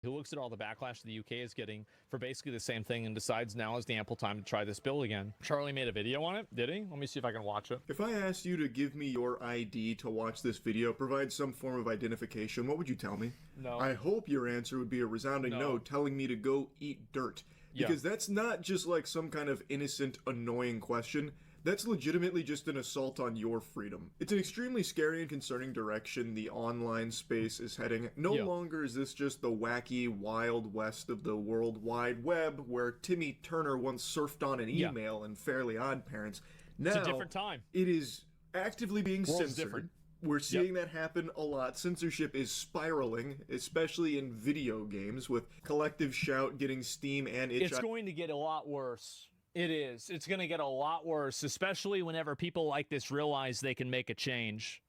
Who looks at all the backlash the UK is getting for basically the same thing and decides now is the ample time to try this bill again. Charlie made a video on it, did he? Let me see if I can watch it. If I asked you to give me your ID to watch this video, provide some form of identification, what would you tell me? No. I hope your answer would be a resounding no, telling me to go eat dirt. Because that's not just like some kind of innocent, annoying question. That's legitimately just an assault on your freedom. It's an extremely scary and concerning direction the online space is heading. No longer is this just the wacky Wild West of the World Wide Web, where Timmy Turner once surfed on an email and Fairly Odd Parents. Now, it's a different time. It is actively being censored. Different. We're seeing that happen a lot. Censorship is spiraling, especially in video games, with Collective Shout getting Steam and itch. It's going to get a lot worse. It is. It's going to get a lot worse, especially whenever people like this realize they can make a change.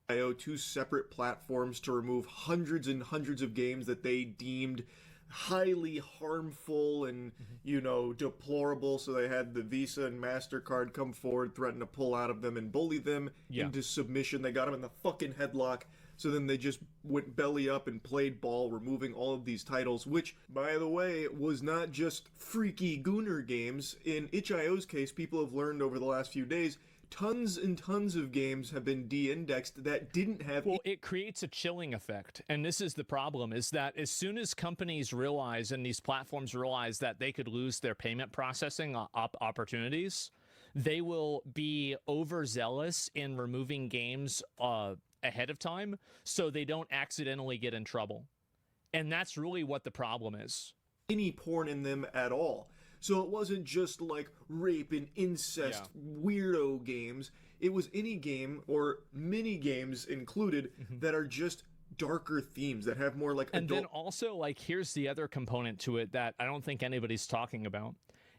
Two separate platforms to remove hundreds and hundreds of games that they deemed highly harmful and, you know, deplorable. So they had the Visa and MasterCard come forward, threaten to pull out of them and bully them into submission. They got them in the fucking headlock. So then they just went belly up and played ball, removing all of these titles, which, by the way, was not just freaky gooner games. In itch.io's case, people have learned over the last few days, tons and tons of games have been de-indexed that didn't have... Well, it creates a chilling effect. And this is the problem, is that as soon as companies realize and these platforms realize that they could lose their payment processing opportunities, they will be overzealous in removing games ahead of time so they don't accidentally get in trouble. And that's really what the problem is. Any porn in them at all. So it wasn't just like rape and incest weirdo games. It was any game or mini games included that are just darker themes that have more like And then also, like, here's the other component to it that I don't think anybody's talking about,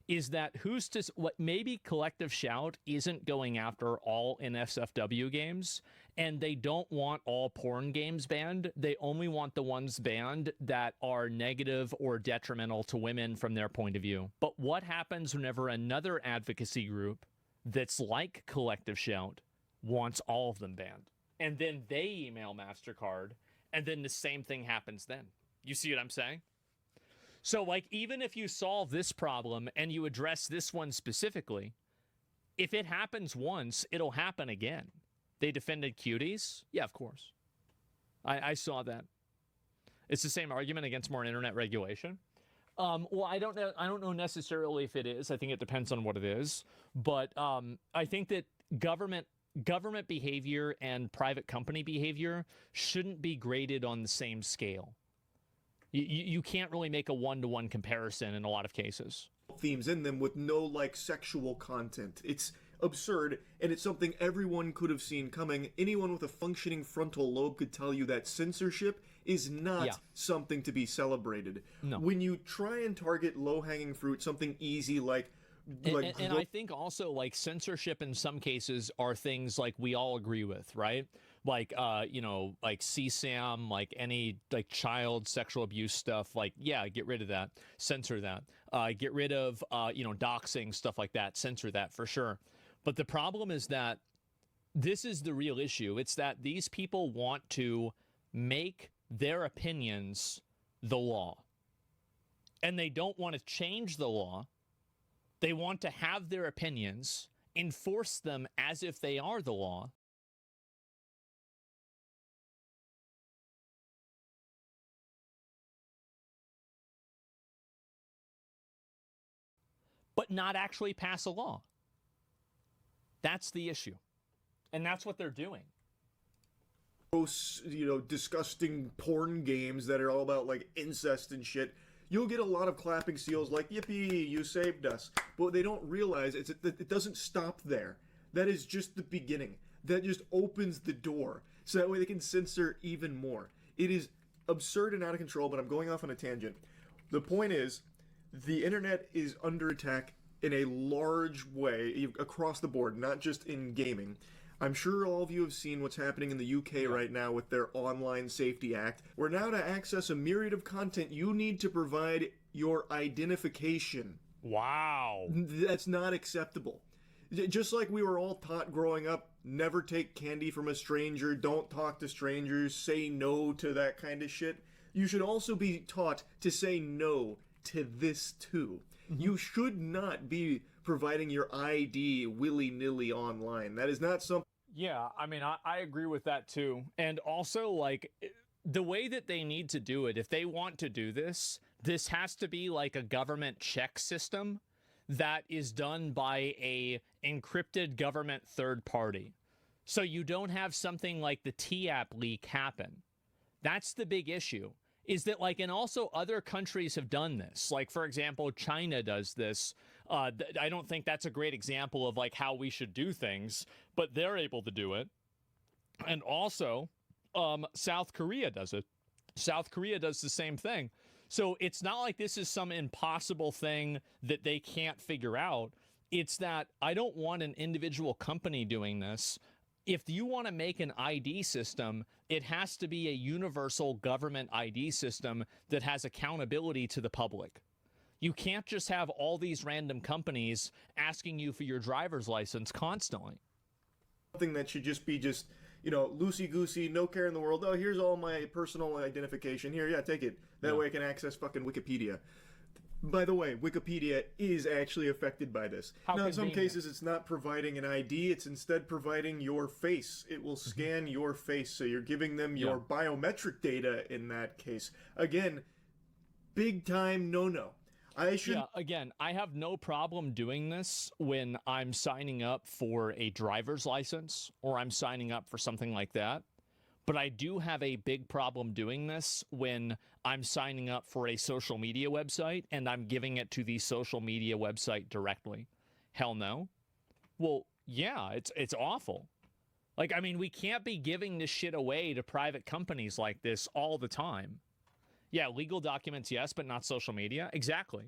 is that who's to... what maybe Collective Shout isn't going after all NSFW games, and they don't want all porn games banned. They only want the ones banned that are negative or detrimental to women from their point of view. But what happens whenever another advocacy group that's like Collective Shout wants all of them banned? And then they email MasterCard, and then the same thing happens then. You see what I'm saying? So, like, even if you solve this problem and you address this one specifically, if it happens once, it'll happen again. They defended cuties? Yeah, of course. I saw that. It's the same argument against more internet regulation. Well, I don't know necessarily if it is. I think it depends on what it is. But I think that government behavior and private company behavior shouldn't be graded on the same scale. You can't really make a one-to-one comparison in a lot of cases. Themes in them with no, like, sexual content. It's absurd, and it's something everyone could have seen coming. Anyone with a functioning frontal lobe could tell you that censorship is not something to be celebrated. No. When you try and target low-hanging fruit, something easy like... And I think also, like, censorship in some cases are things like we all agree with, right? Like, you know, like CSAM, like any like child sexual abuse stuff, like, yeah, get rid of that, censor that, get rid of, you know, doxing, stuff like that, censor that for sure. But the problem is that this is the real issue. It's that these people want to make their opinions the law, and they don't want to change the law. They want to have their opinions, enforce them as if they are the law, but not actually pass a law. That's the issue. And that's what they're doing. Gross, you know, disgusting porn games that are all about, like, incest and shit. You'll get a lot of clapping seals like, yippee, you saved us. But what they don't realize is that it doesn't stop there. That is just the beginning. That just opens the door. So that way they can censor even more. It is absurd and out of control, but I'm going off on a tangent. The point is, the internet is under attack in a large way across the board, not just in gaming. I'm sure all of you have seen what's happening in the UK right now with their Online Safety Act, where now to access a myriad of content, you need to provide your identification. Wow. That's not acceptable. Just like we were all taught growing up, never take candy from a stranger, don't talk to strangers, say no to that kind of shit. you should also be taught to say no to this too. You should not be providing your ID willy-nilly online. That is not something. Yeah, I mean, I agree with that too. And also, like, the way that they need to do it, if they want to do this, this has to be like a government check system that is done by a encrypted government third party. So you don't have something like the TAP leak happen. That's the big issue. Is that, like, and also other countries have done this. Like, for example, China does this. I don't think that's a great example of, like, how we should do things, but they're able to do it. And also, South Korea does it. South Korea does the same thing. So it's not like this is some impossible thing that they can't figure out. It's that I don't want an individual company doing this. If you want to make an ID system, it has to be a universal government ID system that has accountability to the public. You can't just have all these random companies asking you for your driver's license constantly. Something that should just be loosey-goosey, no care in the world. Oh, here's all my personal identification. Here, yeah, take it. That way I can access fucking Wikipedia. By the way, Wikipedia is actually affected by this. Now, in some cases, it's not providing an ID. It's instead providing your face. It will scan your face, so you're giving them your biometric data in that case. Again, big time no-no. Again, I have no problem doing this when I'm signing up for a driver's license or I'm signing up for something like that. But I do have a big problem doing this when I'm signing up for a social media website and I'm giving it to the social media website directly. Hell no. Well, yeah, it's awful. Like, I mean, we can't be giving this shit away to private companies like this all the time. Yeah, legal documents, yes, but not social media. Exactly.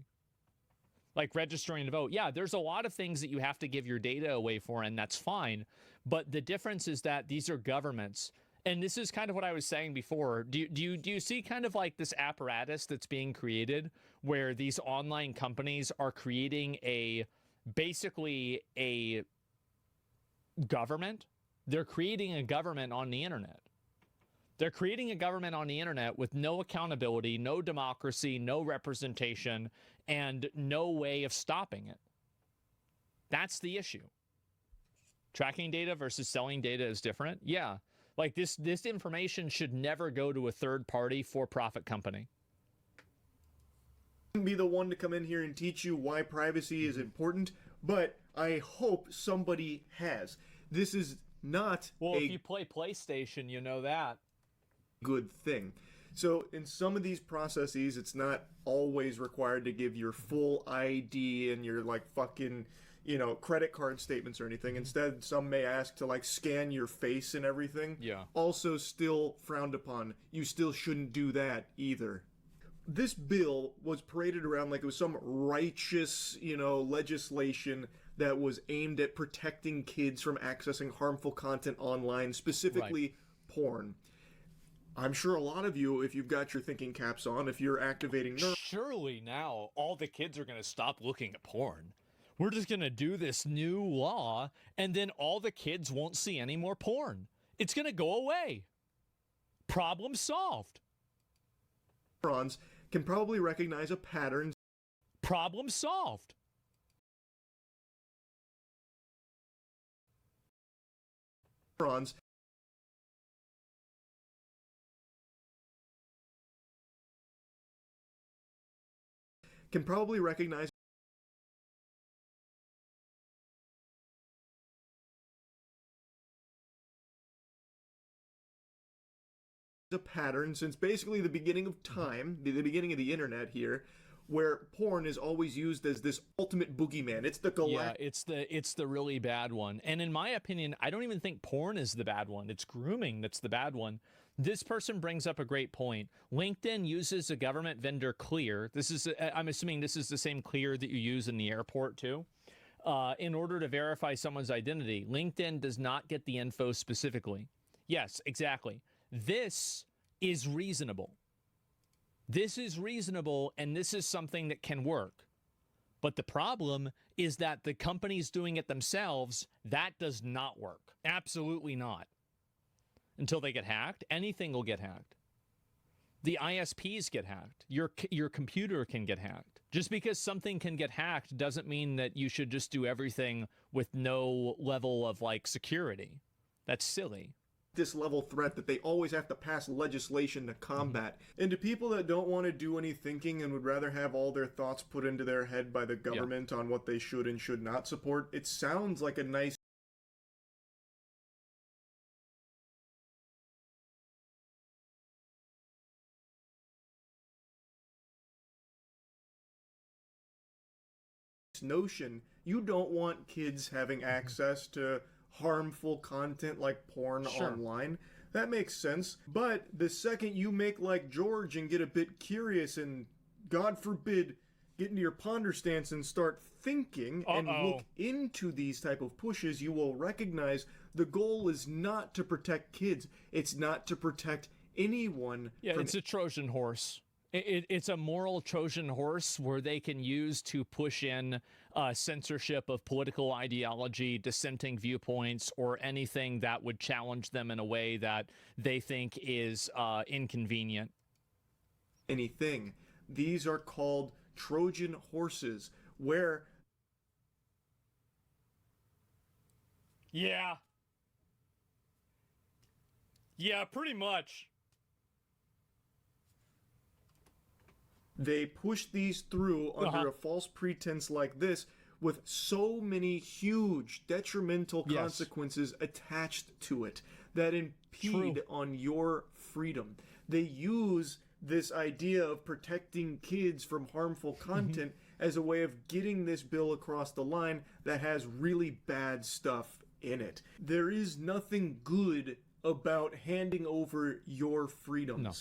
Like registering to vote. Yeah, there's a lot of things that you have to give your data away for, and that's fine. But the difference is that these are governments. And this is kind of what I was saying before. Do you see kind of like this apparatus that's being created where these online companies are creating basically a government? They're creating a government on the internet. They're creating a government on the internet with no accountability, no democracy, no representation, and no way of stopping it. That's the issue. Tracking data versus selling data is different. Yeah. Like this information should never go to a third party for-profit company. Be the one to come in here and teach you why privacy is important, but I hope somebody has. This is not if you play PlayStation, you know that. Good thing. So in some of these processes, it's not always required to give your full ID and your like fucking credit card statements or anything. Instead, some may ask to like scan your face and everything. Yeah. Also still frowned upon. You still shouldn't do that either. This bill was paraded around like it was some righteous, legislation that was aimed at protecting kids from accessing harmful content online, specifically porn. I'm sure a lot of you, if you've got your thinking caps on, if you're activating... Surely now all the kids are going to stop looking at porn. We're just going to do this new law, and then all the kids won't see any more porn. It's going to go away. Problem solved. Neurons can probably recognize a pattern. Problem solved. Neurons can probably recognize a pattern since basically the beginning of time, the beginning of the internet here, where porn is always used as this ultimate boogeyman. It's the it's the really bad one. And in my opinion, I don't even think porn is the bad one. It's grooming that's the bad one. This person brings up a great point. LinkedIn uses a government vendor Clear. I'm assuming this is the same Clear that you use in the airport too. In order to verify someone's identity. LinkedIn does not get the info specifically. Yes, exactly. This is reasonable. This is reasonable, and this is something that can work. But the problem is that the companies doing it themselves, that does not work. Absolutely not. Until they get hacked, anything will get hacked. The ISPs get hacked. Your computer can get hacked. Just because something can get hacked doesn't mean that you should just do everything with no level of like security. That's silly. This level threat that they always have to pass legislation to combat. And to people that don't want to do any thinking and would rather have all their thoughts put into their head by the government on what they should and should not support, it sounds like a nice notion. You don't want kids having access to harmful content like porn online. That makes sense. But the second you make like George and get a bit curious and, God forbid, get into your ponder stance and start thinking and look into these type of pushes, you will recognize the goal is not to protect kids. It's not to protect anyone. Yeah, it's a Trojan horse. It's a moral Trojan horse where they can use to push in censorship of political ideology, dissenting viewpoints, or anything that would challenge them in a way that they think is inconvenient. Anything. These are called Trojan horses, where... Yeah. Yeah, pretty much. They push these through under a false pretense like this with so many huge detrimental consequences attached to it that impede on your freedom. They use this idea of protecting kids from harmful content as a way of getting this bill across the line that has really bad stuff in it. There is nothing good about handing over your freedoms. No.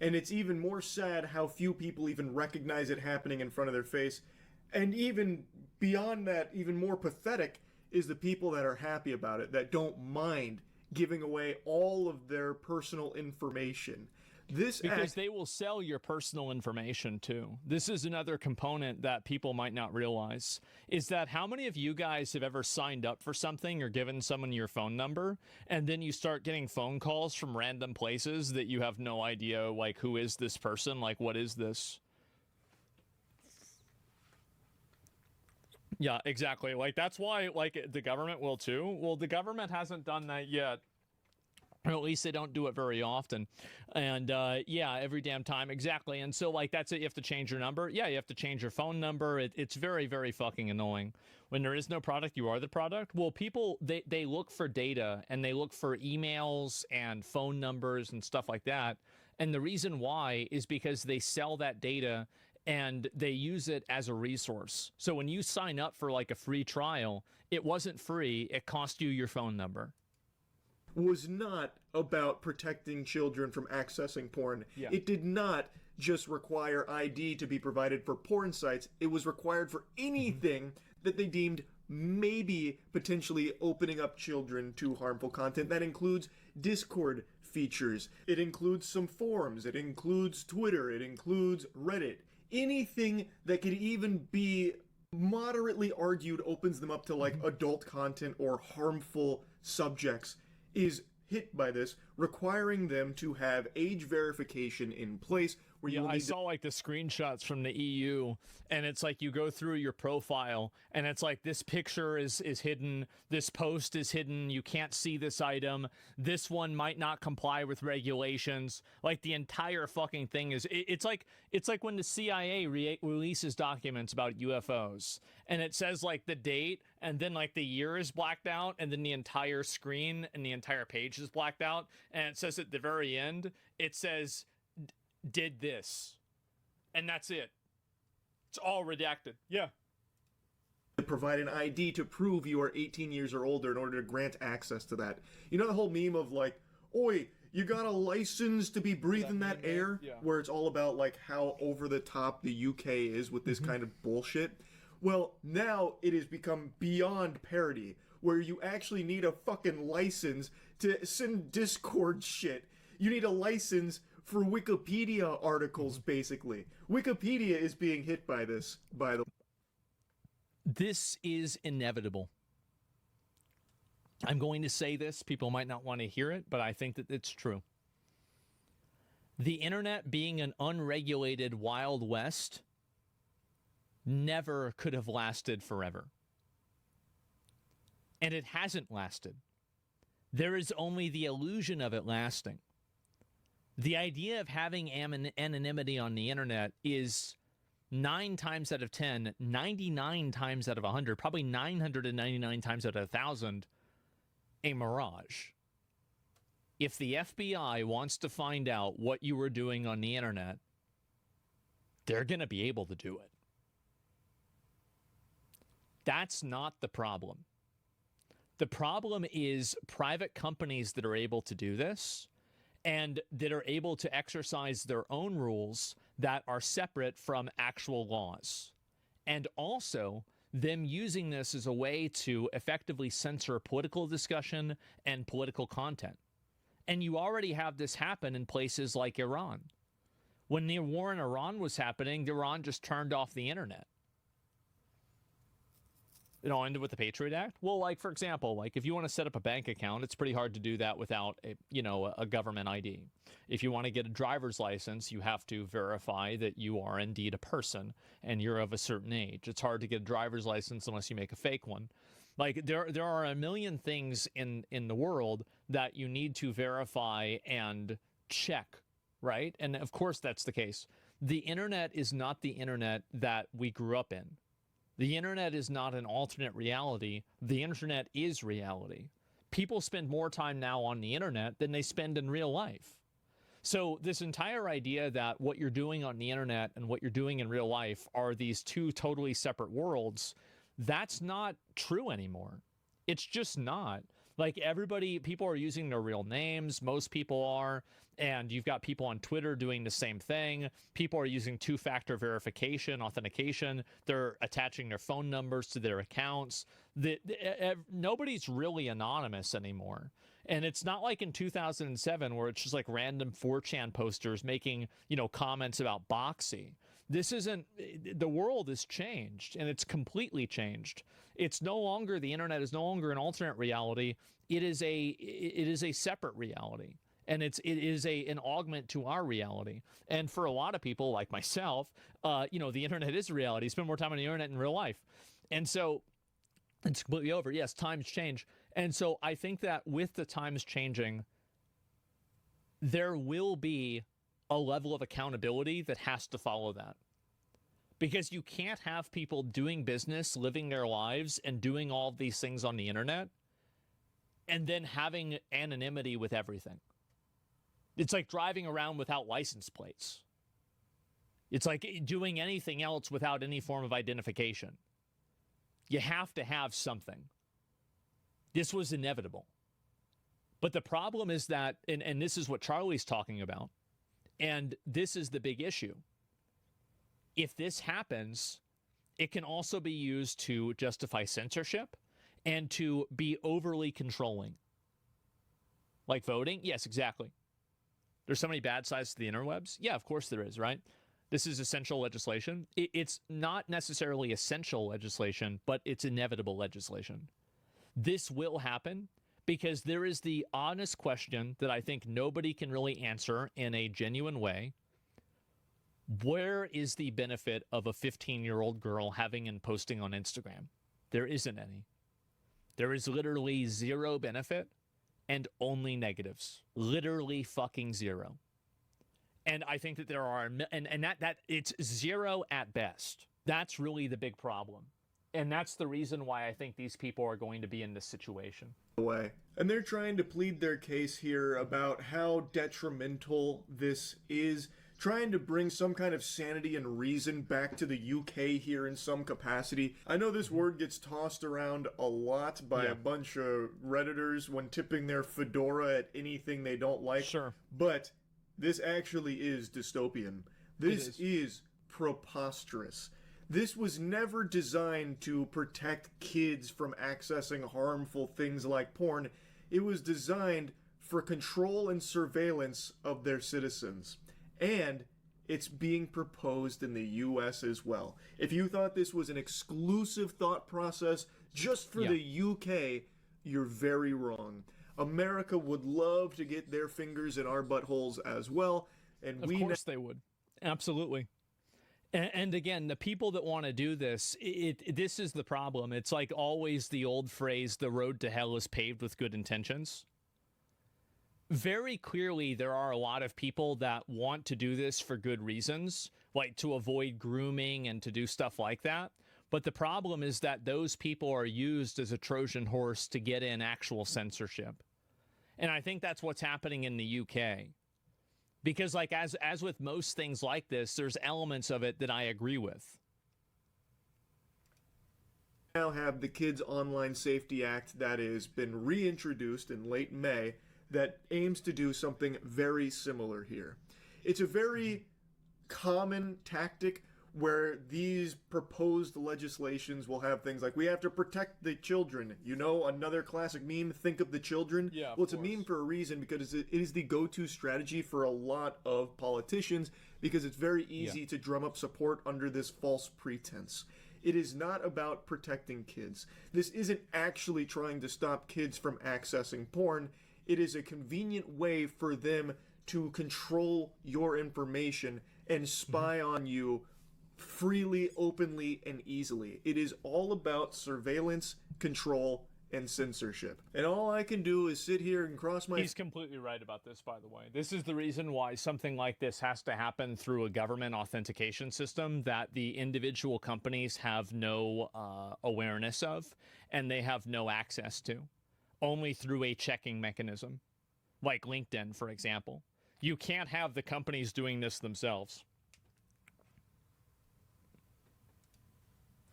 And it's even more sad how few people even recognize it happening in front of their face. And even beyond that, even more pathetic, is the people that are happy about it, that don't mind giving away all of their personal information. Because they will sell your personal information too. This is another component that people might not realize, is that how many of you guys have ever signed up for something or given someone your phone number, and then you start getting phone calls from random places that you have no idea, like, who is this person? Like, what is this? Yeah, exactly. Like, that's why, like, the government will too. Well, the government hasn't done that yet. Or at least they don't do it very often. And yeah, every damn time. Exactly. And so, like, that's it. You have to change your number. Yeah, you have to change your phone number. It's very, very fucking annoying. When there is no product, you are the product. Well, people, they look for data, and they look for emails and phone numbers and stuff like that. And the reason why is because they sell that data and they use it as a resource. So when you sign up for, like, a free trial, it wasn't free. It cost you your phone number. Was not about protecting children from accessing porn. Yeah. It did not just require ID to be provided for porn sites. It was required for anything that they deemed maybe potentially opening up children to harmful content. That includes Discord features. It includes some forums. It includes Twitter. It includes Reddit. Anything that could even be moderately argued opens them up to, like, adult content or harmful subjects is hit by this, requiring them to have age verification in place. Where you I saw, like, the screenshots from the EU, and it's like you go through your profile, and it's like this picture is hidden, this post is hidden, you can't see this item, this one might not comply with regulations. Like, the entire fucking thing is it's like when the CIA releases documents about UFOs, and it says, like, the date, and then, like, the year is blacked out, and then the entire screen and the entire page is blacked out, and it says at the very end, it says did this, and that's it. It's all redacted. Yeah. Provide an ID to prove you are 18 years or older in order to grant access to that. You know the whole meme of, like, oi, you got a license to be breathing that air? Yeah. Where it's all about, like, how over the top the UK is with this kind of bullshit. Well, now it has become beyond parody, where you actually need a fucking license to send Discord shit. You need a license for Wikipedia articles, basically. Wikipedia is being hit by this, by the way. This is inevitable. I'm going to say this. People might not want to hear it, but I think that it's true. The internet being an unregulated Wild West never could have lasted forever. And it hasn't lasted. There is only the illusion of it lasting. The idea of having anonymity on the internet is 9 times out of 10, 99 times out of 100, probably 999 times out of 1,000, a mirage. If the FBI wants to find out what you were doing on the internet, they're going to be able to do it. That's not the problem. The problem is private companies that are able to do this and that are able to exercise their own rules that are separate from actual laws. And also them using this as a way to effectively censor political discussion and political content. And you already have this happen in places like Iran. When the war in Iran was happening, Iran just turned off the internet. It all ended with the Patriot Act. Well, like, for example, like if you want to set up a bank account, it's pretty hard to do that without a government ID. If you want to get a driver's license, you have to verify that you are indeed a person and you're of a certain age. It's hard to get a driver's license unless you make a fake one. Like there are a million things in the world that you need to verify and check, right? And of course that's the case. The internet is not the internet that we grew up in. The internet is not an alternate reality. The internet is reality. People spend more time now on the internet than they spend in real life. So this entire idea that what you're doing on the internet and what you're doing in real life are these two totally separate worlds, that's not true anymore. It's just not. Like people are using their real names. Most people are. And you've got people on Twitter doing the same thing. People are using two-factor verification, authentication. They're attaching their phone numbers to their accounts. Nobody's really anonymous anymore. And it's not like in 2007 where it's just like random 4chan posters making, comments about Boxy. The world has changed, and it's completely changed. It's no longer, the internet is no longer an alternate reality. It is a separate reality. And it is an augment to our reality. And for a lot of people like myself, the internet is reality. Spend more time on the internet in real life. And so it's completely over. Yes, times change. And so I think that with the times changing, there will be a level of accountability that has to follow that. Because you can't have people doing business, living their lives, and doing all of these things on the internet, and then having anonymity with everything. It's like driving around without license plates. It's like doing anything else without any form of identification. You have to have something. This was inevitable. But the problem is that, and this is what Charlie's talking about, and this is the big issue. If this happens, it can also be used to justify censorship and to be overly controlling. Like voting? Yes, exactly. There's so many bad sides to the interwebs? Yeah, of course there is, right? This is essential legislation. It's not necessarily essential legislation, but it's inevitable legislation. This will happen because there is the honest question that I think nobody can really answer in a genuine way. Where is the benefit of a 15-year-old girl having and posting on Instagram? There isn't any. There is literally zero benefit and only negatives. Literally fucking zero. And I think that there are, and that it's zero at best. That's really the big problem. And that's the reason why I think these people are going to be in this situation. And they're trying to plead their case here about how detrimental this is, trying to bring some kind of sanity and reason back to the UK here in some capacity. I know this word gets tossed around a lot by a bunch of Redditors when tipping their fedora at anything they don't like. Sure. But this actually is dystopian. This is preposterous. This was never designed to protect kids from accessing harmful things like porn. It was designed for control and surveillance of their citizens. And it's being proposed in the US as well. If you thought this was an exclusive thought process just for the UK, you're very wrong. America would love to get their fingers in our buttholes as well. And Of course they would. Absolutely. And again, the people that want to do this, this is the problem. It's like always the old phrase, the road to hell is paved with good intentions. Very clearly, there are a lot of people that want to do this for good reasons, like to avoid grooming and to do stuff like that. But the problem is that those people are used as a Trojan horse to get in actual censorship. And I think that's what's happening in the UK. Because like as with most things like this, there's elements of it that I agree with. Now have the Kids Online Safety Act that has been reintroduced in late May that aims to do something very similar here. It's a very common tactic where these proposed legislations will have things like, we have to protect the children. You know, another classic meme, think of the children. Yeah, well, it's a meme for a reason, because it is the go-to strategy for a lot of politicians, because it's very easy to drum up support under this false pretense. It is not about protecting kids. This isn't actually trying to stop kids from accessing porn. It is a convenient way for them to control your information and spy on you freely, openly, and easily. It is all about surveillance, control, and censorship. And all I can do is sit here and cross my... He's completely right about this, by the way. This is the reason why something like this has to happen through a government authentication system that the individual companies have no awareness of, and they have no access to, only through a checking mechanism, like LinkedIn, for example. You can't have the companies doing this themselves.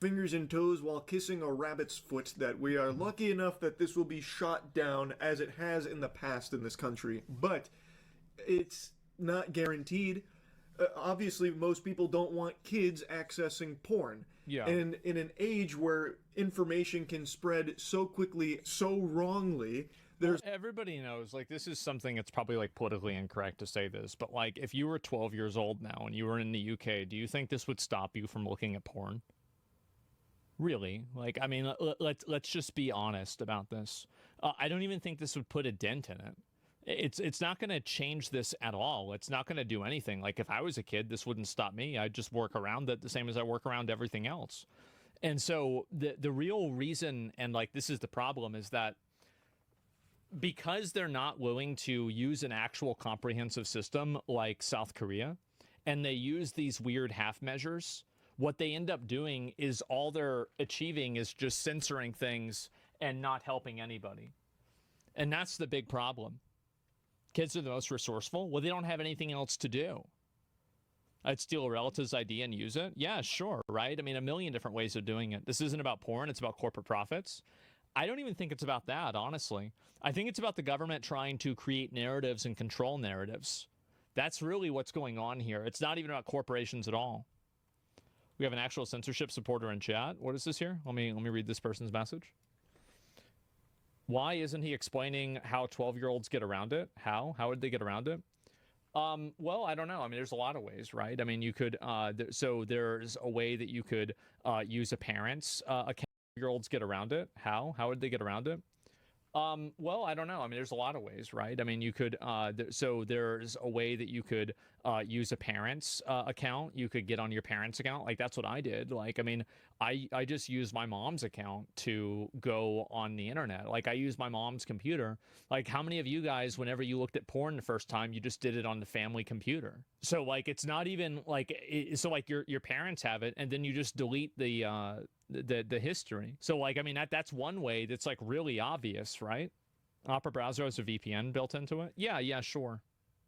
Fingers and toes while kissing a rabbit's foot that we are lucky enough that this will be shot down as it has in the past in this country. But it's not guaranteed. Obviously, most people don't want kids accessing porn. Yeah. And in an age where information can spread so quickly, so wrongly, there's... Everybody knows, like, this is something that's probably, like, politically incorrect to say this, but, like, if you were 12 years old now and you were in the UK, do you think this would stop you from looking at porn? Really? Like, I mean, let's just be honest about this. I don't even think this would put a dent in it. It's not going to change this at all. It's not going to do anything. Like, if I was a kid, this wouldn't stop me. I'd just work around it the same as I work around everything else. And so the real reason, and, like, this is the problem, is that because they're not willing to use an actual comprehensive system like South Korea, and they use these weird half measures, what they end up doing is all they're achieving is just censoring things and not helping anybody. And that's the big problem. Kids are the most resourceful. Well, they don't have anything else to do. I'd steal a relative's ID and use it. Yeah, sure, right? I mean, a million different ways of doing it. This isn't about porn. It's about corporate profits. I don't even think it's about that, honestly. I think it's about the government trying to create narratives and control narratives. That's really what's going on here. It's not even about corporations at all. We have an actual censorship supporter in chat. What is this here? Let me read this person's message. Why isn't he explaining how 12-year-olds get around it? How would they get around it? Well, I don't know. I mean, there's a lot of ways, right? I mean, you could, so there's a way that you could use a parent's account. 12-year-olds get around it. How would they get around it? Well, I don't know. I mean, there's a lot of ways, right? I mean, you could, so there's a way that you could use a parent's account. You could get on your parent's account. Like, that's what I did. Like, I mean, I just used my mom's account to go on the internet. Like, I used my mom's computer. Like, how many of you guys, whenever you looked at porn the first time, you just did it on the family computer? So, like, it's not even like, so like your parents have it, and then you just delete the history. So, like, I mean, that's one way that's, like, really obvious, right? Opera browser has a VPN built into it. Yeah, sure.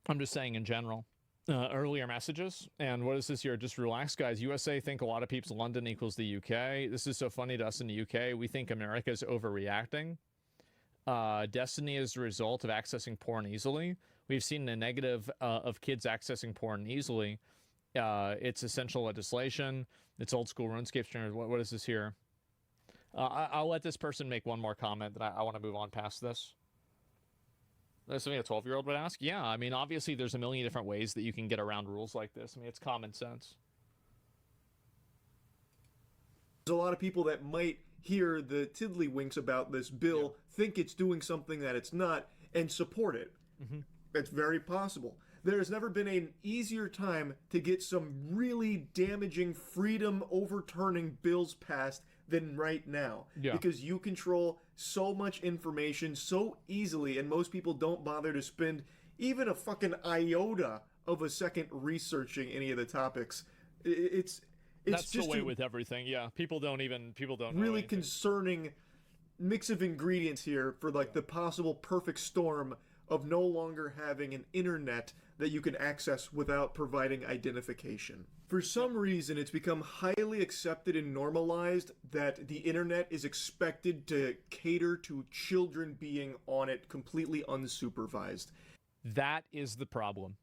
I'm just saying in general. Earlier messages. And what is this here? Just relax, guys. USA think a lot of peeps London equals the UK. This is so funny to us in the UK. We think America's overreacting. Destiny is the result of accessing porn easily. We've seen the negative of kids accessing porn easily. It's essential legislation. It's old school RuneScape streamers. What is this here? I'll let this person make one more comment that I want to move on past this. That's something a 12-year-old would ask? Yeah, I mean, obviously there's a million different ways that you can get around rules like this. I mean, it's common sense. There's a lot of people that might hear the tiddlywinks about this bill, think it's doing something that it's not, and support it. That's very possible. There has never been an easier time to get some really damaging freedom overturning bills passed than right now. Yeah. Because you control so much information so easily, and most people don't bother to spend even a fucking iota of a second researching any of the topics. It's That's just the way a with everything. Yeah, people don't know really anything. concerning mix of ingredients here for like the possible perfect storm of no longer having an internet that you can access without providing identification. For some reason, it's become highly accepted and normalized that the internet is expected to cater to children being on it completely unsupervised. That is the problem.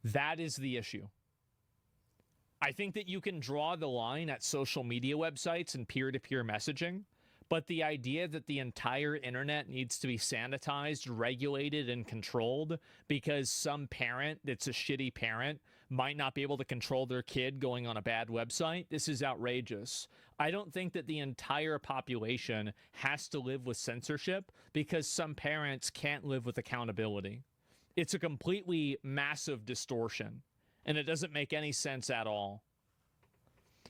That is the issue. I think that you can draw the line at social media websites and peer-to-peer messaging, but the idea that the entire internet needs to be sanitized, regulated, and controlled because some parent that's a shitty parent might not be able to control their kid going on a bad website, this is outrageous. I don't think that the entire population has to live with censorship because some parents can't live with accountability. It's a completely massive distortion, and it doesn't make any sense at all.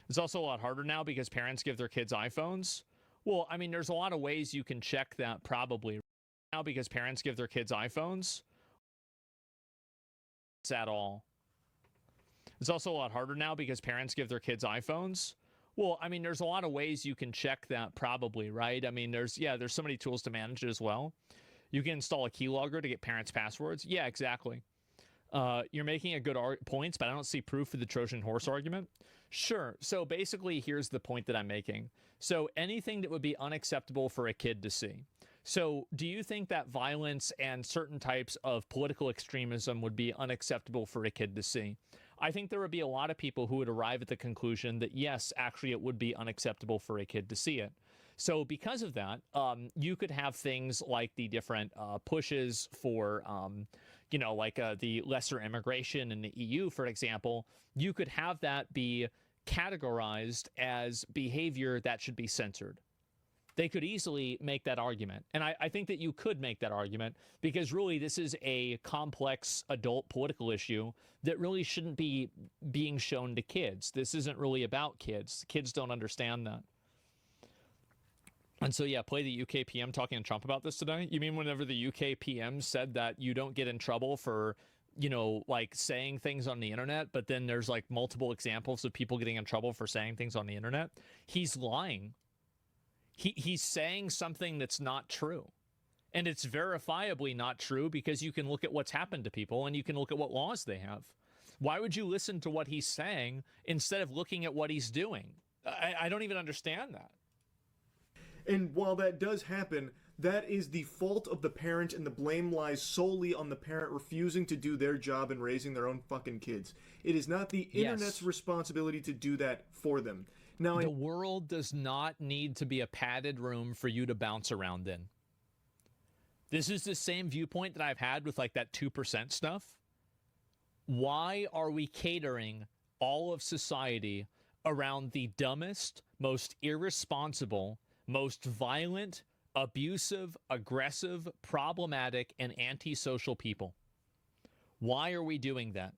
It's also a lot harder now because parents give their kids iPhones. Well, I mean, there's a lot of ways you can check that probably now because parents give their kids iPhones. It's at all. It's also a lot harder now because parents give their kids iPhones. Well, I mean, there's a lot of ways you can check that probably, right? I mean, there's so many tools to manage it as well. You can install a keylogger to get parents' passwords. Yeah, exactly. You're making a good point, but I don't see proof for the Trojan horse argument. Sure. So basically, here's the point that I'm making. So anything that would be unacceptable for a kid to see. So do you think that violence and certain types of political extremism would be unacceptable for a kid to see? I think there would be a lot of people who would arrive at the conclusion that, yes, actually, it would be unacceptable for a kid to see it. So because of that, you could have things like the different pushes for, the lesser immigration in the EU, for example. You could have that be categorized as behavior that should be censored. They could easily make that argument. And I think that you could make that argument because really this is a complex adult political issue that really shouldn't be being shown to kids. This isn't really about kids. Kids don't understand that. And so, yeah, play the UK PM talking to Trump about this today. You mean whenever the UK PM said that you don't get in trouble for, saying things on the internet, but then there's like multiple examples of people getting in trouble for saying things on the internet? He's lying. He's saying something that's not true. And it's verifiably not true because you can look at what's happened to people and you can look at what laws they have. Why would you listen to what he's saying instead of looking at what he's doing? I don't even understand that. And while that does happen, that is the fault of the parent, and the blame lies solely on the parent refusing to do their job in raising their own fucking kids. It is not the internet's responsibility to do that for them. Now, the world does not need to be a padded room for you to bounce around in. This is the same viewpoint that I've had with like that 2% stuff. Why are we catering all of society around the dumbest, most irresponsible, most violent, abusive, aggressive, problematic, and antisocial people? Why are we doing that?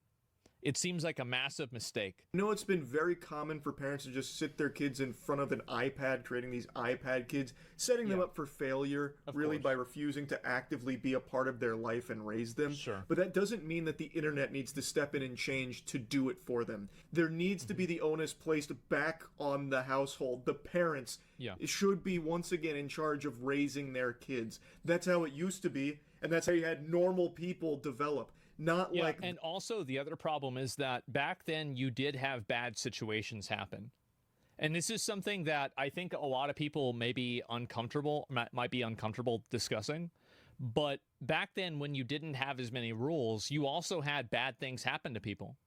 It seems like a massive mistake. I know it's been very common for parents to just sit their kids in front of an iPad, creating these iPad kids, setting them up for failure, really, by refusing to actively be a part of their life and raise them. Sure. But that doesn't mean that the internet needs to step in and change to do it for them. There needs to be the onus placed back on the household. The parents should be once again in charge of raising their kids. That's how it used to be, and that's how you had normal people develop. Not like... And also the other problem is that back then you did have bad situations happen. And this is something that I think a lot of people might be uncomfortable discussing. But back then when you didn't have as many rules, you also had bad things happen to people.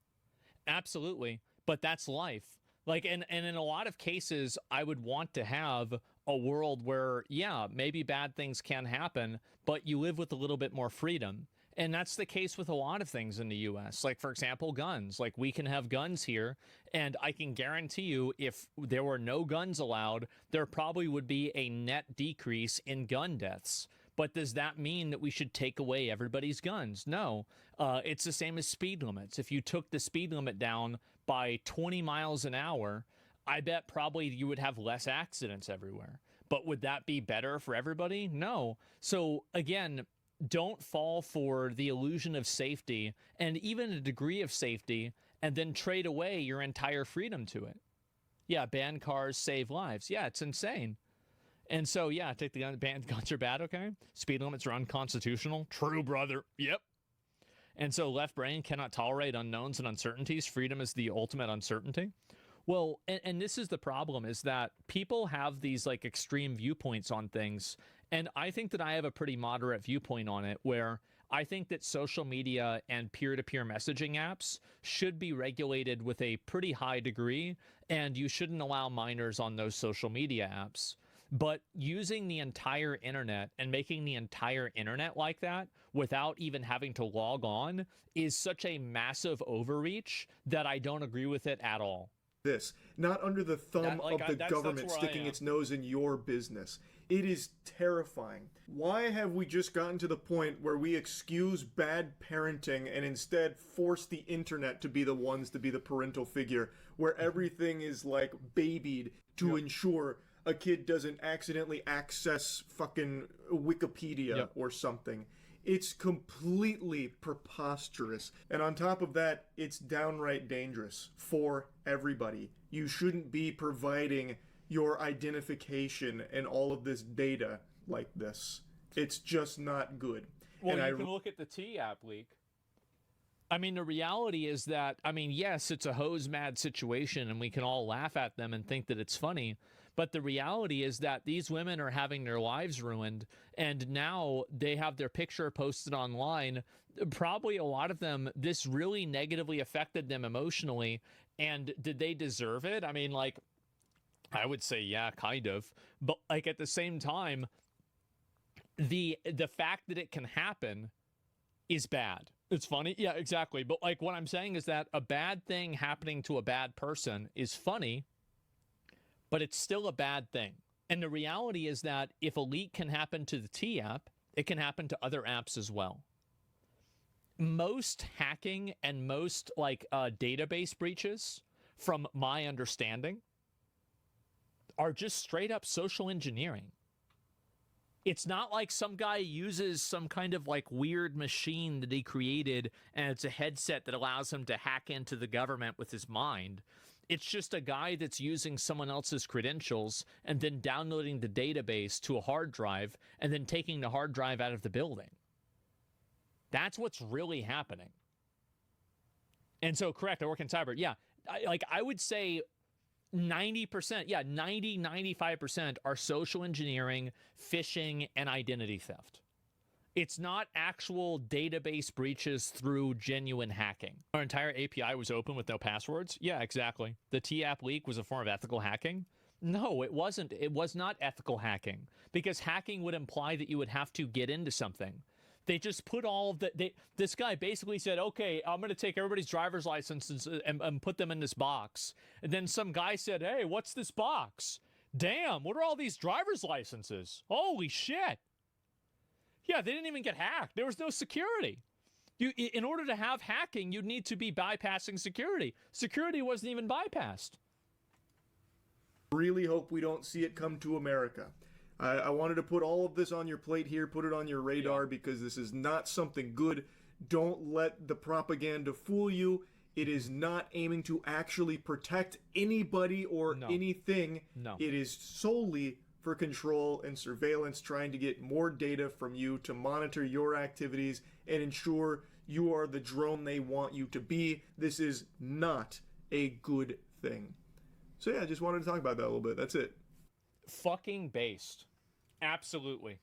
Absolutely. But that's life. Like, and in a lot of cases, I would want to have a world where, maybe bad things can happen, but you live with a little bit more freedom. And that's the case with a lot of things in the U.S. Like, for example, guns. Like, we can have guns here, and I can guarantee you if there were no guns allowed, there probably would be a net decrease in gun deaths. But does that mean that we should take away everybody's guns? No. It's the same as speed limits. If you took the speed limit down by 20 miles an hour, I bet probably you would have less accidents everywhere. But would that be better for everybody? No. So again, don't fall for the illusion of safety and even a degree of safety and then trade away your entire freedom to it. Yeah, ban cars, save lives. Yeah, it's insane. And so, yeah, take the gun, ban guns are bad, okay? Speed limits are unconstitutional. True, brother. Yep. And so left brain cannot tolerate unknowns and uncertainties. Freedom is the ultimate uncertainty. Well, and this is the problem, is that people have these like extreme viewpoints on things. And I think that I have a pretty moderate viewpoint on it, where I think that social media and peer-to-peer messaging apps should be regulated with a pretty high degree, and you shouldn't allow minors on those social media apps. But using the entire internet and making the entire internet like that without even having to log on is such a massive overreach that I don't agree with it at all. This, not under the thumb of the government sticking its nose in your business. It is terrifying. Why have we just gotten to the point where we excuse bad parenting and instead force the internet to be the ones to be the parental figure, where everything is like babied to ensure a kid doesn't accidentally access fucking Wikipedia or something? It's completely preposterous. And on top of that, it's downright dangerous for everybody. You shouldn't be providing your identification and all of this data like this. It's just not good. Well, and you can look at the T-App leak. I mean, the reality is that, I mean, yes, it's a hose-mad situation, and we can all laugh at them and think that it's funny. But the reality is that these women are having their lives ruined, and now they have their picture posted online. Probably a lot of them, this really negatively affected them emotionally. And did they deserve it? I mean, like, I would say, yeah, kind of. But like at the same time, the fact that it can happen is bad. It's funny. Yeah, exactly. But like what I'm saying is that a bad thing happening to a bad person is funny, but it's still a bad thing. And the reality is that if a leak can happen to the T app, it can happen to other apps as well. Most hacking and most like database breaches, from my understanding, are just straight up social engineering. It's not like some guy uses some kind of like weird machine that he created and it's a headset that allows him to hack into the government with his mind. It's just a guy that's using someone else's credentials and then downloading the database to a hard drive and then taking the hard drive out of the building. That's what's really happening. And so, correct, I work in cyber. Yeah, I would say 90%, yeah, 95% are social engineering, phishing, and identity theft. It's not actual database breaches through genuine hacking. Our entire API was open with no passwords? Yeah, exactly. The T-App leak was a form of ethical hacking? No, it wasn't. It was not ethical hacking, because hacking would imply that you would have to get into something. They just put all of the... This guy basically said, okay, I'm going to take everybody's driver's licenses and put them in this box. And then some guy said, hey, what's this box? Damn, what are all these driver's licenses? Holy shit. Yeah, they didn't even get hacked. There was no security. In order to have hacking, you'd need to be bypassing security. Security wasn't even bypassed. Really hope we don't see it come to America. I wanted to put all of this on your plate here, put it on your radar, because this is not something good. Don't let the propaganda fool you. It is not aiming to actually protect anybody or anything. No. It is solely for control and surveillance, trying to get more data from you to monitor your activities and ensure you are the drone they want you to be. This is not a good thing. So yeah, I just wanted to talk about that a little bit. That's it. Fucking based. Absolutely.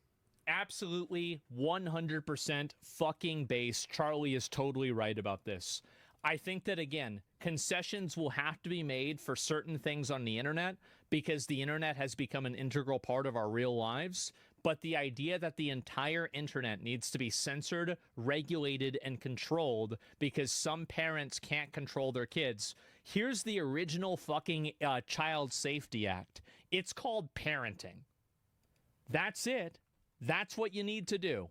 Absolutely 100% fucking based. Charlie is totally right about this. I think that, again, concessions will have to be made for certain things on the internet because the internet has become an integral part of our real lives. But the idea that the entire internet needs to be censored, regulated, and controlled because some parents can't control their kids. Here's the original fucking Child Safety Act. It's called parenting. That's it. That's what you need to do.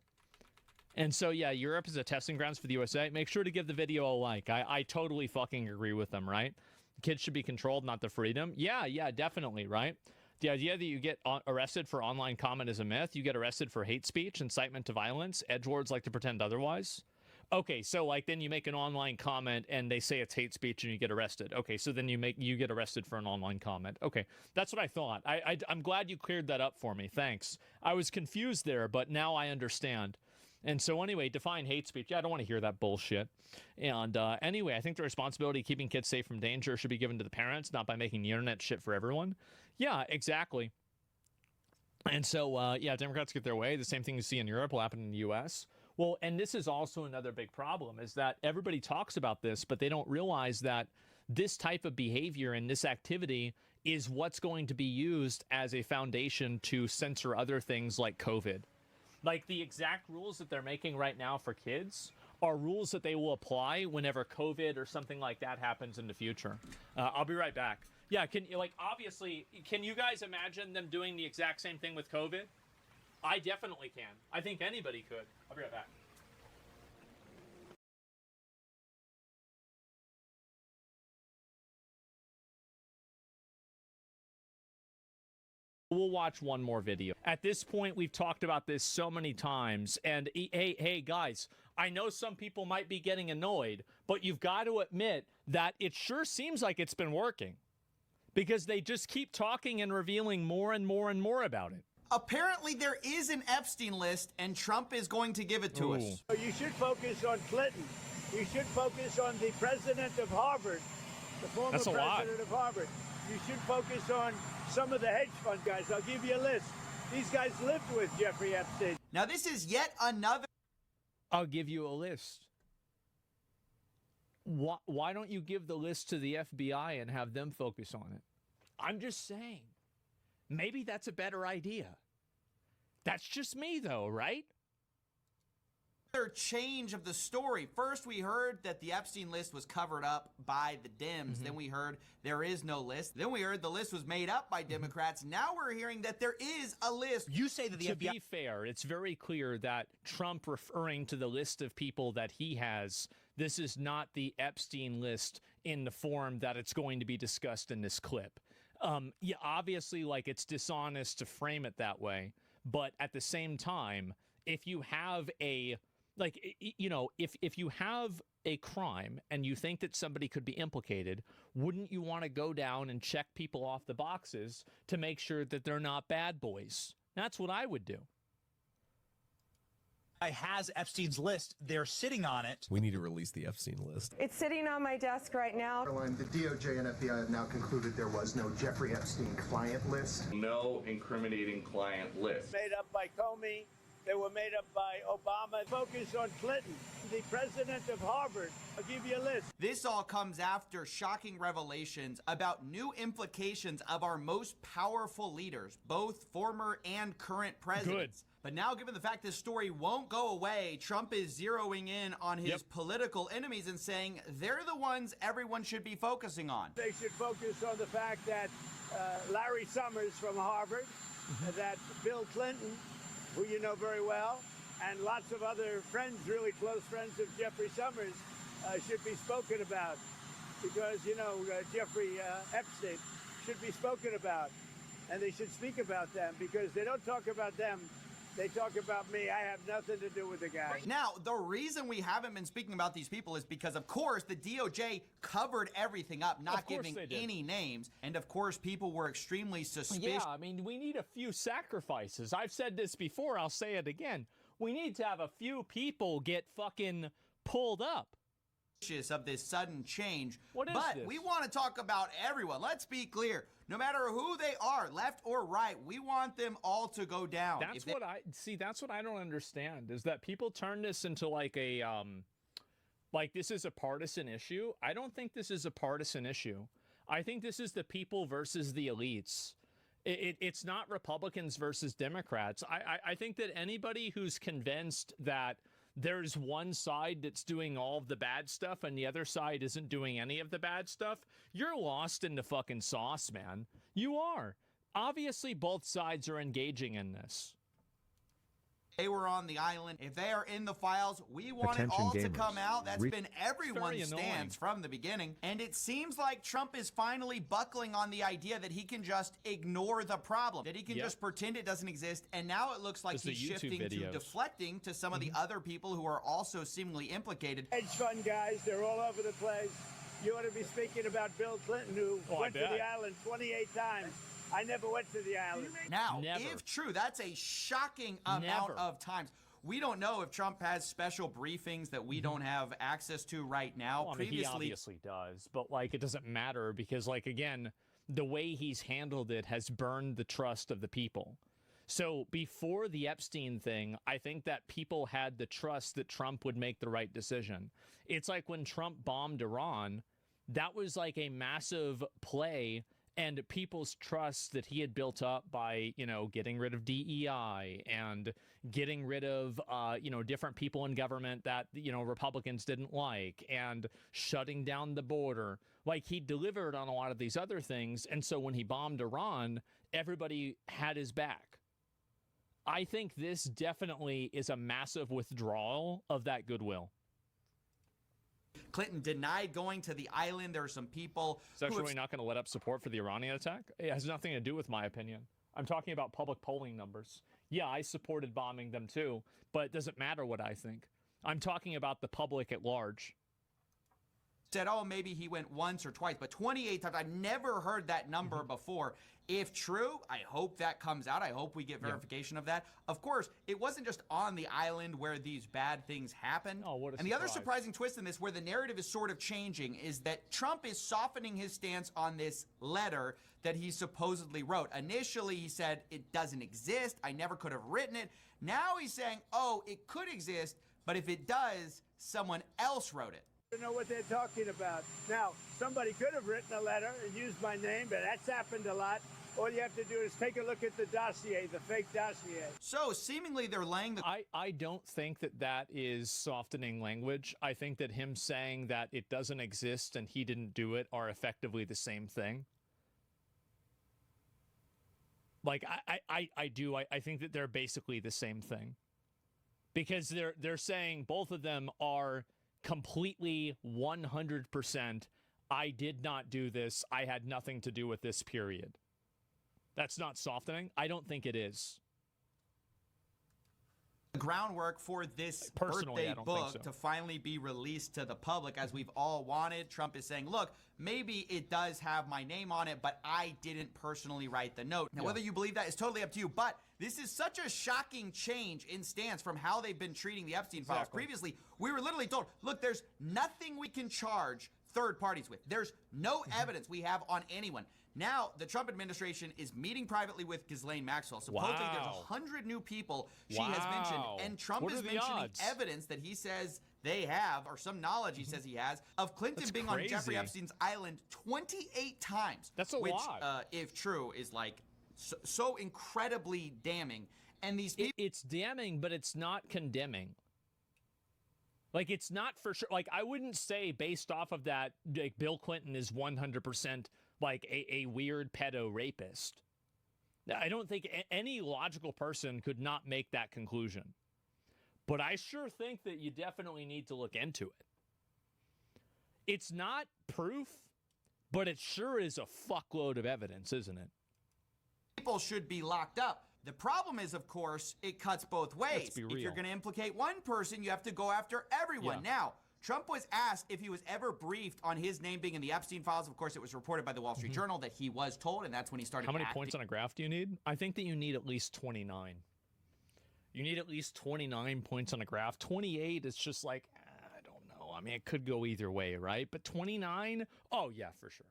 And so, yeah, Europe is a testing grounds for the USA. Make sure to give the video a like. I totally fucking agree with them, right? Kids should be controlled, not the freedom. Yeah, definitely, right? The idea that you get arrested for online comment is a myth. You get arrested for hate speech, incitement to violence. Edgelords like to pretend otherwise. Okay, so like then you make an online comment and they say it's hate speech and you get arrested. Okay, so then you get arrested for an online comment. Okay, that's what I thought. I'm glad you cleared that up for me. Thanks. I was confused there, but now I understand. And so anyway, define hate speech. Yeah, I don't want to hear that bullshit. And anyway, I think the responsibility of keeping kids safe from danger should be given to the parents, not by making the internet shit for everyone. Yeah, exactly. And so, yeah, Democrats get their way. The same thing you see in Europe will happen in the U.S. Well, and this is also another big problem, is that everybody talks about this, but they don't realize that this type of behavior and this activity is what's going to be used as a foundation to censor other things like COVID. Like the exact rules that they're making right now for kids are rules that they will apply whenever COVID or something like that happens in the future. I'll be right back. Yeah, obviously, can you guys imagine them doing the exact same thing with COVID? I definitely can. I think anybody could. I'll be right back. We'll watch one more video. At this point, we've talked about this so many times. And hey, guys, I know some people might be getting annoyed, but you've got to admit that it sure seems like it's been working. Because they just keep talking and revealing more and more and more about it. Apparently, there is an Epstein list, and Trump is going to give it to us. You should focus on Clinton. You should focus on the president of Harvard, the former president of Harvard. You should focus on some of the hedge fund guys. I'll give you a list. These guys lived with Jeffrey Epstein. Now, this is yet another... I'll give you a list. Why don't you give the list to the FBI and have them focus on it? I'm just saying. Maybe that's a better idea. That's just me, though, right? Change of the story. First, we heard that the Epstein list was covered up by the Dems. Then we heard there is no list. Then we heard the list was made up by Democrats. Now we're hearing that there is a list. You say that the To FBI... be fair, it's very clear that Trump referring to the list of people that he has, this is not the Epstein list in the form that it's going to be discussed in this clip. Yeah, obviously, like, it's dishonest to frame it that way. But at the same time, if you have a... Like, you know, if you have a crime and you think that somebody could be implicated, wouldn't you want to go down and check people off the boxes to make sure that they're not bad boys? That's what I would do. has Epstein's list. They're sitting on it. We need to release the Epstein list. It's sitting on my desk right now. The DOJ and FBI have now concluded there was no Jeffrey Epstein client list. No incriminating client list. Made up by Comey. They were made up by Obama. Focus on Clinton, the president of Harvard. I'll give you a list. This all comes after shocking revelations about new implications of our most powerful leaders, both former and current presidents. Good. But now, given the fact this story won't go away, Trump is zeroing in on his political enemies and saying they're the ones everyone should be focusing on. They should focus on the fact that Larry Summers from Harvard, that Bill Clinton, who you know very well, and lots of other friends, really close friends of Jeffrey Summers, should be spoken about. Because, you know, Jeffrey Epstein should be spoken about. And they should speak about them, because they don't talk about them. They talk about me. I have nothing to do with the guy. Now, the reason we haven't been speaking about these people is because, of course, the DOJ covered everything up, not giving any names. And, of course, people were extremely suspicious. Yeah, I mean, we need a few sacrifices. I've said this before. I'll say it again. We need to have a few people get fucking pulled up. Of this sudden change. What is but this? We want to talk about everyone. Let's be clear. No matter who they are, left or right, we want them all to go down. That's what I see. That's what I don't understand, is that people turn this into like a like this is a partisan issue. I don't think this is a partisan issue. I think this is the people versus the elites. It's not Republicans versus Democrats. I think that anybody who's convinced that there's one side that's doing all of the bad stuff and the other side isn't doing any of the bad stuff, you're lost in the fucking sauce, man. You are. Obviously, both sides are engaging in this. They were on the island. If they are in the files, we want it all to come out. That's been everyone's stance from the beginning. And it seems like Trump is finally buckling on the idea that he can just ignore the problem, that he can just pretend it doesn't exist. And now it looks like he's shifting to deflecting to some of the other people who are also seemingly implicated. Hedge fund guys, they're all over the place. You ought to be speaking about Bill Clinton, who went to the island 28 times. I never went to the island. Now, if true, that's a shocking amount of times. We don't know if Trump has special briefings that we don't have access to right now. Well, I mean, he obviously does, but like it doesn't matter because, like, again, the way he's handled it has burned the trust of the people. So before the Epstein thing, I think that people had the trust that Trump would make the right decision. It's like when Trump bombed Iran, that was like a massive play, and people's trust that he had built up by, you know, getting rid of DEI and getting rid of, you know, different people in government that, you know, Republicans didn't like, and shutting down the border. Like, he delivered on a lot of these other things. And so when he bombed Iran, everybody had his back. I think this definitely is a massive withdrawal of that goodwill. Clinton denied going to the island. There are some people who are not going to let up support for the Iranian attack. It has nothing to do with my opinion. I'm talking about public polling numbers. Yeah, I supported bombing them too, but it doesn't matter what I think. I'm talking about the public at large. Said, oh, maybe he went once or twice, but 28 times. I've never heard that number before. If true, I hope that comes out. I hope we get verification of that. Of course, it wasn't just on the island where these bad things happened. Oh, what a And the other surprising twist in this, where the narrative is sort of changing, is that Trump is softening his stance on this letter that he supposedly wrote. Initially, he said, it doesn't exist. I never could have written it. Now he's saying, oh, it could exist, but if it does, someone else wrote it. I don't know what they're talking about. Now, somebody could have written a letter and used my name, but that's happened a lot. All you have to do is take a look at the dossier, the fake dossier. So, seemingly, they're laying the... I don't think that that is softening language. I think that him saying that it doesn't exist and he didn't do it are effectively the same thing. Like, I do. I think that they're basically the same thing. Because they're saying both of them are completely 100%, I did not do this. I had nothing to do with this, period. That's not softening. I don't think it is. Groundwork for this Personally, birthday book to finally be released to the public, as we've all wanted. Trump is saying, look, maybe it does have my name on it, but I didn't personally write the note. Now, whether you believe that is totally up to you, but this is such a shocking change in stance from how they've been treating the Epstein files. Previously, we were literally told, look, there's nothing we can charge third parties with. There's no evidence we have on anyone. Now, the Trump administration is meeting privately with Ghislaine Maxwell. Supposedly, there's 100 new people she has mentioned. And Trump is mentioning evidence that he says they have, or some knowledge he says he has, of Clinton being on Jeffrey Epstein's island 28 times. That's a lot. If true, is like so incredibly damning. And these people... It's damning, but it's not condemning. Like, it's not for sure. Like, I wouldn't say based off of that, like, Bill Clinton is 100% like a weird pedo rapist. I don't think any logical person could not make that conclusion. But I sure think that you definitely need to look into it. It's not proof, but it sure is a fuckload of evidence, isn't it? People should be locked up. The problem is, of course, it cuts both ways. Let's be real. If you're going to implicate one person, you have to go after everyone. Now, Trump was asked if he was ever briefed on his name being in the Epstein files. Of course, it was reported by the Wall Street Journal that he was told, and that's when he started. How many points on a graph do you need? I think that you need at least 29. You need at least 29 points on a graph. 28 is just like, I don't know. I mean, it could go either way, right? But 29? Oh, yeah, for sure.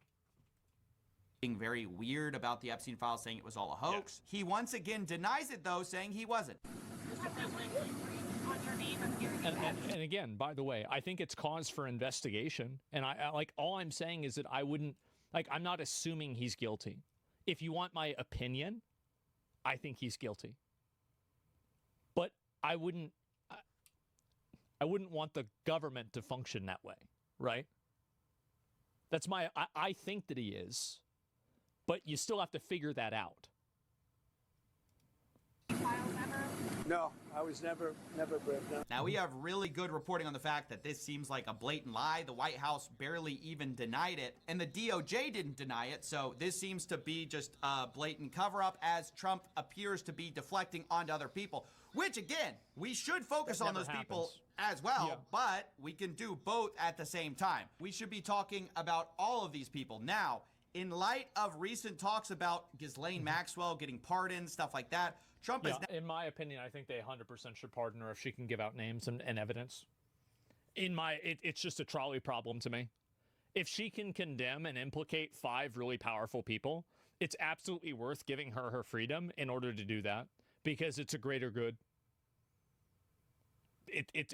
Being very weird about the Epstein files, saying it was all a hoax. He once again denies it, though, saying he wasn't. And again, by the way, I think it's cause for investigation. And I like, all I'm saying is that I wouldn't, like, I'm not assuming he's guilty. If you want my opinion, I think he's guilty. But I wouldn't want the government to function that way, right? That's my, I think that he is, but you still have to figure that out. Files ever No, I was never briefed. No. Now, we have really good reporting on the fact that this seems like a blatant lie. The White House barely even denied it, and the DOJ didn't deny it, so this seems to be just a blatant cover-up as Trump appears to be deflecting onto other people, which, again, we should focus on those people as well, but we can do both at the same time. We should be talking about all of these people. Now, in light of recent talks about Ghislaine Maxwell getting pardoned, stuff like that, Trump is... In my opinion, I think they 100% should pardon her if she can give out names and evidence. It's just a trolley problem to me. If she can condemn and implicate 5 really powerful people, it's absolutely worth giving her her freedom in order to do that, because it's a greater good. It's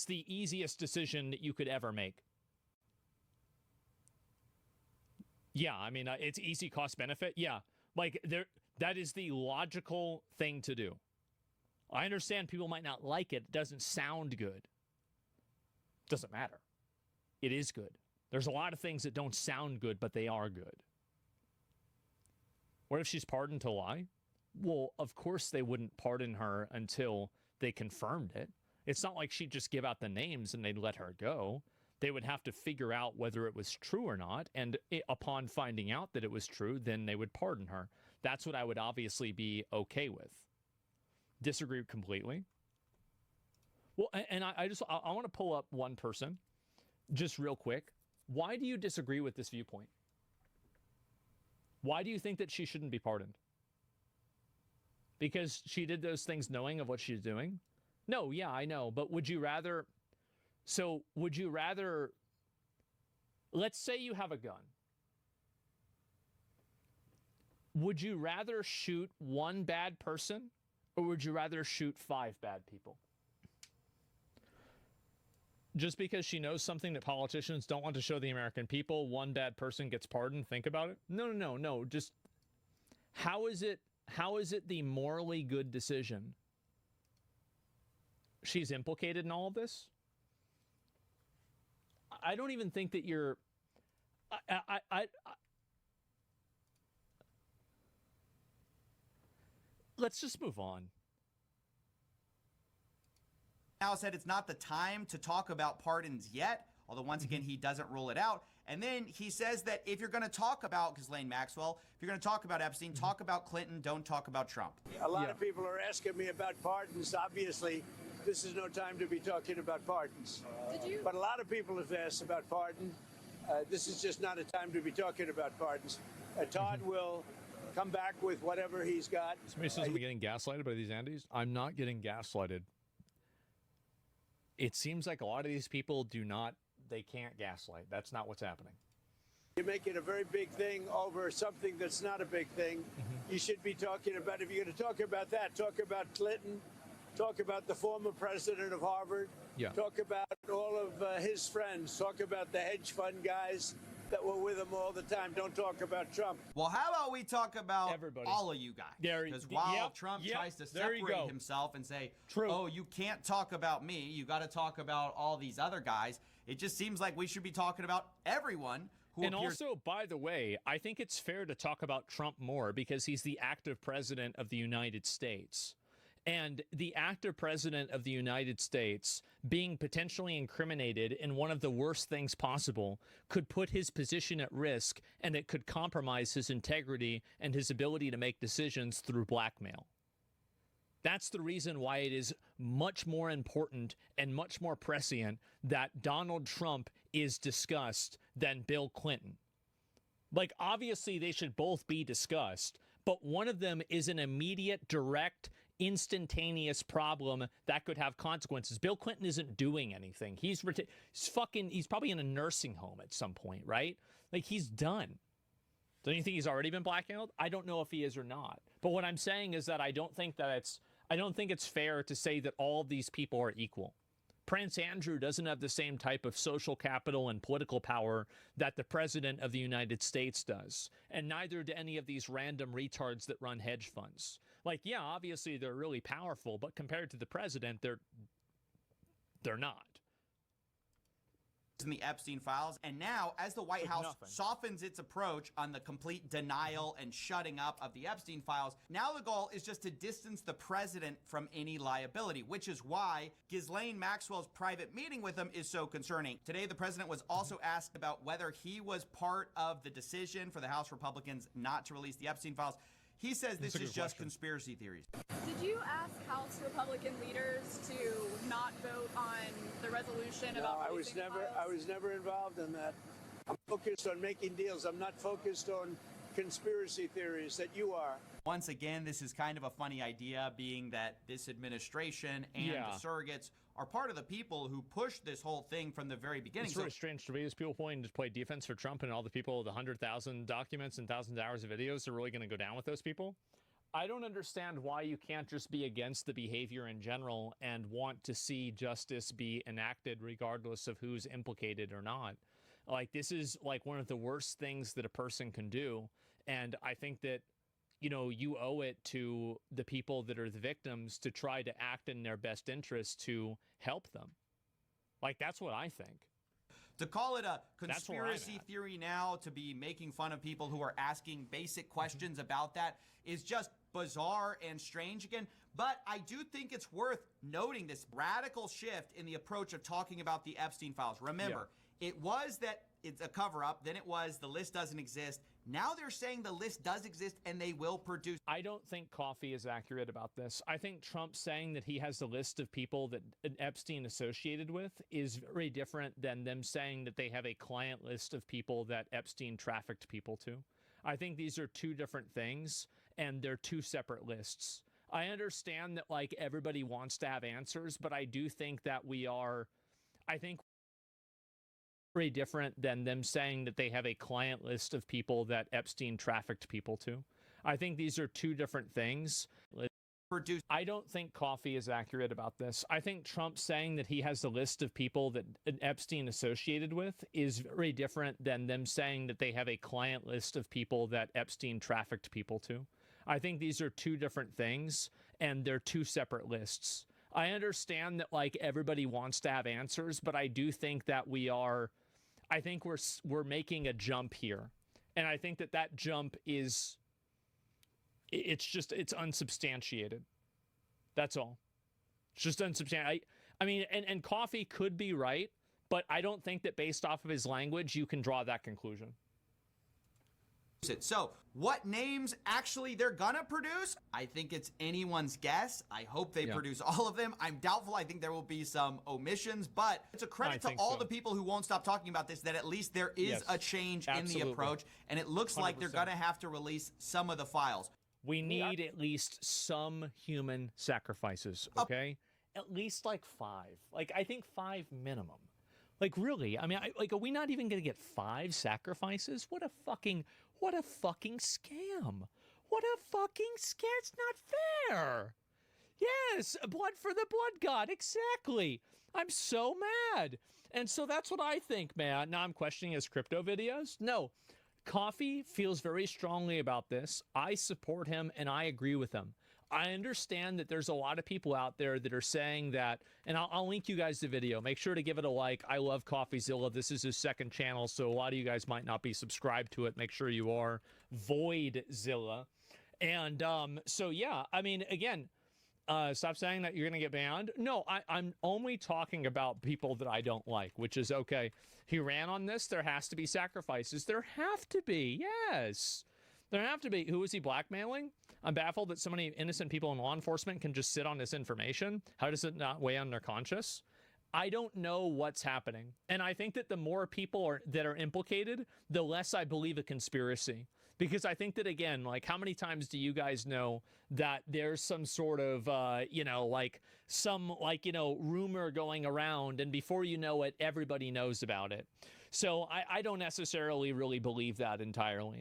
the easiest decision that you could ever make. Yeah, I mean, it's easy cost benefit. Yeah, like that is the logical thing to do. I understand people might not like it. It doesn't sound good. Doesn't matter. It is good. There's a lot of things that don't sound good, but they are good. What if she's pardoned to lie? Well, of course they wouldn't pardon her until they confirmed it. It's not like she'd just give out the names and they'd let her go. They would have to figure out whether it was true or not, and upon finding out that it was true, then they would pardon her. That's what I would obviously be okay with. Disagree completely. Well, and I want to pull up one person, just real quick. Why do you disagree with this viewpoint? Why do you think that she shouldn't be pardoned? Because she did those things knowing of what she's doing? No, yeah, I know, but would you rather... So, would you rather, let's say you have a gun. Would you rather shoot 1 bad person, or would you rather shoot 5 bad people? Just because she knows something that politicians don't want to show the American people, 1 bad person gets pardoned, think about it? No. Just, how is it the morally good decision? She's implicated in all of this? I don't even think that you're... Let's just move on. Now said it's not the time to talk about pardons yet, although once again, he doesn't rule it out. And then he says that if you're going to talk about Ghislaine Maxwell, if you're going to talk about Epstein, talk about Clinton, don't talk about Trump. A lot of people are asking me about pardons. Obviously, this is no time to be talking about pardons. But a lot of people have asked about pardon. This is just not a time to be talking about pardons. Todd will come back with whatever he's got. Somebody says I'm getting gaslighted by these Andes. I'm not getting gaslighted. It seems like a lot of these people they can't gaslight. That's not what's happening. You're making a very big thing over something that's not a big thing. You should be talking about, if you're going to talk about that, talk about Clinton. Talk about the former president of Harvard. Yeah. Talk about all of his friends. Talk about the hedge fund guys that were with him all the time. Don't talk about Trump. Well, how about we talk about everybody, all of you guys? Because while Trump tries to separate himself and say, oh, you can't talk about me, you got to talk about all these other guys, it just seems like we should be talking about everyone. And also, by the way, I think it's fair to talk about Trump more because he's the active president of the United States. And the active president of the United States being potentially incriminated in one of the worst things possible could put his position at risk, and it could compromise his integrity and his ability to make decisions through blackmail. That's the reason why it is much more important and much more prescient that Donald Trump is discussed than Bill Clinton. Like, obviously, they should both be discussed, but one of them is an immediate, direct, instantaneous problem that could have consequences. Bill Clinton isn't doing anything. He's probably in a nursing home at some point, right? Like, he's done. Don't you think he's already been blackmailed? I don't know if he is or not. But what I'm saying is that I don't think it's fair to say that all of these people are equal. Prince Andrew doesn't have the same type of social capital and political power that the president of the United States does. And neither do any of these random retards that run hedge funds. Like, yeah, obviously they're really powerful, but compared to the president, they're not. in the Epstein files. And now, as the White House softens its approach on the complete denial and shutting up of the Epstein files, now the goal is just to distance the president from any liability, which is why Ghislaine Maxwell's private meeting with him is so concerning. Today, the president was also asked about whether he was part of the decision for the House Republicans not to release the Epstein files. He says this is just conspiracy theories. Did you ask House Republican leaders to not vote on the resolution about releasing the files? I was never involved in that. I'm focused on making deals. I'm not focused on conspiracy theories that you are. Once again, this is kind of a funny idea, being that this administration and the surrogates are part of the people who pushed this whole thing from the very beginning. It's really strange to me. These people wanting to play defense for Trump, and all the people, the 100,000 documents and thousands of hours of videos are really going to go down with those people. I don't understand why you can't just be against the behavior in general and want to see justice be enacted regardless of who's implicated or not. Like, this is like one of the worst things that a person can do. And I think that, you know, you owe it to the people that are the victims to try to act in their best interest to help them. Like, that's what I think. To call it a conspiracy theory now, to be making fun of people who are asking basic questions about that, is just bizarre and strange again. But I do think it's worth noting this radical shift in the approach of talking about the Epstein files. Remember, it was that it's a cover-up, then it was the list doesn't exist. Now they're saying the list does exist and they will produce. I don't think Coffee is accurate about this. I think Trump saying that he has the list of people that Epstein associated with is very different than them saying that they have a client list of people that Epstein trafficked people to. I think these are two different things, and they're two separate lists. I understand that, like, everybody wants to have answers, but I do think that I think very different than them saying that they have a client list of people that Epstein trafficked people to. I think these are two different things. I don't think Coffee is accurate about this. I think Trump saying that he has the list of people that Epstein associated with is very different than them saying that they have a client list of people that Epstein trafficked people to. I think these are two different things, and they're two separate lists. I understand that, like, everybody wants to have answers, but I do think that I think we're making a jump here. And I think that jump is, it's unsubstantiated. That's all. It's just unsubstantiated. I mean, and Coffee could be right, but I don't think that based off of his language, you can draw that conclusion. So, what names actually they're gonna produce? I think it's anyone's guess. I hope they produce all of them. I'm doubtful. I think there will be some omissions, but it's a credit to all the people who won't stop talking about this that at least there is a change in the approach, and it looks like they're gonna have to release some of the files. We need at least some human sacrifices, okay? At least like 5. Like, I think 5 minimum. Like, really? I mean, are we not even going to get 5 sacrifices? What a fucking scam. What a fucking scam. It's not fair. Yes, blood for the blood god. Exactly. I'm so mad. And so that's what I think, man. Now I'm questioning his crypto videos. No. Coffee feels very strongly about this. I support him and I agree with him. I understand that there's a lot of people out there that are saying that, and I'll link you guys the video. Make sure to give it a like. I love CoffeeZilla. This is his second channel, so a lot of you guys might not be subscribed to it. Make sure you are. Voidzilla. And so, yeah, I mean, again, stop saying that you're going to get banned. No, I'm only talking about people that I don't like, which is okay. He ran on this. There has to be sacrifices. There have to be. Yes. There have to be. Who is he blackmailing? I'm baffled that so many innocent people in law enforcement can just sit on this information. How does it not weigh on their conscience? I don't know what's happening. And I think that the more people that are implicated, the less I believe a conspiracy. Because I think that, again, like, how many times do you guys know that there's some sort of, rumor going around, and before you know it, everybody knows about it. So I don't necessarily really believe that entirely.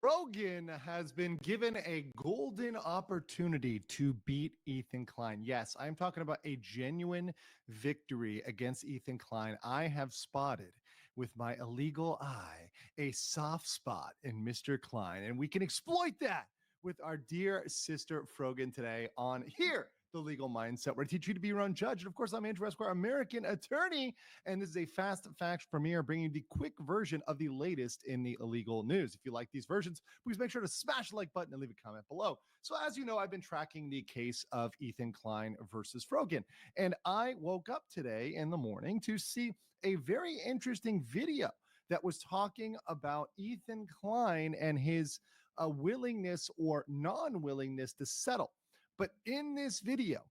Rogan has been given a golden opportunity to beat Ethan Klein. Yes, I'm talking about a genuine victory against Ethan Klein. I have spotted with my illegal eye a soft spot in Mr. Klein, and we can exploit that with our dear sister Frogan today on here. The Legal Mindset, where I teach you to be your own judge. And of course, I'm Andrew Esquire, American attorney. And this is a Fast Facts premiere, bringing you the quick version of the latest in the illegal news. If you like these versions, please make sure to smash the like button and leave a comment below. So as you know, I've been tracking the case of Ethan Klein versus Frogan. And I woke up today in the morning to see a very interesting video that was talking about Ethan Klein and his willingness or non-willingness to settle. But in this video,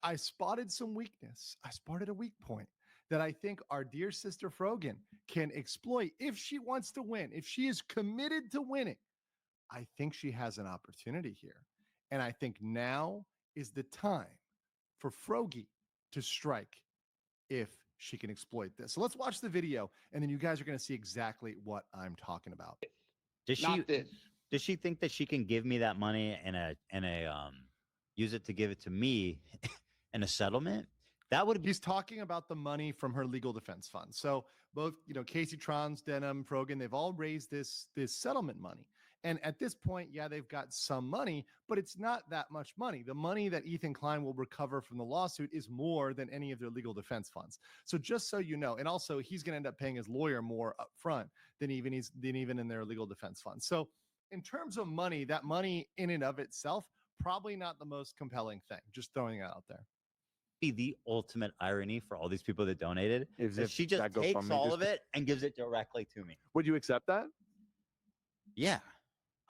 I spotted some weakness. I spotted a weak point that I think our dear sister Frogan can exploit if she wants to win. If she is committed to winning, I think she has an opportunity here. And I think now is the time for Frogie to strike if she can exploit this. So let's watch the video, and then you guys are going to see exactly what I'm talking about. Does she think that she can give me that money and use it to give it to me in a settlement? That would He's talking about the money from her legal defense fund. So both, Casey Trons, Denham, Frogan, they've all raised this settlement money. And at this point, yeah, they've got some money, but it's not that much money. The money that Ethan Klein will recover from the lawsuit is more than any of their legal defense funds. So just so you know, and also he's going to end up paying his lawyer more upfront than even in their legal defense fund. So in terms of money, that money in and of itself, probably not the most compelling thing. Just throwing it out there. Be the ultimate irony for all these people that donated is if she just takes all of it and gives it directly to me. Would you accept that? Yeah.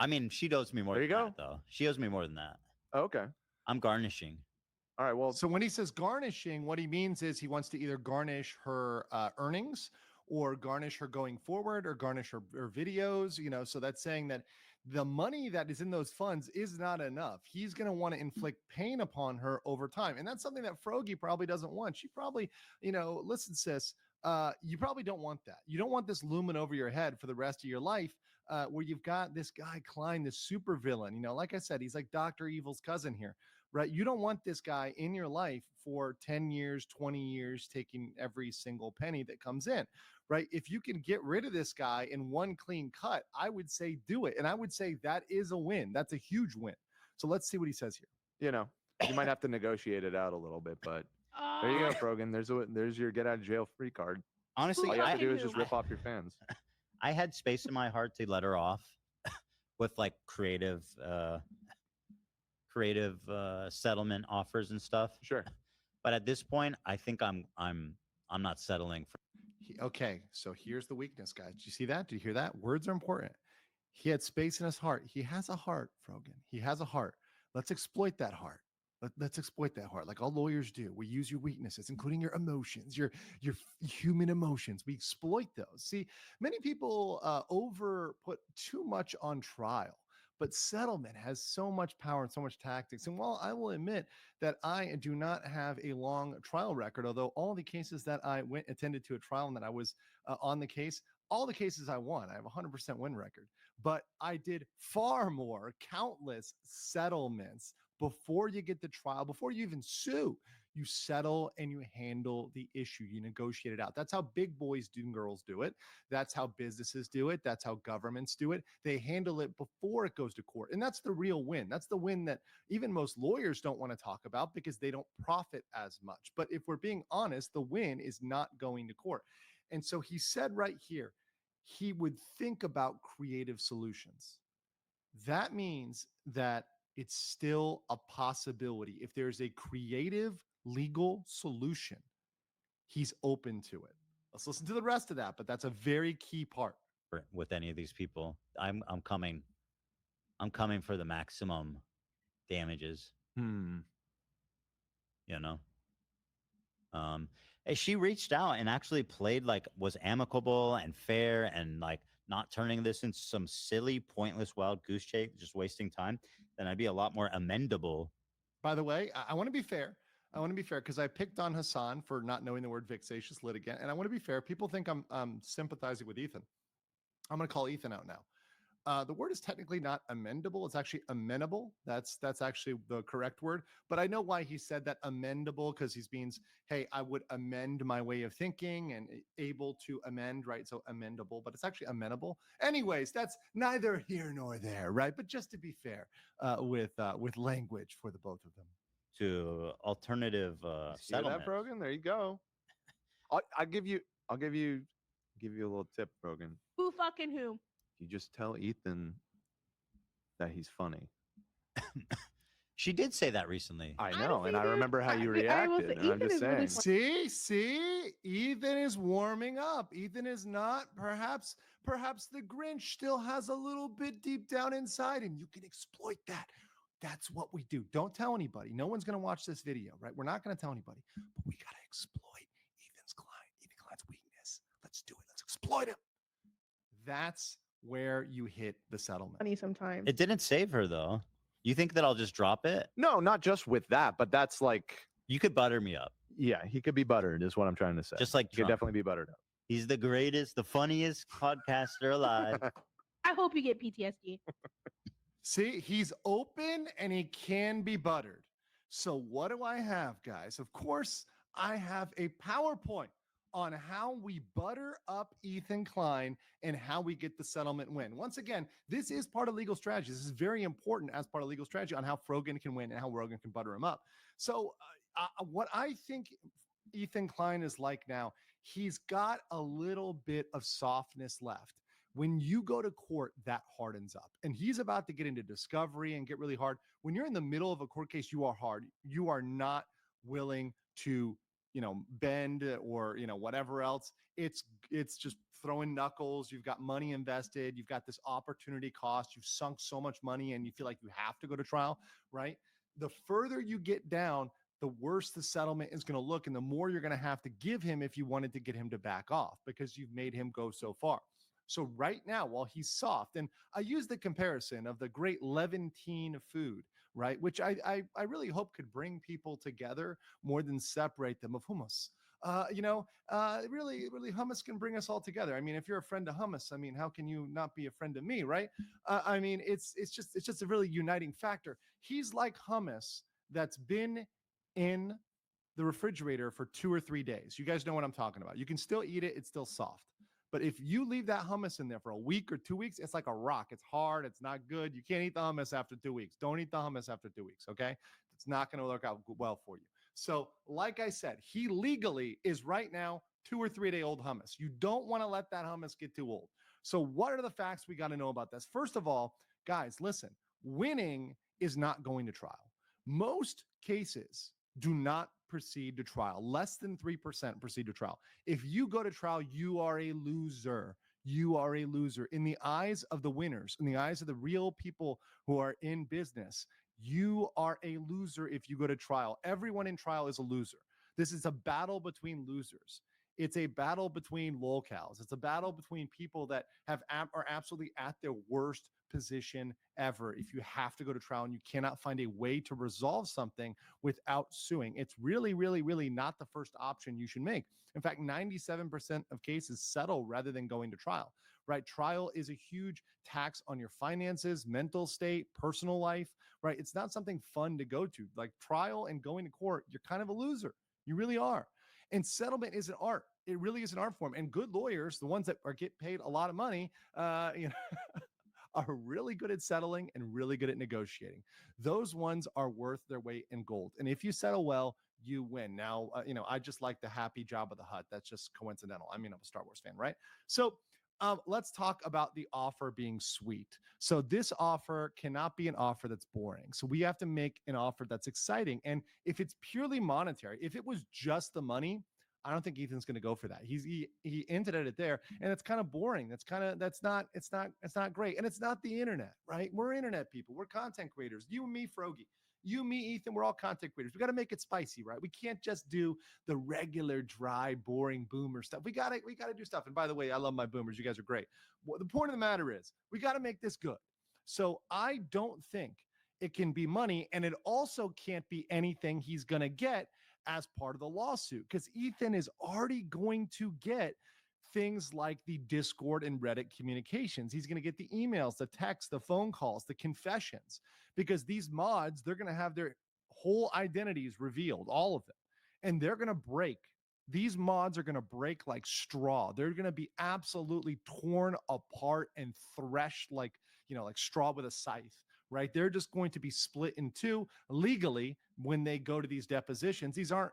I mean, she owes me more than that, though. She owes me more than that. Okay. I'm garnishing. All right. Well, so when he says garnishing, what he means is he wants to either garnish her earnings or garnish her going forward or garnish her videos, so that's saying that the money that is in those funds is not enough. He's going to want to inflict pain upon her over time. And that's something that Frogie probably doesn't want. She probably, listen, sis, you probably don't want that. You don't want this looming over your head for the rest of your life, where you've got this guy Klein, this super villain. Like I said, he's like Dr. Evil's cousin here, right? You don't want this guy in your life for 10 years, 20 years, taking every single penny that comes in, right? If you can get rid of this guy in one clean cut, I would say do it. And I would say that is a win. That's a huge win. So let's see what he says here. You might have to negotiate it out a little bit, but there you go, Frogan. There's your get out of jail free card. Honestly, all you have to do is just rip off your fans. I had space in my heart to let her off with like creative settlement offers and stuff. Sure. But at this point, I think I'm not settling for. Okay, so here's the weakness, guys. Did you see that? Did you hear that? Words are important. He had space in his heart. He has a heart, Frogan. He has a heart. Let's exploit that heart. Let's exploit that heart like all lawyers do. We use your weaknesses, including your emotions, your human emotions. We exploit those. See, many people put too much on trial, but settlement has so much power and so much tactics. And while I will admit that I do not have a long trial record, although all the cases that I attended to a trial and that I was on the case, all the cases I won, I have a 100% win record. But I did far more, countless settlements before you get the trial, before you even sue. You settle and you handle the issue. You negotiate it out. That's how big boys and girls do it. That's how businesses do it. That's how governments do it. They handle it before it goes to court. And that's the real win. That's the win that even most lawyers don't want to talk about because they don't profit as much. But if we're being honest, the win is not going to court. And so he said right here, he would think about creative solutions. That means that it's still a possibility. If there's a creative legal solution, he's open to it. Let's listen to the rest of that, but that's a very key part. With any of these people, I'm coming for the maximum damages. She reached out and actually played was amicable and fair and not turning this into some silly, pointless, wild goose chase, just wasting time, then I'd be a lot more amendable. By the way, I want to be fair. Because I picked on Hassan for not knowing the word vexatious litigant. And I want to be fair. People think I'm sympathizing with Ethan. I'm going to call Ethan out now. The word is technically not amendable. It's actually amenable. That's actually the correct word. But I know why he said that amendable, because he means, hey, I would amend my way of thinking and able to amend, right? So amendable, but it's actually amenable. Anyways, that's neither here nor there, right? But just to be fair with language for the both of them. To alternative Hear settlements. that, Brogan? There you go. I'll give you a little tip, Brogan. Who fucking who? You just tell Ethan that he's funny. She did say that recently. I know, Honestly, and I dude, remember how you I will reacted. say And I'm Ethan just is really saying. See, Ethan is warming up. Ethan is not. Perhaps the Grinch still has a little bit deep down inside, and you can exploit that. That's what we do. Don't tell anybody. No one's going to watch this video, right? We're not going to tell anybody, but we got to exploit Ethan Klein's weakness. Let's do it. Let's exploit him. That's where you hit the settlement. funny sometimes. It didn't save her though. You think that I'll just drop it? No, not just with that, but that's like, You could butter me up. yeah, he could be buttered, is what I'm trying to say. Just like he could Trump. definitely be buttered up. He's the greatest, the funniest podcaster alive. I hope you get PTSD. See, he's open and he can be buttered. So what do I have, guys? Of course, I have a PowerPoint on how we butter up Ethan Klein and how we get the settlement win. Once again, this is part of legal strategy. This is very important as part of legal strategy on how Frogan can win and how Rogan can butter him up. So what I think Ethan Klein is like now, he's got a little bit of softness left. When you go to court, that hardens up. And he's about to get into discovery and get really hard. When you're in the middle of a court case, you are hard. You are not willing to, bend or, whatever else. It's just throwing knuckles. You've got money invested. You've got this opportunity cost. You've sunk so much money and you feel like you have to go to trial, right? The further you get down, the worse the settlement is going to look and the more you're going to have to give him if you wanted to get him to back off because you've made him go so far. So right now, while he's soft, and I use the comparison of the great Levantine food, right? Which I really hope could bring people together more than separate them of hummus. Really hummus can bring us all together. I mean, if you're a friend of hummus, I mean, how can you not be a friend of me, right? It's just a really uniting factor. He's like hummus that's been in the refrigerator for 2 or 3 days. You guys know what I'm talking about. You can still eat it. It's still soft. But if you leave that hummus in there for a week or 2 weeks, it's like a rock. It's hard. It's not good. You can't eat the hummus after 2 weeks. Don't eat the hummus after 2 weeks, okay? It's not going to work out well for you. So, like I said, he legally is right now 2 or 3 day old hummus. You don't want to let that hummus get too old. So, what are the facts we got to know about this? First of all, guys, listen, winning is not going to trial. Most cases do not proceed to trial. Less than 3% proceed to trial. If you go to trial, you are a loser. You are a loser. In the eyes of the winners, in the eyes of the real people who are in business, you are a loser if you go to trial. Everyone in trial is a loser. This is a battle between losers. It's a battle between lolcows. It's a battle between people that are absolutely at their worst position ever. If you have to go to trial and you cannot find a way to resolve something without suing, it's really, really, really not the first option you should make. In fact, 97% of cases settle rather than going to trial, right? Trial is a huge tax on your finances, mental state, personal life, right? It's not something fun to go to. Like trial and going to court, you're kind of a loser. You really are. And settlement is an art. It really is an art form. And good lawyers, the ones that get paid a lot of money, are really good at settling and really good at negotiating. Those ones are worth their weight in gold. And if you settle well, you win. Now, I just like the happy Jabba the Hutt. That's just coincidental. I mean, I'm a Star Wars fan, right? So let's talk about the offer being sweet. So this offer cannot be an offer that's boring. So we have to make an offer that's exciting. And if it's purely monetary, if it was just the money, I don't think Ethan's going to go for that. He hinted at it there, and it's kind of boring. It's not great, and it's not the internet, right? We're internet people. We're content creators. You and me, Frogie. You, me, Ethan. We're all content creators. We got to make it spicy, right? We can't just do the regular, dry, boring boomer stuff. We got to do stuff. And by the way, I love my boomers. You guys are great. Well, the point of the matter is, we got to make this good. So I don't think it can be money, and it also can't be anything he's going to get as part of the lawsuit, because Ethan is already going to get things like the Discord and Reddit communications. He's going to get the emails, the texts, the phone calls, the confessions, because these mods, they're going to have their whole identities revealed, all of them. And they're going to break. These mods are going to break like straw. They're going to be absolutely torn apart and threshed like, like straw with a scythe, right? They're just going to be split in two legally when they go to these depositions. These aren't,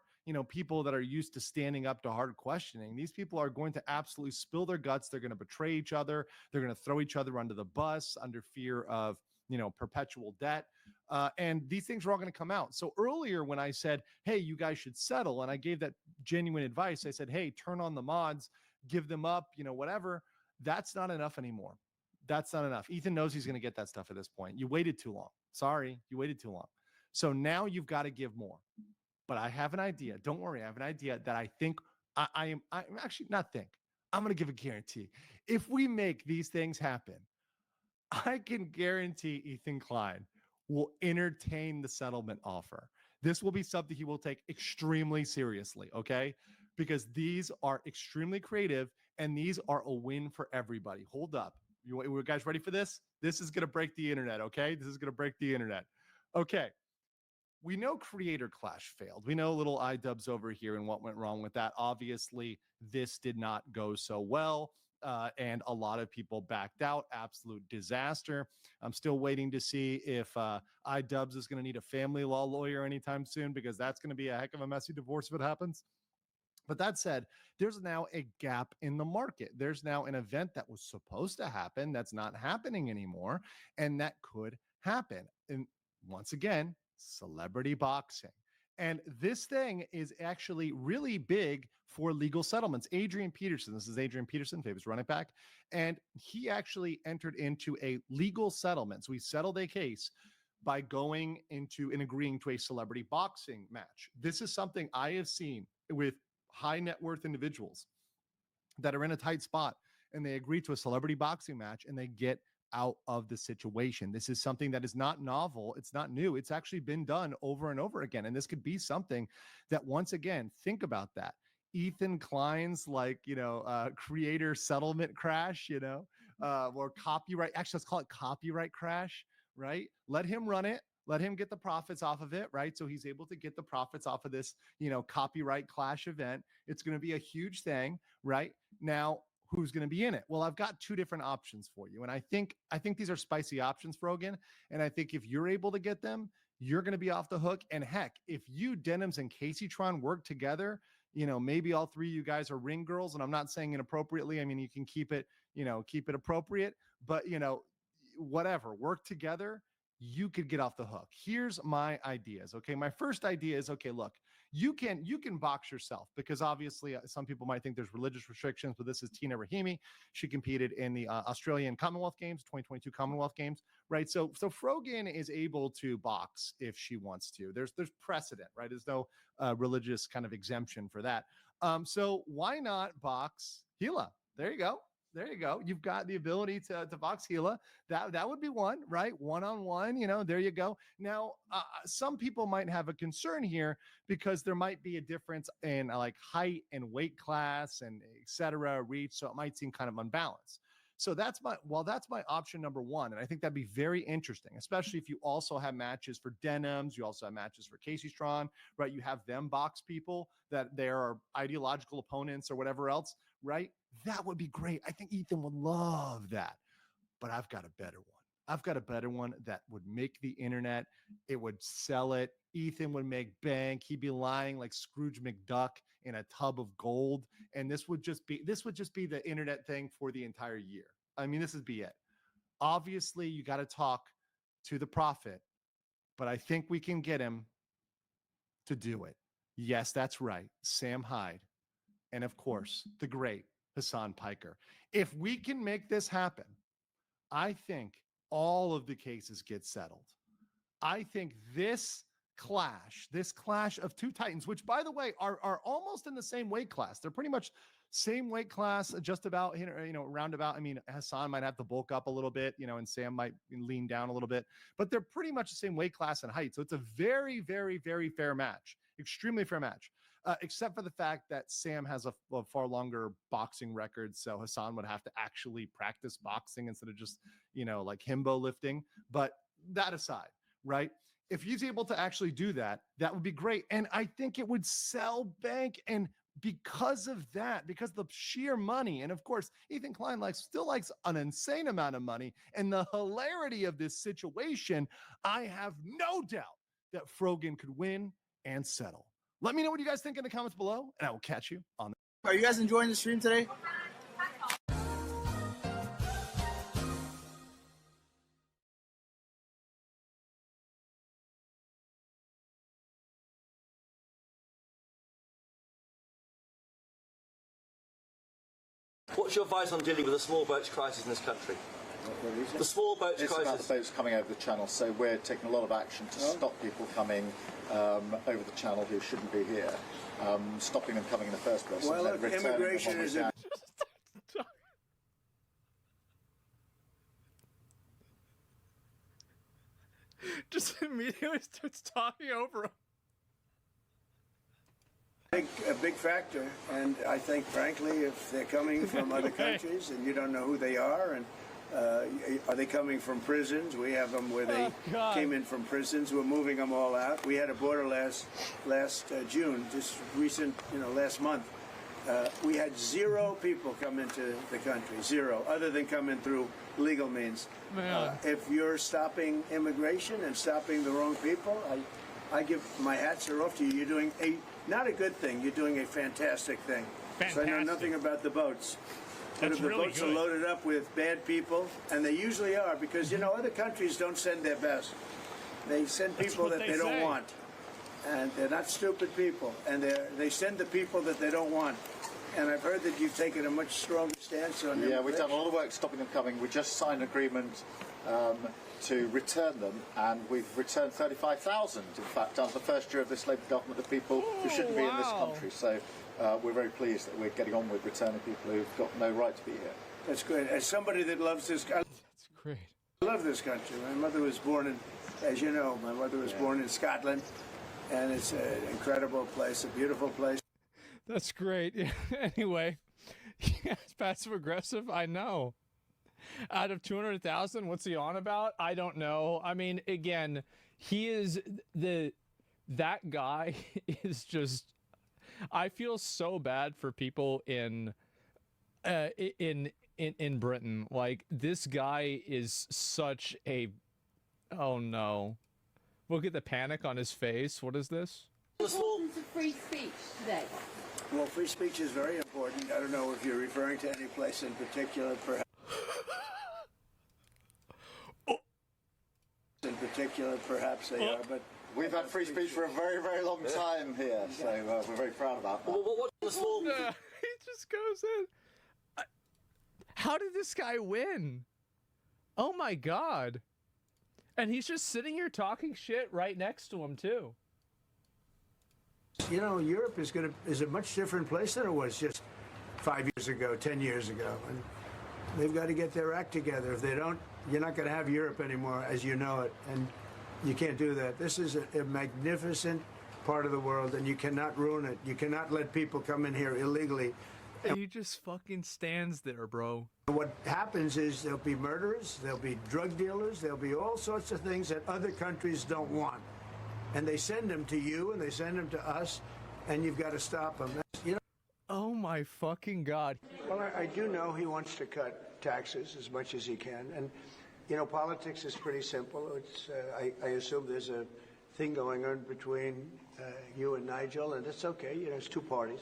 people that are used to standing up to hard questioning. These people are going to absolutely spill their guts. They're going to betray each other. They're going to throw each other under the bus under fear of, perpetual debt. And these things are all going to come out. So earlier when I said, hey, you guys should settle, and I gave that genuine advice, I said, hey, turn on the mods, give them up, whatever. That's not enough anymore. That's not enough. Ethan knows he's going to get that stuff at this point. You waited too long. Sorry, you waited too long. So now you've got to give more. But I have an idea. Don't worry. I have an idea that I think I'm actually not think. I'm going to give a guarantee. If we make these things happen, I can guarantee Ethan Klein will entertain the settlement offer. This will be something he will take extremely seriously, okay? Because these are extremely creative and these are a win for everybody. Hold up. You guys ready for this? This is going to break the internet, okay? This is going to break the internet. Okay. We know Creator Clash failed. We know little iDubbbz over here and what went wrong with that. Obviously, this did not go so well. And a lot of people backed out. Absolute disaster. I'm still waiting to see if iDubbbz is going to need a family law lawyer anytime soon, because that's going to be a heck of a messy divorce if it happens. But that said, there's now a gap in the market. There's now an event that was supposed to happen that's not happening anymore, and that could happen. And once again, celebrity boxing. And this thing is actually really big for legal settlements. Adrian Peterson, this is Adrian Peterson, famous running back, and he actually entered into a legal settlement. So he settled a case by going into and agreeing to a celebrity boxing match. This is something I have seen with high net worth individuals that are in a tight spot and they agree to a celebrity boxing match and they get out of the situation. This is something that is not novel. It's not new. It's actually been done over and over again. And this could be something that, once again, think about that. Ethan Klein's creator settlement crash, or copyright. Actually, let's call it copyright crash, right? Let him run it. Let him get the profits off of it, right? So he's able to get the profits off of this, copyright clash event. It's going to be a huge thing, right? Now, who's going to be in it? Well, I've got two different options for you. And I think these are spicy options, Rogan. And I think if you're able to get them, you're going to be off the hook. And heck, if you, Denims, and Caseytron work together, maybe all three of you guys are ring girls. And I'm not saying inappropriately. I mean, you can keep it appropriate, but whatever, work together, you could get off the hook. Here's my ideas. Okay. My first idea is, okay, look, you can box yourself, because obviously some people might think there's religious restrictions, but this is Tina Rahimi. She competed in the Australian Commonwealth Games, 2022 Commonwealth Games, right? So Frogan is able to box if she wants to. There's precedent, right? There's no religious kind of exemption for that. So why not box Gila? There you go. There you go. You've got the ability to box Gila. That would be one, right? One-on-one, there you go. Now, some people might have a concern here because there might be a difference in like height and weight class and et cetera, reach. So it might seem kind of unbalanced. So that's my option number one. And I think that'd be very interesting, especially if you also have matches for Denims. You also have matches for Caseytron, right? You have them box people that they are ideological opponents or whatever else, right? That would be great. I think Ethan would love that. But I've got a better one. I've got a better one that would make the internet. It would sell it. Ethan would make bank. He'd be lying like Scrooge McDuck in a tub of gold. And this would just be the internet thing for the entire year. I mean, this would be it. Obviously, you got to talk to the prophet, but I think we can get him to do it. Yes, that's right. Sam Hyde. And of course, the great Hassan Piker. If we can make this happen, I think all of the cases get settled. I think this clash of two Titans, which by the way are almost in the same weight class. They're pretty much same weight class, just about, roundabout. I mean, Hassan might have to bulk up a little bit, and Sam might lean down a little bit, but they're pretty much the same weight class and height. So it's a very, very, very fair match, extremely fair match. except for the fact that Sam has a far longer boxing record. So Hassan would have to actually practice boxing instead of just, like himbo lifting. But that aside, right? If he's able to actually do that, that would be great. And I think it would sell Bank. And because of that, because the sheer money, and of course, Ethan Klein still likes an insane amount of money, and the hilarity of this situation, I have no doubt that Frogan could win and settle. Let me know what you guys think in the comments below, and I will catch you on the. Are you guys enjoying the stream today? What's your advice on dealing with the small boats crisis in this country? The small boats it's crisis. About the boats coming over the channel, so we're taking a lot of action to stop people coming over the channel who shouldn't be here, stopping them coming in the first place. Well, look, immigration is a... Just immediately starts talking over him. A big factor, and I think, frankly, if they're coming from other countries and you don't know who they are, and are they coming from prisons? We have them where they came in from prisons. We're moving them all out. We had a border last June, just recent, last month. We had 0 people come into the country, 0, other than coming through legal means. If you're stopping immigration and stopping the wrong people, I give my hats are off to you. You're doing not a good thing. You're doing a fantastic thing. So I know nothing about the boats. But if the boats are loaded up with bad people, and they usually are, because, other countries don't send their best. They send people that they don't want. And they're not stupid people. And they send the people that they don't want. And I've heard that you've taken a much stronger stance on them. Yeah, we've done a lot of work stopping them coming. We just signed an agreement to return them, and we've returned 35,000, in fact, under the first year of this Labour government, of people who shouldn't be in this country. So we're very pleased that we're getting on with returning people who've got no right to be here. That's great. As somebody that loves this country, that's great. I love this country. My mother was born in, as you know, my mother was born in Scotland, and it's an incredible place, a beautiful place. That's great. Anyway, it's passive aggressive. I know. Out of 200,000, what's he on about? I don't know. I mean, again, he is that guy is just. I feel so bad for people in Britain. Like, this guy is such a. Oh no! Look at the panic on his face. What is this? Importance of free speech today. Well, free speech is very important. I don't know if you're referring to any place in particular, perhaps. In particular, perhaps they are, but we've had free speech for a very, very long time here, so we're very proud about that. What's the small? He just goes in. How did this guy win? Oh my God! And he's just sitting here talking shit right next to him too. Europe is a much different place than it was just 5 years ago, 10 years ago, and they've got to get their act together. If they don't, you're not going to have Europe anymore as you know it, and you can't do that. This is a magnificent part of the world, and you cannot ruin it. You cannot let people come in here illegally. And he just fucking stands there, bro. What happens is there'll be murderers, there'll be drug dealers, there'll be all sorts of things that other countries don't want. And they send them to you, and they send them to us, and you've got to stop them. Oh my fucking God. Well, I do know he wants to cut taxes as much as he can, and politics is pretty simple. It's I assume there's a thing going on between you and Nigel, and it's okay. It's two parties.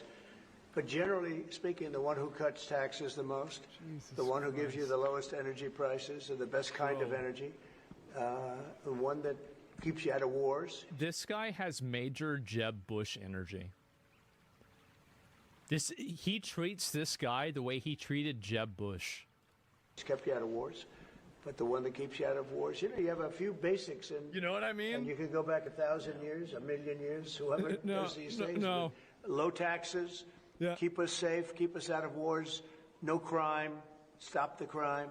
But generally speaking, the one who cuts taxes the most, the one who gives you the lowest energy prices and the best kind of energy, the one that keeps you out of wars. This guy has major Jeb Bush energy. He treats this guy the way he treated Jeb Bush. He's kept you out of wars, but the one that keeps you out of wars, you have a few basics, and you know what I mean. And you can go back 1,000 years, 1,000,000 years, whoever does these things. No. Low taxes, keep us safe, keep us out of wars, no crime, stop the crime,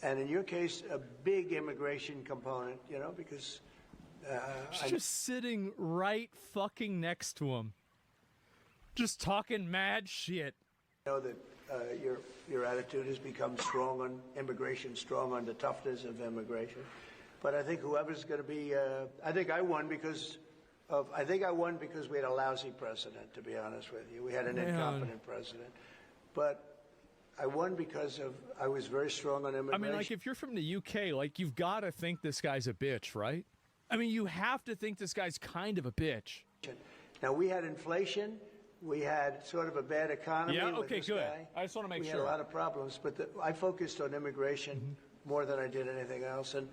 and in your case, a big immigration component. Because just sitting right fucking next to him. Just talking mad shit. know that your attitude has become strong on immigration, strong on the toughness of immigration. But I think whoever's going to be, I think I won because we had a lousy president. To be honest with you, we had an incompetent president. But I won because I was very strong on immigration. I mean, like, if you're from the UK, like, you've got to think this guy's a bitch, right? I mean, you have to think this guy's kind of a bitch. Now, we had inflation. We had sort of a bad economy. Yeah, with okay, this good. guy. I just want to make we sure. We had a lot of problems, but I focused on immigration more than I did anything else. And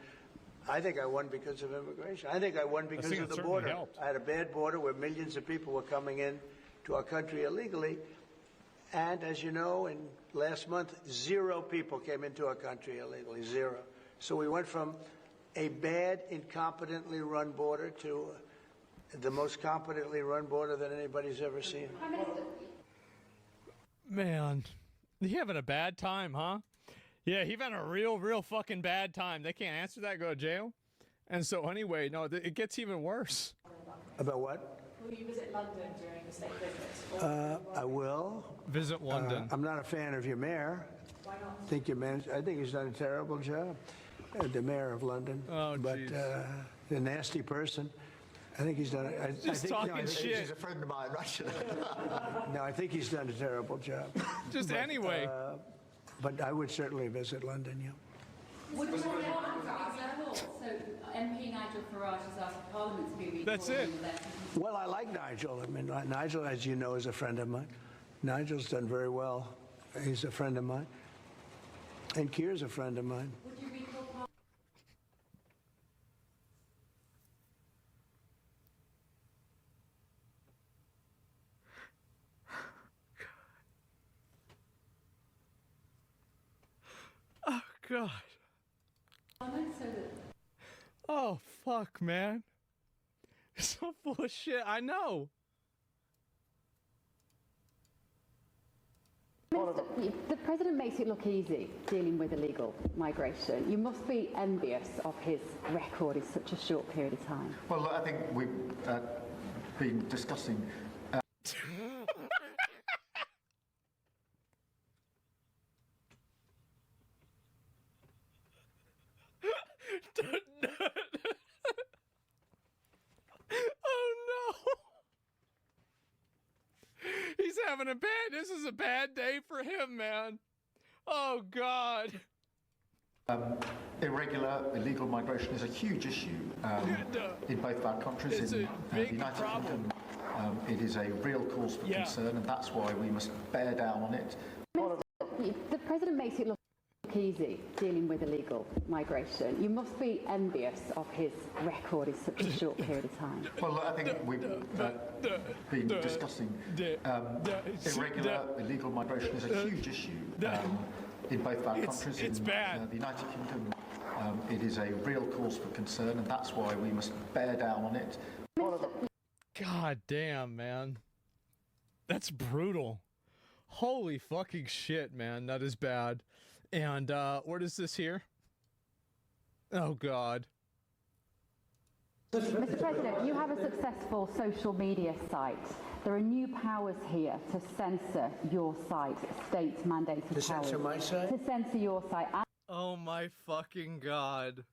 I think I won because of immigration. I think I won because of the border. Helped. I had a bad border where millions of people were coming in to our country illegally. And as you know, in last month, 0 people came into our country illegally, 0. So we went from a bad, incompetently run border to the most competently run border that anybody's ever seen. Man, you having a bad time, huh? Yeah, he having a real fucking bad time. They can't answer that, go to jail. And so anyway, no, it gets even worse. About what? Will you visit London during the state visit? I will. Visit London. I'm not a fan of your mayor. Why not? I think he's done a terrible job. The mayor of London. Oh, but the nasty person. I think he's done. Just talking shit. He's a friend of mine, right? No, I think he's done a terrible job. Just anyway. But I would certainly visit London. Yeah. Would you say so MP Nigel Farage has asked Parliament to be recalled? That's it. Well, I like Nigel. I mean, Nigel, as you know, is a friend of mine. Nigel's done very well. He's a friend of mine. And Keir's a friend of mine. Would you recall Parliament? Oh, God. So that Oh, fuck, man. It's so full of shit. I know. the president makes it look easy dealing with illegal migration. You must be envious of his record in such a short period of time. Well, I think we've been discussing. Oh no! He's having a bad. This is a bad day for him, man. Oh God. Irregular, illegal migration is a huge issue in both our countries. It's in a big the United problem. Kingdom, it is a real cause for concern, and that's why we must bear down on it. The president makes it look easy dealing with illegal migration. You must be envious of his record in such a short period of time. Well, I think we've been discussing irregular, illegal migration is a huge issue in both our countries. It's in bad. The United Kingdom, it is a real cause for concern, and that's why we must bear down on it. God damn, man. That's brutal. Holy fucking shit, man. That is bad. And what is this here? Oh, God. Mr. President, you have a successful social media site. There are new powers here to censor your site, state-mandated powers. To censor my site? To censor your site. Oh, my fucking God.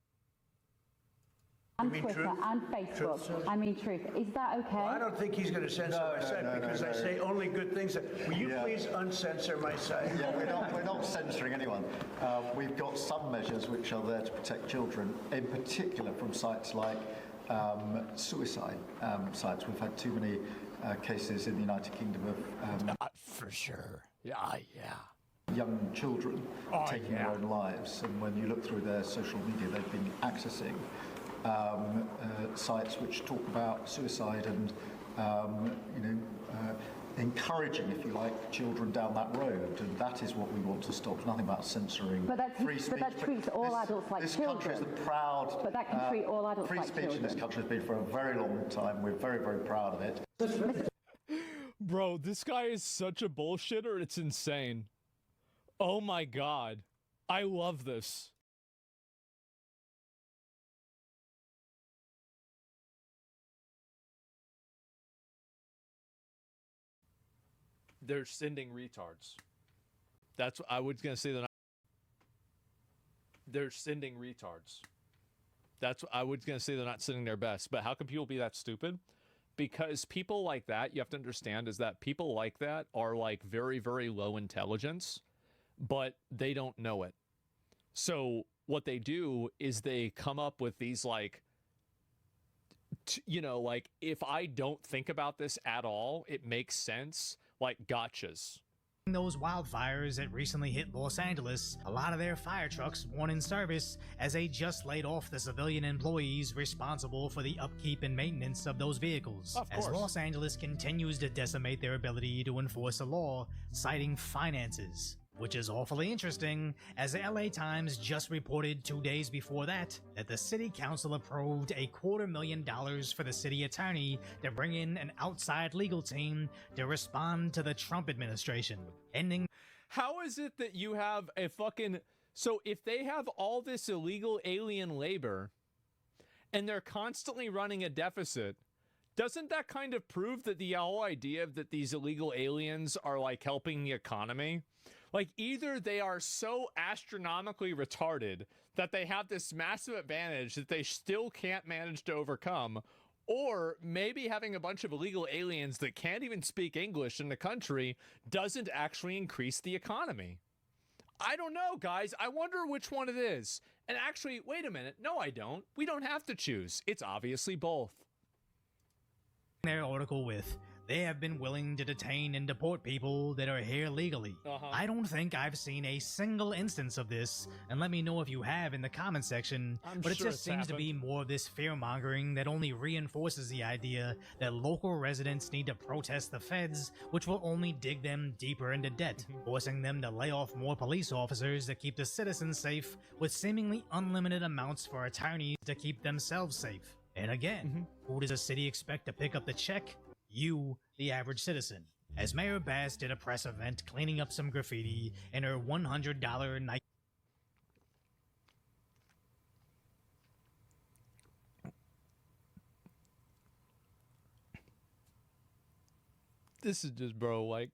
And You mean Twitter Truth? and Facebook. Truth? I mean, Truth. Is that okay? Well, I don't think he's going to censor my site because I say only good things. Will you please uncensor my site? Yeah, we're not censoring anyone. We've got some measures which are there to protect children, in particular from sites like suicide sites. We've had too many cases in the United Kingdom of for sure. Yeah. young children taking their own lives. And when you look through their social media, they've been accessing sites which talk about suicide and encouraging, if you like, children down that road, and that is what we want to stop. Nothing about censoring free speech. But that treats all adults like this children. This country is the proud. But that can treat all adults free like speech children. in this country has been for a very long time. We're very, very proud of it. Bro, this guy is such a bullshitter. It's insane. Oh my God. I love this. They're sending retards. That's what I was gonna say. They're sending retards. That's what I was gonna say. They're not sending their best. But how can people be that stupid? Because people like that, you have to understand, is that people like that are like very, very low intelligence, but they don't know it. So what they do is they come up with these like, like if I don't think about this at all, it makes sense. Like gotchas. Those wildfires that recently hit Los Angeles, a lot of their fire trucks weren't in service as they just laid off the civilian employees responsible for the upkeep and maintenance of those vehicles. As Los Angeles continues to decimate their ability to enforce a law, citing finances. Which is awfully interesting, as the LA Times just reported 2 days before that the city council approved $250,000 for the city attorney to bring in an outside legal team to respond to the Trump administration, ending. How is it that you have a fucking... So if they have all this illegal alien labor and they're constantly running a deficit, doesn't that kind of prove that the whole idea that these illegal aliens are like helping the economy? Like, either they are so astronomically retarded that they have this massive advantage that they still can't manage to overcome, or maybe having a bunch of illegal aliens that can't even speak English in the country doesn't actually increase the economy. I don't know, guys. I wonder which one it is. And actually, wait a minute. No, I don't. We don't have to choose. It's obviously both. Their article with, they have been willing to detain and deport people that are here legally. I don't think I've seen a single instance of this, and let me know if you have in the comment section, but it just seems to be more of this fear-mongering that only reinforces the idea that local residents need to protest the feds, which will only dig them deeper into debt, forcing them to lay off more police officers to keep the citizens safe, with seemingly unlimited amounts for attorneys to keep themselves safe. And again, who does a city expect to pick up the check? You, the average citizen. As Mayor Bass did a press event cleaning up some graffiti in her $100 Nike. This is just, bro, like...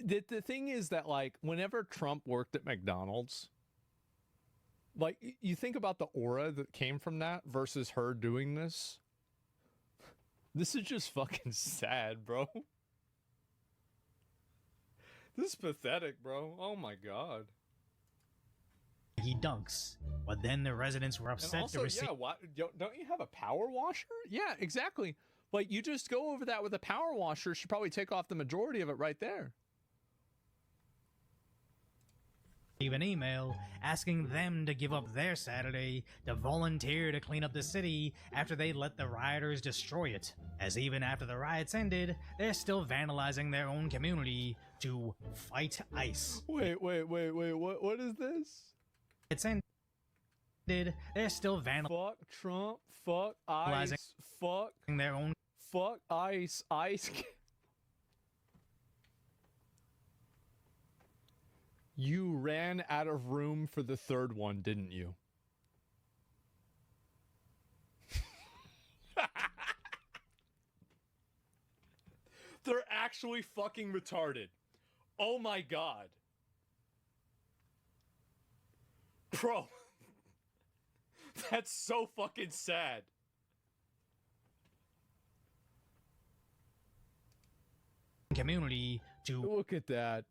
The thing is that, like, whenever Trump worked at McDonald's, like, you think about the aura that came from that versus her doing this. This is just fucking sad, bro. This is pathetic, bro. Oh my god. He dunks, but then the residents were upset and also, to receive. Yeah, don't you have a power washer? Yeah, exactly. Like, you just go over that with a power washer. Should probably take off the majority of it right there. An email asking them to give up their Saturday to volunteer to clean up the city after they let the rioters destroy it. As even after the riots ended, they're still vandalizing their own community to fight ICE. Wait, what is this? It's ended, they're still vandalizing. Fuck Trump, fuck ICE, fuck their own. Fuck ICE, ICE. You ran out of room for the third one, didn't you? They're actually fucking retarded. Oh my god. Bro. That's so fucking sad. Community to look at that.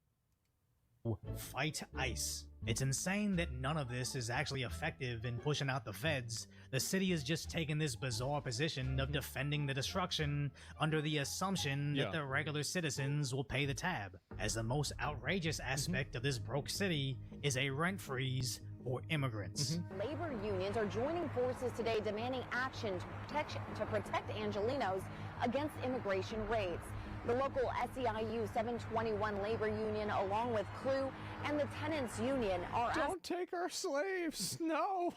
Fight ICE. It's insane that none of this is actually effective in pushing out the feds. The city has just taken this bizarre position of defending the destruction under the assumption that the regular citizens will pay the tab, as the most outrageous aspect of this broke city is a rent freeze for immigrants. Labor unions are joining forces today demanding action to protect Angelenos against immigration raids. The local SEIU 721 labor union, along with crew and the tenants union, are don't take our slaves. No.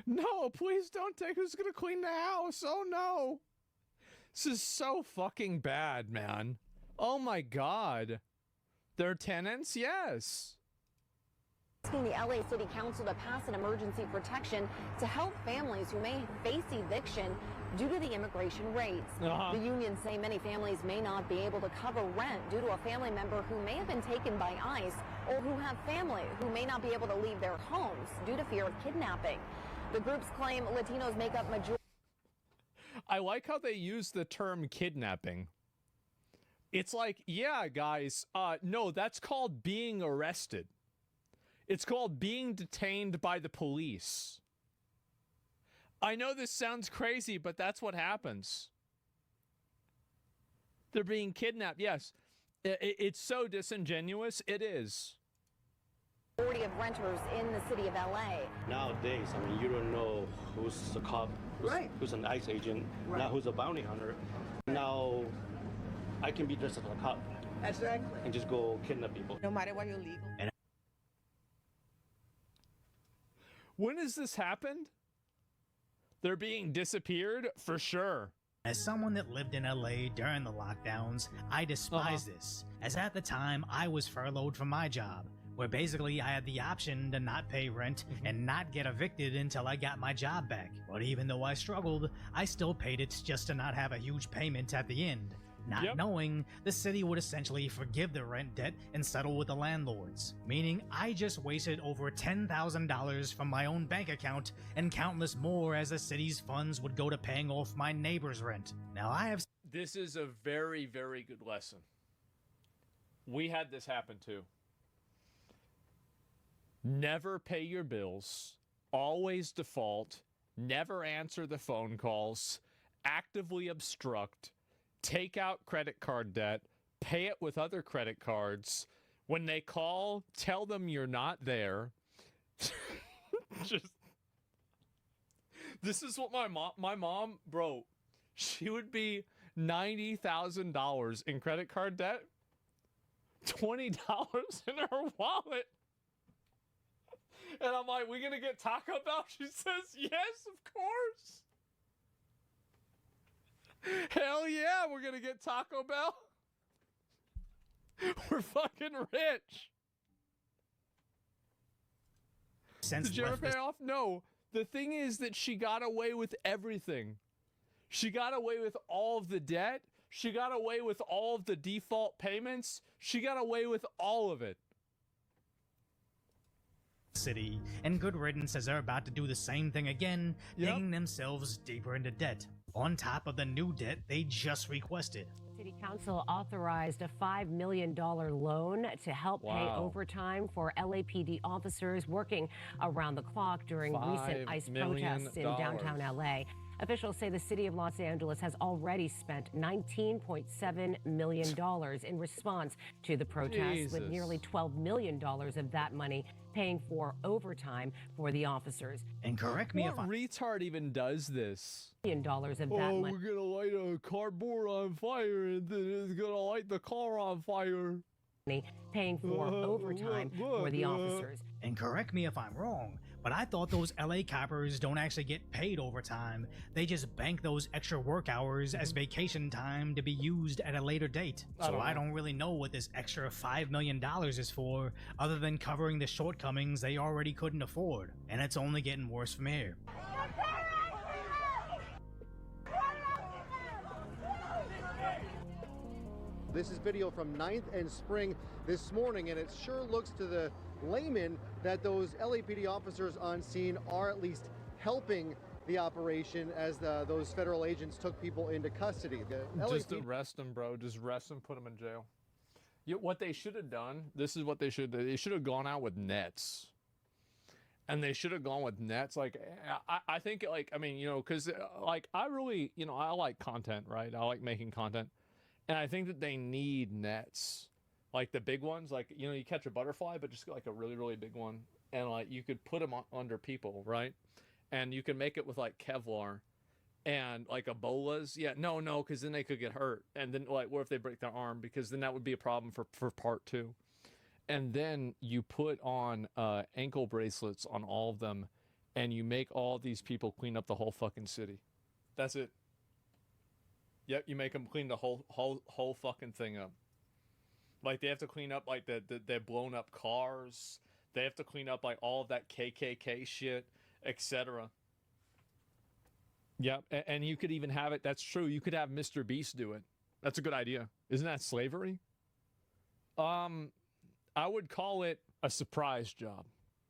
No, please don't take. Who's gonna clean the house? Oh no. This is so fucking bad, man. Oh my god. They're tenants? Yes. Asking the LA City Council to pass an emergency protection to help families who may face eviction due to the immigration rates. The unions say many families may not be able to cover rent due to a family member who may have been taken by ICE, or who have family who may not be able to leave their homes due to fear of kidnapping. The groups claim Latinos make up majority. I like how they use the term kidnapping. It's like, yeah, guys, no, that's called being arrested. It's called being detained by the police. I know this sounds crazy, but that's what happens. They're being kidnapped. Yes, it's so disingenuous. It is. Majority of renters in the city of LA. Nowadays, I mean, you don't know who's a cop, who's an ICE agent, now who's a bounty hunter. Now, I can be dressed as a cop. Exactly. And just go kidnap people. No matter what you're legal. When has this happened? They're being disappeared? For sure. As someone that lived in LA during the lockdowns, I despise this, as at the time I was furloughed from my job, where basically I had the option to not pay rent and not get evicted until I got my job back. But even though I struggled, I still paid it just to not have a huge payment at the end, not knowing the city would essentially forgive the rent debt and settle with the landlords, meaning I just wasted over $10,000 from my own bank account and countless more as the city's funds would go to paying off my neighbor's rent. Now I have... This is a very, very good lesson. We had this happen too. Never pay your bills, always default, never answer the phone calls, actively obstruct, take out credit card debt, pay it with other credit cards. When they call, tell them you're not there. Just, this is what my mom, bro, she would be $90,000 in credit card debt, $20 in her wallet. And I'm like, we gonna get Taco Bell? She says, yes, of course. Hell yeah, we're gonna get Taco Bell. We're fucking rich. Did you ever pay off? No. The thing is that she got away with everything. She got away with all of the debt. She got away with all of the default payments. She got away with all of it. City, and good riddance as they're about to do the same thing again, digging themselves deeper into debt, on top of the new debt they just requested. City Council authorized a $5 million loan to help pay overtime for LAPD officers working around the clock during recent ICE protests in downtown LA. Officials say the city of Los Angeles has already spent $19.7 million in response to the protests, with nearly $12 million of that money paying for overtime for the officers. And correct me if I'm... What retard even does this? $1 million of that money. We're gonna light a cardboard on fire and then it's gonna light the car on fire. Paying for overtime for the officers. And correct me if I'm wrong, but I thought those LA coppers don't actually get paid overtime. They just bank those extra work hours as vacation time to be used at a later date. So I don't really know what this extra $5 million is for, other than covering the shortcomings they already couldn't afford. And it's only getting worse from here. This is video from 9th and Spring this morning, and it sure looks to the layman that those LAPD officers on scene are at least helping the operation as those federal agents took people into custody. Just arrest them, bro. Just arrest them, put them in jail. What they should have done, this is what they should have gone out with nets. And they should have gone with nets. Like, I think, like, I mean, you know, because, like, I really, you know, I like content, right? I like making content. And I think that they need nets, like the big ones, like, you know, you catch a butterfly, but just like a really, really big one. And like, you could put them under people, right? And you can make it with like Kevlar and like Ebolas. Yeah, no, because then they could get hurt. And then like, what if they break their arm? Because then that would be a problem for part 2. And then you put on ankle bracelets on all of them and you make all these people clean up the whole fucking city. That's it. Yep, you make them clean the whole fucking thing up. Like they have to clean up like the blown up cars. They have to clean up like all of that KKK shit, etc. Yep, and you could even have it. That's true. You could have Mr. Beast do it. That's a good idea. Isn't that slavery? I would call it a surprise job.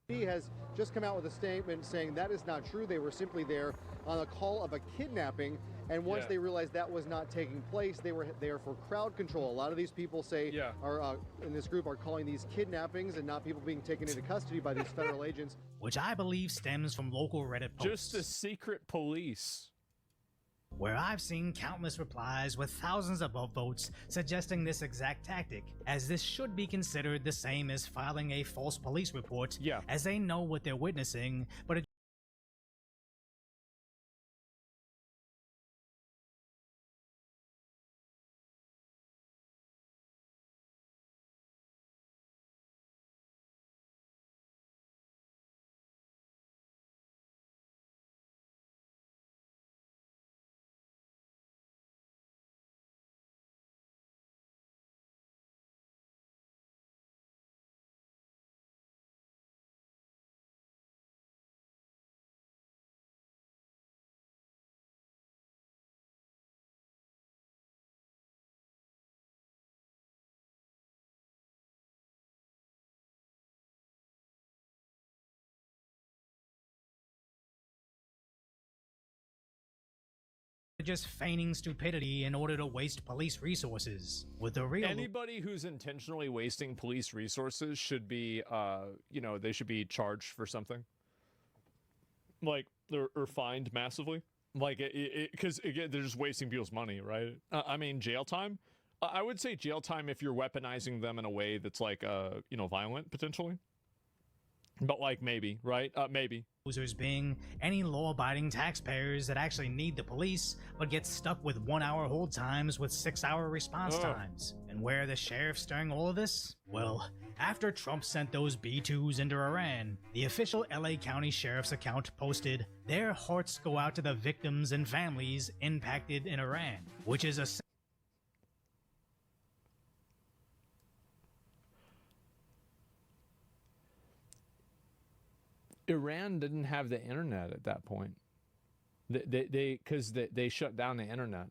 He has just come out with a statement saying that is not true. They were simply there on a call of a kidnapping, and once they realized that was not taking place, they were there for crowd control. A lot of these people say are in this group are calling these kidnappings and not people being taken into custody by these federal agents, which I believe stems from local Reddit posts. Just a secret police. Where I've seen countless replies with thousands of upvotes suggesting this exact tactic, as this should be considered the same as filing a false police report, as they know what they're witnessing, but just feigning stupidity in order to waste police resources. With the real anybody who's intentionally wasting police resources should be, you know, they should be charged for something, like or fined massively, like because again they're just wasting people's money, right? I mean, jail time. I would say jail time if you're weaponizing them in a way that's like, you know, violent potentially. But like maybe, right? Maybe. Losers being any law-abiding taxpayers that actually need the police but get stuck with 1-hour hold times with 6-hour response times. And where are the sheriffs during all of this? Well, after Trump sent those B-2s into Iran, the official LA County Sheriff's account posted, "Their hearts go out to the victims and families impacted in Iran," which is a Iran didn't have the internet at that point. They shut down the internet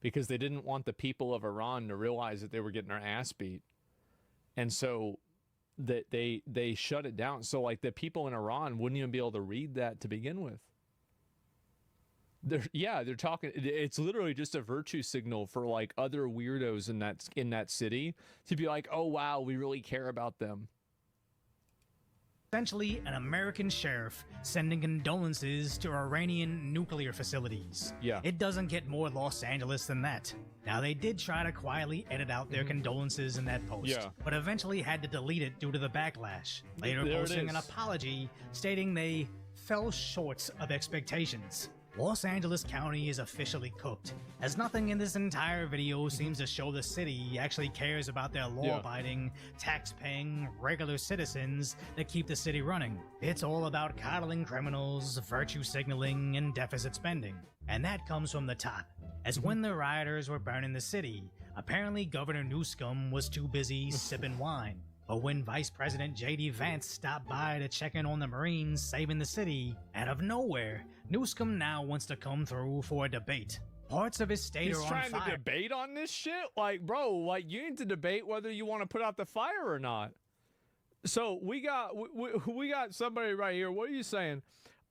because they didn't want the people of Iran to realize that they were getting their ass beat, and so that they shut it down. So like the people in Iran wouldn't even be able to read that to begin with. They're talking. It's literally just a virtue signal for like other weirdos in that city to be like, oh wow, we really care about them. Essentially an American sheriff sending condolences to Iranian nuclear facilities. It doesn't get more Los Angeles than that. Now, they did try to quietly edit out their condolences in that post, but eventually had to delete it due to the backlash, later posting an apology stating they fell short of expectations. Los Angeles County is officially cooked, as nothing in this entire video seems to show the city actually cares about their law-abiding, tax-paying, regular citizens that keep the city running. It's all about coddling criminals, virtue signaling, and deficit spending. And that comes from the top, as when the rioters were burning the city, apparently Governor Newsom was too busy sipping wine. But when Vice President J.D. Vance stopped by to check in on the Marines saving the city, out of nowhere, Newsom now wants to come through for a debate. Parts of his state are on fire. He's trying to debate on this shit? Like, bro, like you need to debate whether you want to put out the fire or not. So we got somebody right here. What are you saying?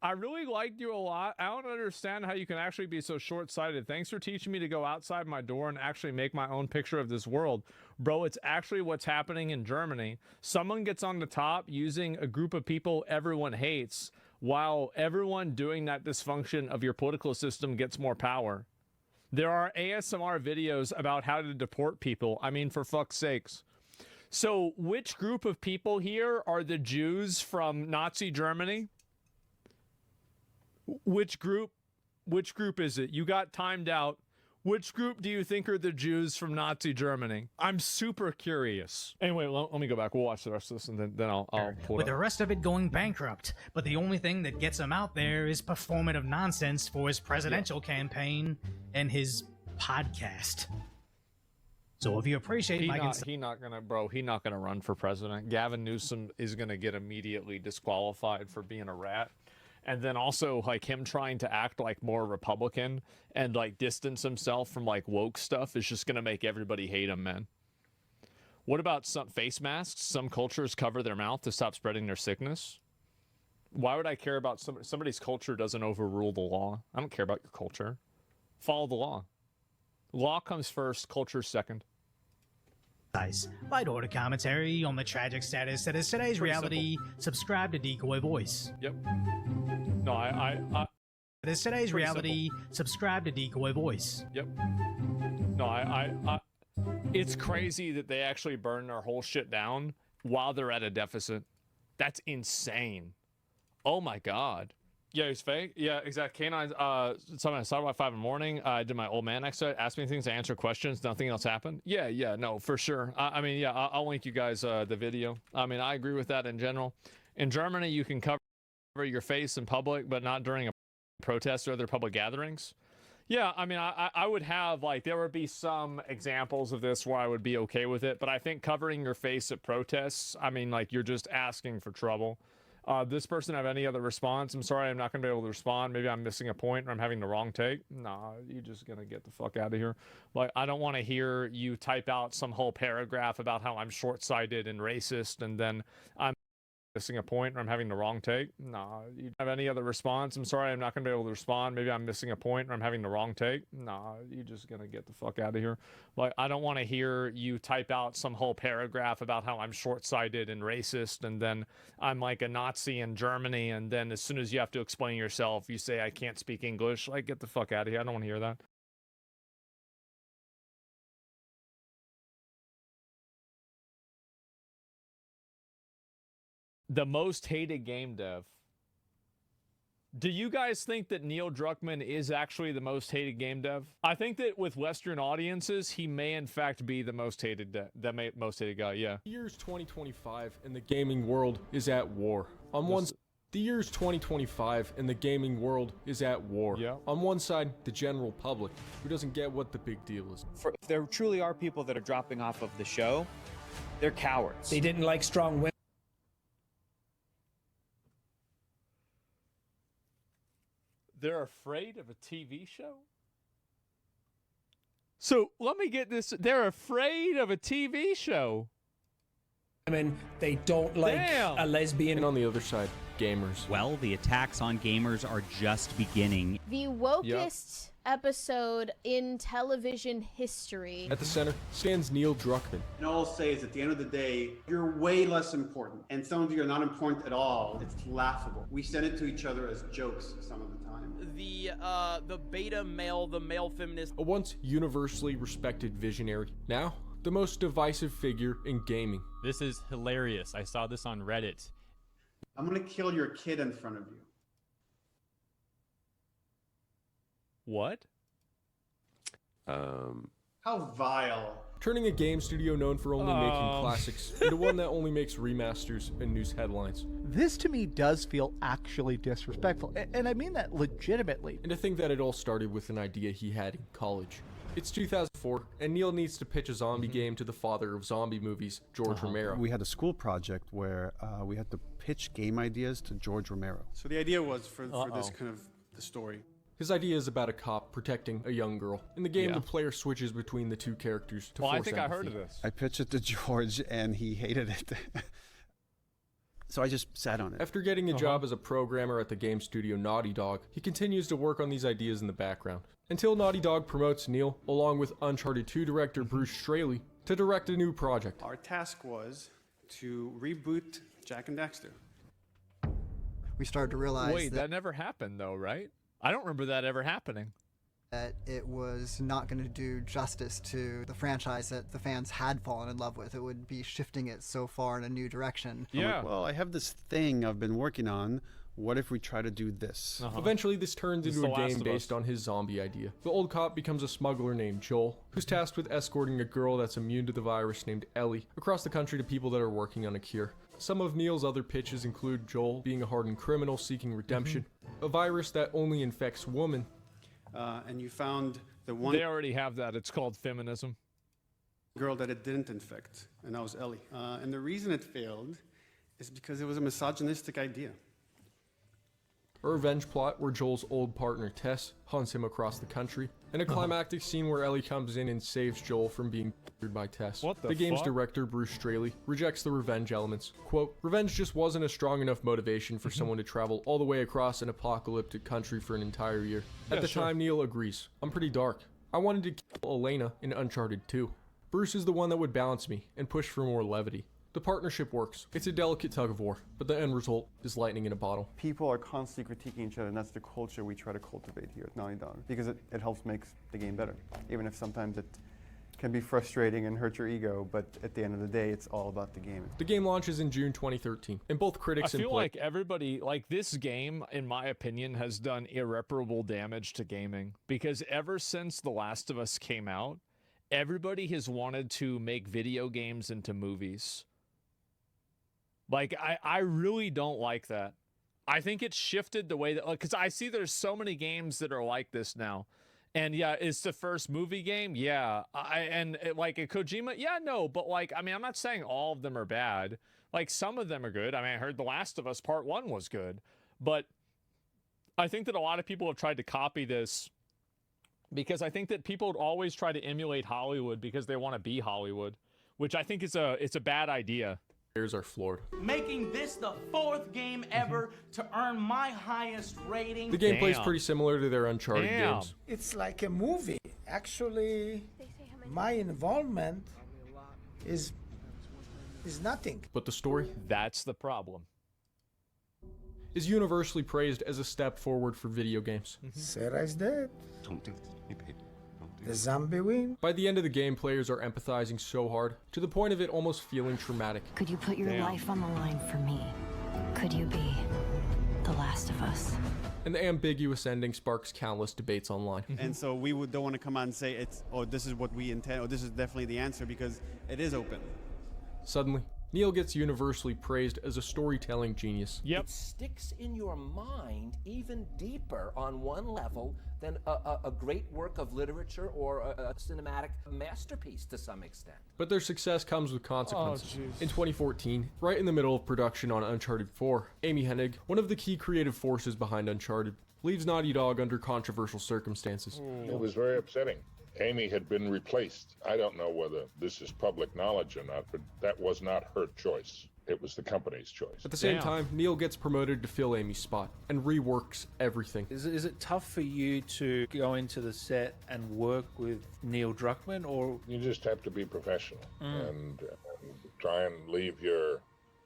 I really liked you a lot. I don't understand how you can actually be so short-sighted. Thanks for teaching me to go outside my door and actually make my own picture of this world. Bro, it's actually what's happening in Germany. Someone gets on the top using a group of people everyone hates, while everyone doing that dysfunction of your political system gets more power. There are ASMR videos about how to deport people. I mean, for fuck's sakes. So which group of people here are the Jews from Nazi Germany? Which group is it? You got timed out. Which group do you think are the Jews from Nazi Germany? I'm super curious. Anyway, let me go back. We'll watch the rest of this, and then I'll pull it with up. the rest of it going bankrupt. But the only thing that gets him out there is performative nonsense for his presidential campaign and his podcast. So if you appreciate my He not gonna run for president. Gavin Newsom is gonna get immediately disqualified for being a rat. And then also like him trying to act like more Republican and like distance himself from like woke stuff is just gonna make everybody hate him, man. What about some face masks? Some cultures cover their mouth to stop spreading their sickness. Why would I care about somebody's culture doesn't overrule the law? I don't care about your culture. Follow the law. Law comes first, culture second. Light order commentary on the tragic status that is today's reality. Subscribe to Decoy Voice. Yep. No, That is today's reality. Subscribe to Decoy Voice. Yep. No, it's crazy that they actually burn their whole shit down while they're at a deficit. That's insane. Oh my god. Yeah, he's fake. Yeah, exactly. Canines. Something I saw about 5 in the morning. I did my old man exercise, asked me things, to answer questions. Nothing else happened. Yeah, no, for sure. I mean, yeah, I'll link you guys the video. I mean, I agree with that in general. In Germany, you can cover your face in public, but not during a protest or other public gatherings. Yeah, I mean, I would have, like, there would be some examples of this where I would be okay with it, but I think covering your face at protests, I mean, like, you're just asking for trouble. This person have any other response? I'm sorry, I'm not going to be able to respond. Maybe I'm missing a point or I'm having the wrong take. Nah, you're just going to get the fuck out of here. Like, I don't want to hear you type out some whole paragraph about how I'm short-sighted and racist, and then I'm missing a point or I'm having the wrong take. Nah, you have any other response? I'm sorry, I'm not going to be able to respond. Maybe I'm missing a point or I'm having the wrong take. Nah, you're just going to get the fuck out of here. Like, I don't want to hear you type out some whole paragraph about how I'm short-sighted and racist, and then I'm like a Nazi in Germany, and then as soon as you have to explain yourself, you say I can't speak English. Like, get the fuck out of here. I don't want to hear that. The most hated game dev. Do you guys think that Neil Druckmann is actually the most hated game dev? I think that with Western audiences, he may in fact be the most hated most hated guy. Yeah. The year's 2025 and the gaming world is at war. The year's 2025 and the gaming world is at war. Yeah. On one side, the general public, who doesn't get what the big deal is. If there truly are people that are dropping off of the show, they're cowards. They didn't like strong women. They're afraid of a TV show? So let me get this. They're afraid of a TV show. Women, they don't like a lesbian. And on the other side, gamers. Well, the attacks on gamers are just beginning. The wokest episode in television history. At the center stands Neil Druckmann. And all I'll say is at the end of the day, you're way less important. And some of you are not important at all. It's laughable. We send it to each other as jokes some of the time. The beta male, the male feminist. A once universally respected visionary. Now, the most divisive figure in gaming. This is hilarious. I saw this on Reddit. I'm gonna kill your kid in front of you. What? How vile. Turning a game studio known for only making classics into one that only makes remasters and news headlines. This to me does feel actually disrespectful, and I mean that legitimately. And I think that it all started with an idea he had in college. It's 2004, and Neil needs to pitch a zombie game to the father of zombie movies, George Romero. We had a school project where we had to pitch game ideas to George Romero. So the idea was for this kind of the story. His idea is about a cop protecting a young girl. In the game, the player switches between the two characters to force I think empathy. I heard of this. I pitched it to George, and he hated it. So I just sat on it. After getting a job as a programmer at the game studio Naughty Dog, he continues to work on these ideas in the background. Until Naughty Dog promotes Neil, along with Uncharted 2 director Bruce Straley, to direct a new project. Our task was to reboot Jak and Daxter. We started to realize Wait, that never happened though, right? I don't remember that ever happening. That it was not going to do justice to the franchise that the fans had fallen in love with. It would be shifting it so far in a new direction. Yeah. Like, well, I have this thing I've been working on. What if we try to do this? Eventually, this turns into a game based on his zombie idea. The old cop becomes a smuggler named Joel, who's tasked with escorting a girl that's immune to the virus named Ellie across the country to people that are working on a cure. Some of Neil's other pitches include Joel being a hardened criminal seeking redemption, a virus that only infects women. And you found the one... They already have that. It's called feminism. girl that it didn't infect, and that was Ellie. And the reason it failed is because it was a misogynistic idea. A revenge plot where Joel's old partner Tess hunts him across the country, and a climactic scene where Ellie comes in and saves Joel from being murdered by Tess. What the game's fuck? director, Bruce Straley, rejects the revenge elements. Quote, "Revenge just wasn't a strong enough motivation for someone to travel all the way across an apocalyptic country for an entire year." At the time, Neil agrees. "I'm pretty dark. I wanted to kill Elena in Uncharted 2. Bruce is the one that would balance me and push for more levity. The partnership works. It's a delicate tug of war, but the end result is lightning in a bottle." People are constantly critiquing each other, and that's the culture we try to cultivate here at Naughty Dog, because it helps make the game better, even if sometimes it can be frustrating and hurt your ego, but at the end of the day, it's all about the game. The game launches in June 2013, and both critics I and feel like everybody, like this game, in my opinion, has done irreparable damage to gaming, because ever since The Last of Us came out, everybody has wanted to make video games into movies. Like, I really don't like that. I think it's shifted the way that, because I see there's so many games that are like this now. And yeah, it's the first movie game. Yeah. Like a Kojima. Yeah, no, but like, I mean, I'm not saying all of them are bad. Like some of them are good. I mean, I heard The Last of Us Part 1 was good, but I think that a lot of people have tried to copy this because I think that people always try to emulate Hollywood because they want to be Hollywood, which I think is it's a bad idea. Players are floored. Making this the 4th game ever to earn my highest rating. The gameplay is pretty similar to their Uncharted games. It's like a movie. Actually, my involvement is nothing. But the story? That's the problem. Is universally praised as a step forward for video games. Sarah's dead. Don't do this. Hey, babe. The zombie win. By the end of the game, players are empathizing so hard, to the point of it almost feeling traumatic. Could you put your life on the line for me? Could you be the last of us? And the ambiguous ending sparks countless debates online. And so we don't want to come out and say, this is what we intend, or this is definitely the answer, because it is open. Suddenly, Neil gets universally praised as a storytelling genius. It sticks in your mind even deeper on one level than a great work of literature or a cinematic masterpiece to some extent. But their success comes with consequences. In 2014, right in the middle of production on Uncharted 4, Amy Hennig, one of the key creative forces behind Uncharted, leaves Naughty Dog under controversial circumstances. It was very upsetting. Amy had been replaced. I don't know whether this is public knowledge or not, but that was not her choice. It was the company's choice. At the same time, Neil gets promoted to fill Amy's spot and reworks everything. Is it tough for you to go into the set and work with Neil Druckmann, or you just have to be professional and try and leave your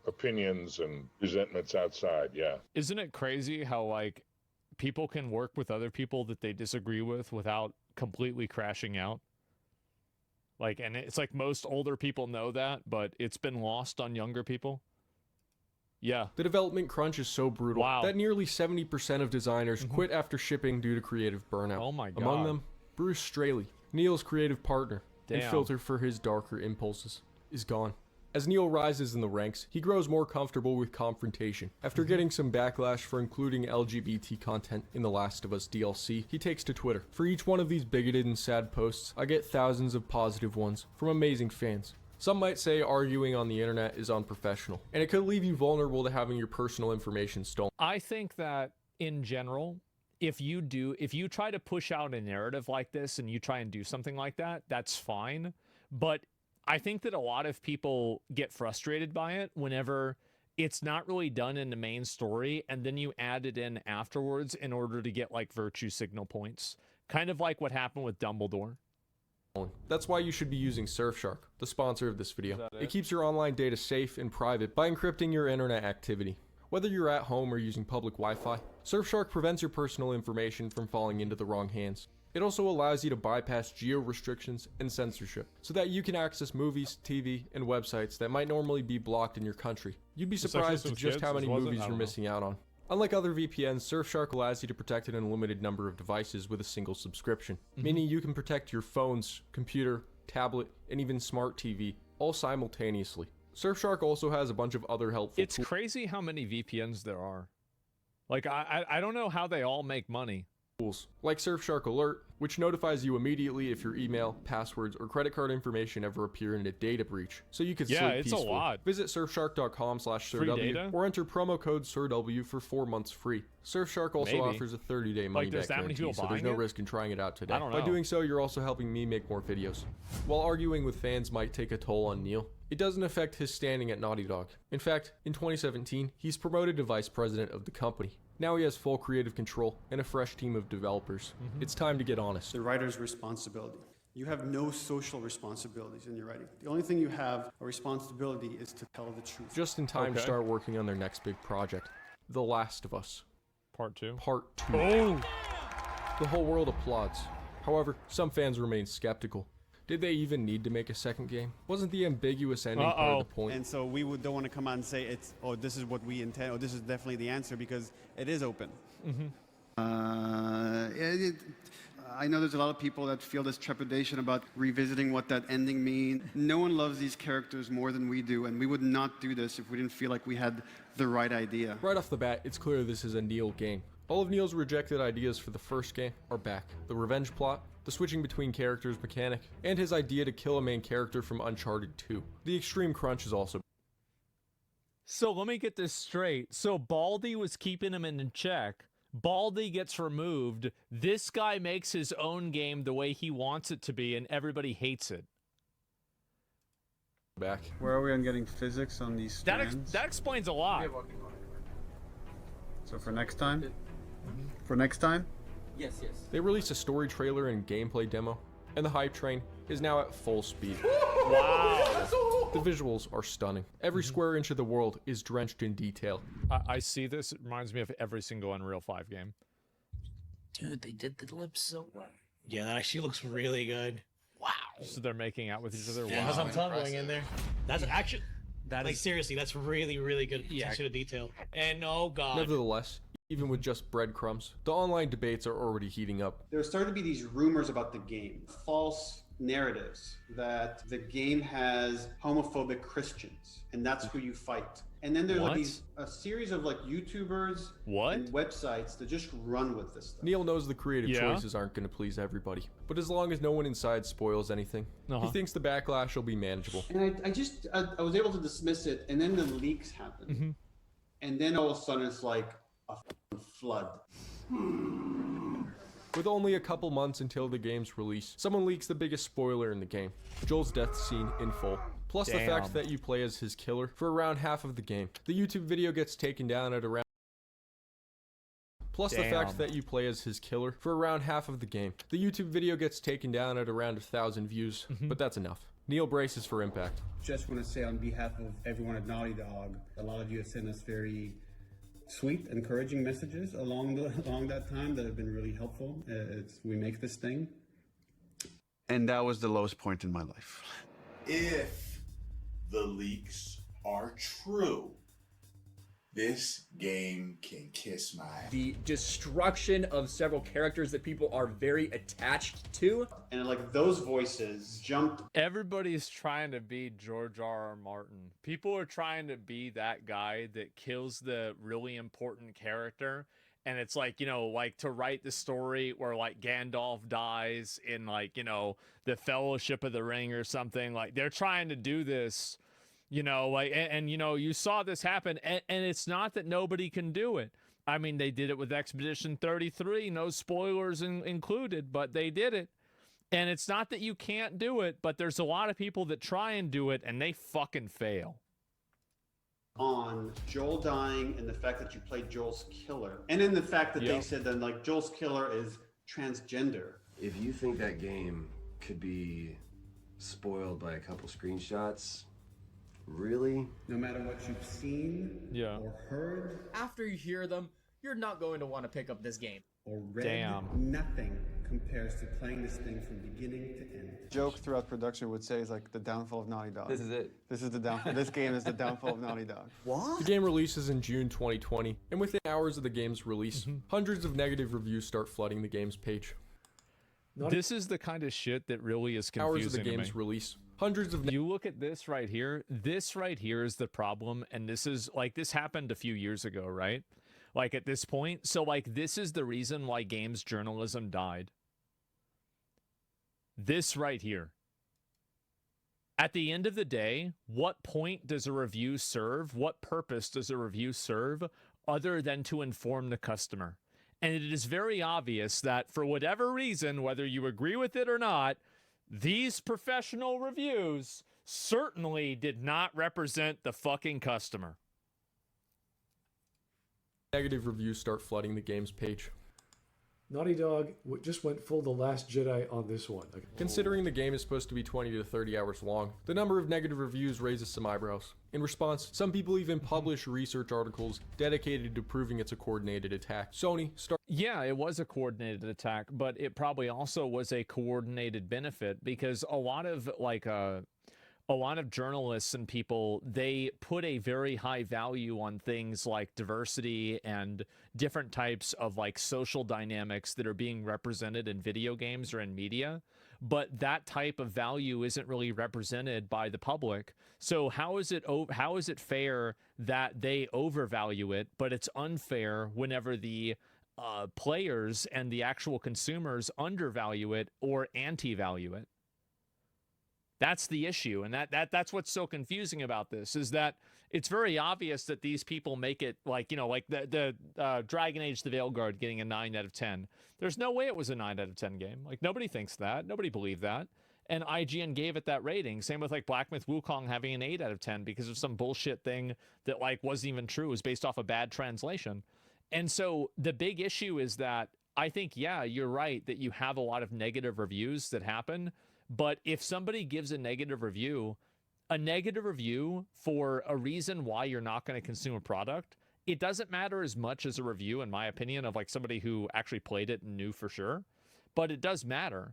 opinions and resentments outside? Yeah. Isn't it crazy how like people can work with other people that they disagree with without completely crashing out? Like, and it's like most older people know that, but it's been lost on younger people. Yeah. The development crunch is so brutal that nearly 70% of designers quit after shipping due to creative burnout. Oh my God. Among them, Bruce Straley, Neil's creative partner and Damn. filter for his darker impulses, is gone. As Neil rises in the ranks, he grows more comfortable with confrontation. After getting some backlash for including LGBT content in The Last of Us DLC, he takes to Twitter. For each one of these bigoted and sad posts, I get thousands of positive ones from amazing fans. Some might say arguing on the internet is unprofessional, and it could leave you vulnerable to having your personal information stolen. I think that in general, if you try to push out a narrative like this and you try and do something like that, that's fine. But I think that a lot of people get frustrated by it whenever it's not really done in the main story and then you add it in afterwards in order to get like virtue signal points. Kind of like what happened with Dumbledore. That's why you should be using Surfshark, the sponsor of this video. It keeps your online data safe and private by encrypting your internet activity. Whether you're at home or using public Wi-Fi, Surfshark prevents your personal information from falling into the wrong hands. It also allows you to bypass geo restrictions and censorship, so that you can access movies, TV, and websites that might normally be blocked in your country. You'd be surprised at just how many movies you're missing out on. Unlike other VPNs, Surfshark allows you to protect an unlimited number of devices with a single subscription, meaning you can protect your phones, computer, tablet, and even smart TV, all simultaneously. Surfshark also has a bunch of other helpful It's crazy how many VPNs there are. Like, I don't know how they all make money. tools like Surfshark Alert, which notifies you immediately if your email, passwords, or credit card information ever appear in a data breach, so you can sleep peacefully. A lot. Visit surfshark.com/SirW or enter promo code SirW for 4 months free. Surfshark also offers a 30-day money-back guarantee, so there's no risk in trying it out today. I don't know. By doing so, you're also helping me make more videos. While arguing with fans might take a toll on Neil, it doesn't affect his standing at Naughty Dog. In fact, in 2017, he's promoted to vice president of the company. Now he has full creative control and a fresh team of developers. It's time to get honest. The writer's responsibility. You have no social responsibilities in your writing. The only thing you have a responsibility is to tell the truth. Just in time to start working on their next big project, The Last of Us. Part 2. Part 2. Oh! The whole world applauds. However, some fans remain skeptical. Did they even need to make a second game? Wasn't the ambiguous ending part of the point? And so we don't want to come out and say this is what we intend, or this is definitely the answer, because it is open. I know there's a lot of people that feel this trepidation about revisiting what that ending means. No one loves these characters more than we do, and we would not do this if we didn't feel like we had the right idea. Right off the bat, it's clear this is a Neil game. All of Neil's rejected ideas for the first game are back. The revenge plot, the switching between characters mechanic, and his idea to kill a main character from Uncharted 2. The extreme crunch is also. So let me get this straight. So Baldy was keeping him in check. Baldy gets removed. This guy makes his own game the way he wants it to be, and everybody hates it. Back. Where are we on getting physics on these strands? That explains a lot. So for next time? For next time? Yes. They released a story trailer and gameplay demo, and the hype train is now at full speed. Wow! The visuals are stunning. Every square inch of the world is drenched in detail. I see this. It reminds me of every single Unreal 5 game. Dude, they did the lips so well. Yeah, that actually looks really good. Wow. So they're making out with each other. Yeah, Wow. that's what I'm tumbling in there. That's actually, seriously, that's really, really good attention to detail. And oh god. Nevertheless, even with just breadcrumbs, the online debates are already heating up. There started to be these rumors about the game, false narratives that the game has homophobic Christians, and that's who you fight. And then there's a series of YouTubers and websites that just run with this stuff. Neil knows the creative choices aren't going to please everybody, but as long as no one inside spoils anything, he thinks the backlash will be manageable. And I was able to dismiss it, and then the leaks happened, and then all of a sudden it's like a flood. With only a couple months until the game's release, someone leaks the biggest spoiler in the game, Joel's death scene in full. Plus the fact that you play as his killer for around half of the game. The YouTube video gets taken down at around... Plus the fact that you play as his killer for around half of the game. The YouTube video gets taken down at around 1,000 views, but that's enough. Neil braces for impact. Just want to say on behalf of everyone at Naughty Dog, a lot of you have sent us very sweet, encouraging messages along that time that have been really helpful. We make this thing. And that was the lowest point in my life. If the leaks are true, this game can kiss my ass. The destruction of several characters that people are very attached to. And those voices jumped. Everybody's trying to be George R.R. Martin. People are trying to be that guy that kills the really important character. And it's to write the story where Gandalf dies in the Fellowship of the Ring or something. They're trying to do this, you saw this happen, and it's not that nobody can do it. I mean, they did it with Expedition 33, no spoilers included, but they did it. And it's not that you can't do it, but there's a lot of people that try and do it, and they fucking fail. On Joel dying and the fact that you played Joel's killer, and then the fact that they said that Joel's killer is transgender. If you think that game could be spoiled by a couple screenshots, really? No matter what you've seen or heard, After you hear them, you're not going to want to pick up this game. Or read, nothing compares to playing this thing from beginning to end. Joke throughout production would say is the downfall of Naughty Dog. This is it. This is the downfall. This game is the downfall of Naughty Dog. The game releases in June 2020, and within hours of the game's release, hundreds of negative reviews start flooding the game's page. This is the kind of shit that really is confusing. Hours of the game's release. Hundreds of... You look at this right here. This right here is the problem, and this is this happened a few years ago, right? like at this point. So like this is the reason why games journalism died. This right here. At the end of the day, what point does a review serve? What purpose does a review serve other than to inform the customer? And it is very obvious that for whatever reason, whether you agree with it or not, these professional reviews certainly did not represent the fucking customer. Negative reviews start flooding the game's page. Naughty Dog just went full The Last Jedi on this one. Considering the game is supposed to be 20 to 30 hours long, the number of negative reviews raises some eyebrows. In response, some people even publish research articles dedicated to proving it's a coordinated attack. Sony Yeah, it was a coordinated attack, but it probably also was a coordinated benefit because a lot of journalists and people, they put a very high value on things like diversity and different types of like social dynamics that are being represented in video games or in media. But that type of value isn't really represented by the public. So how is it fair that they overvalue it, but it's unfair whenever the players and the actual consumers undervalue it or anti-value it? That's the issue, and that's what's so confusing about this, is that it's very obvious that these people make it like, you know, like the Dragon Age the Veilguard getting a 9 out of 10. There's no way it was a 9 out of 10 game. Like, nobody thinks that. Nobody believed that. And IGN gave it that rating. Same with like Black Myth Wukong having an 8 out of 10 because of some bullshit thing that like wasn't even true. It was based off a bad translation. And so the big issue is that I think, yeah, you're right that you have a lot of negative reviews that happen. But if somebody gives a negative review for a reason why you're not going to consume a product, it doesn't matter as much as a review, in my opinion, of like somebody who actually played it and knew for sure. But it does matter.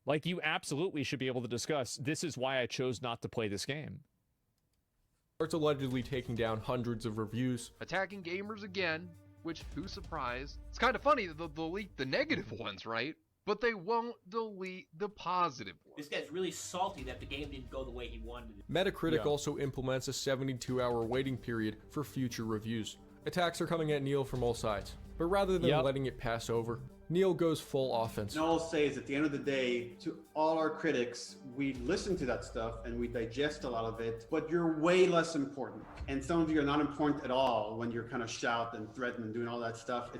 Like, you absolutely should be able to discuss, this is why I chose not to play this game. Starts allegedly taking down hundreds of reviews. Attacking gamers again, which, who's surprised? It's kind of funny that they'll delete the negative ones, right? But they won't delete the positive ones. This guy's really salty that the game didn't go the way he wanted it. Metacritic also implements a 72-hour waiting period for future reviews. Attacks are coming at Neil from all sides, but rather than letting it pass over, Neil goes full offense. And all I'll say is at the end of the day, to all our critics, we listen to that stuff and we digest a lot of it, but you're way less important. And some of you are not important at all when you're kind of shout and threaten and doing all that stuff.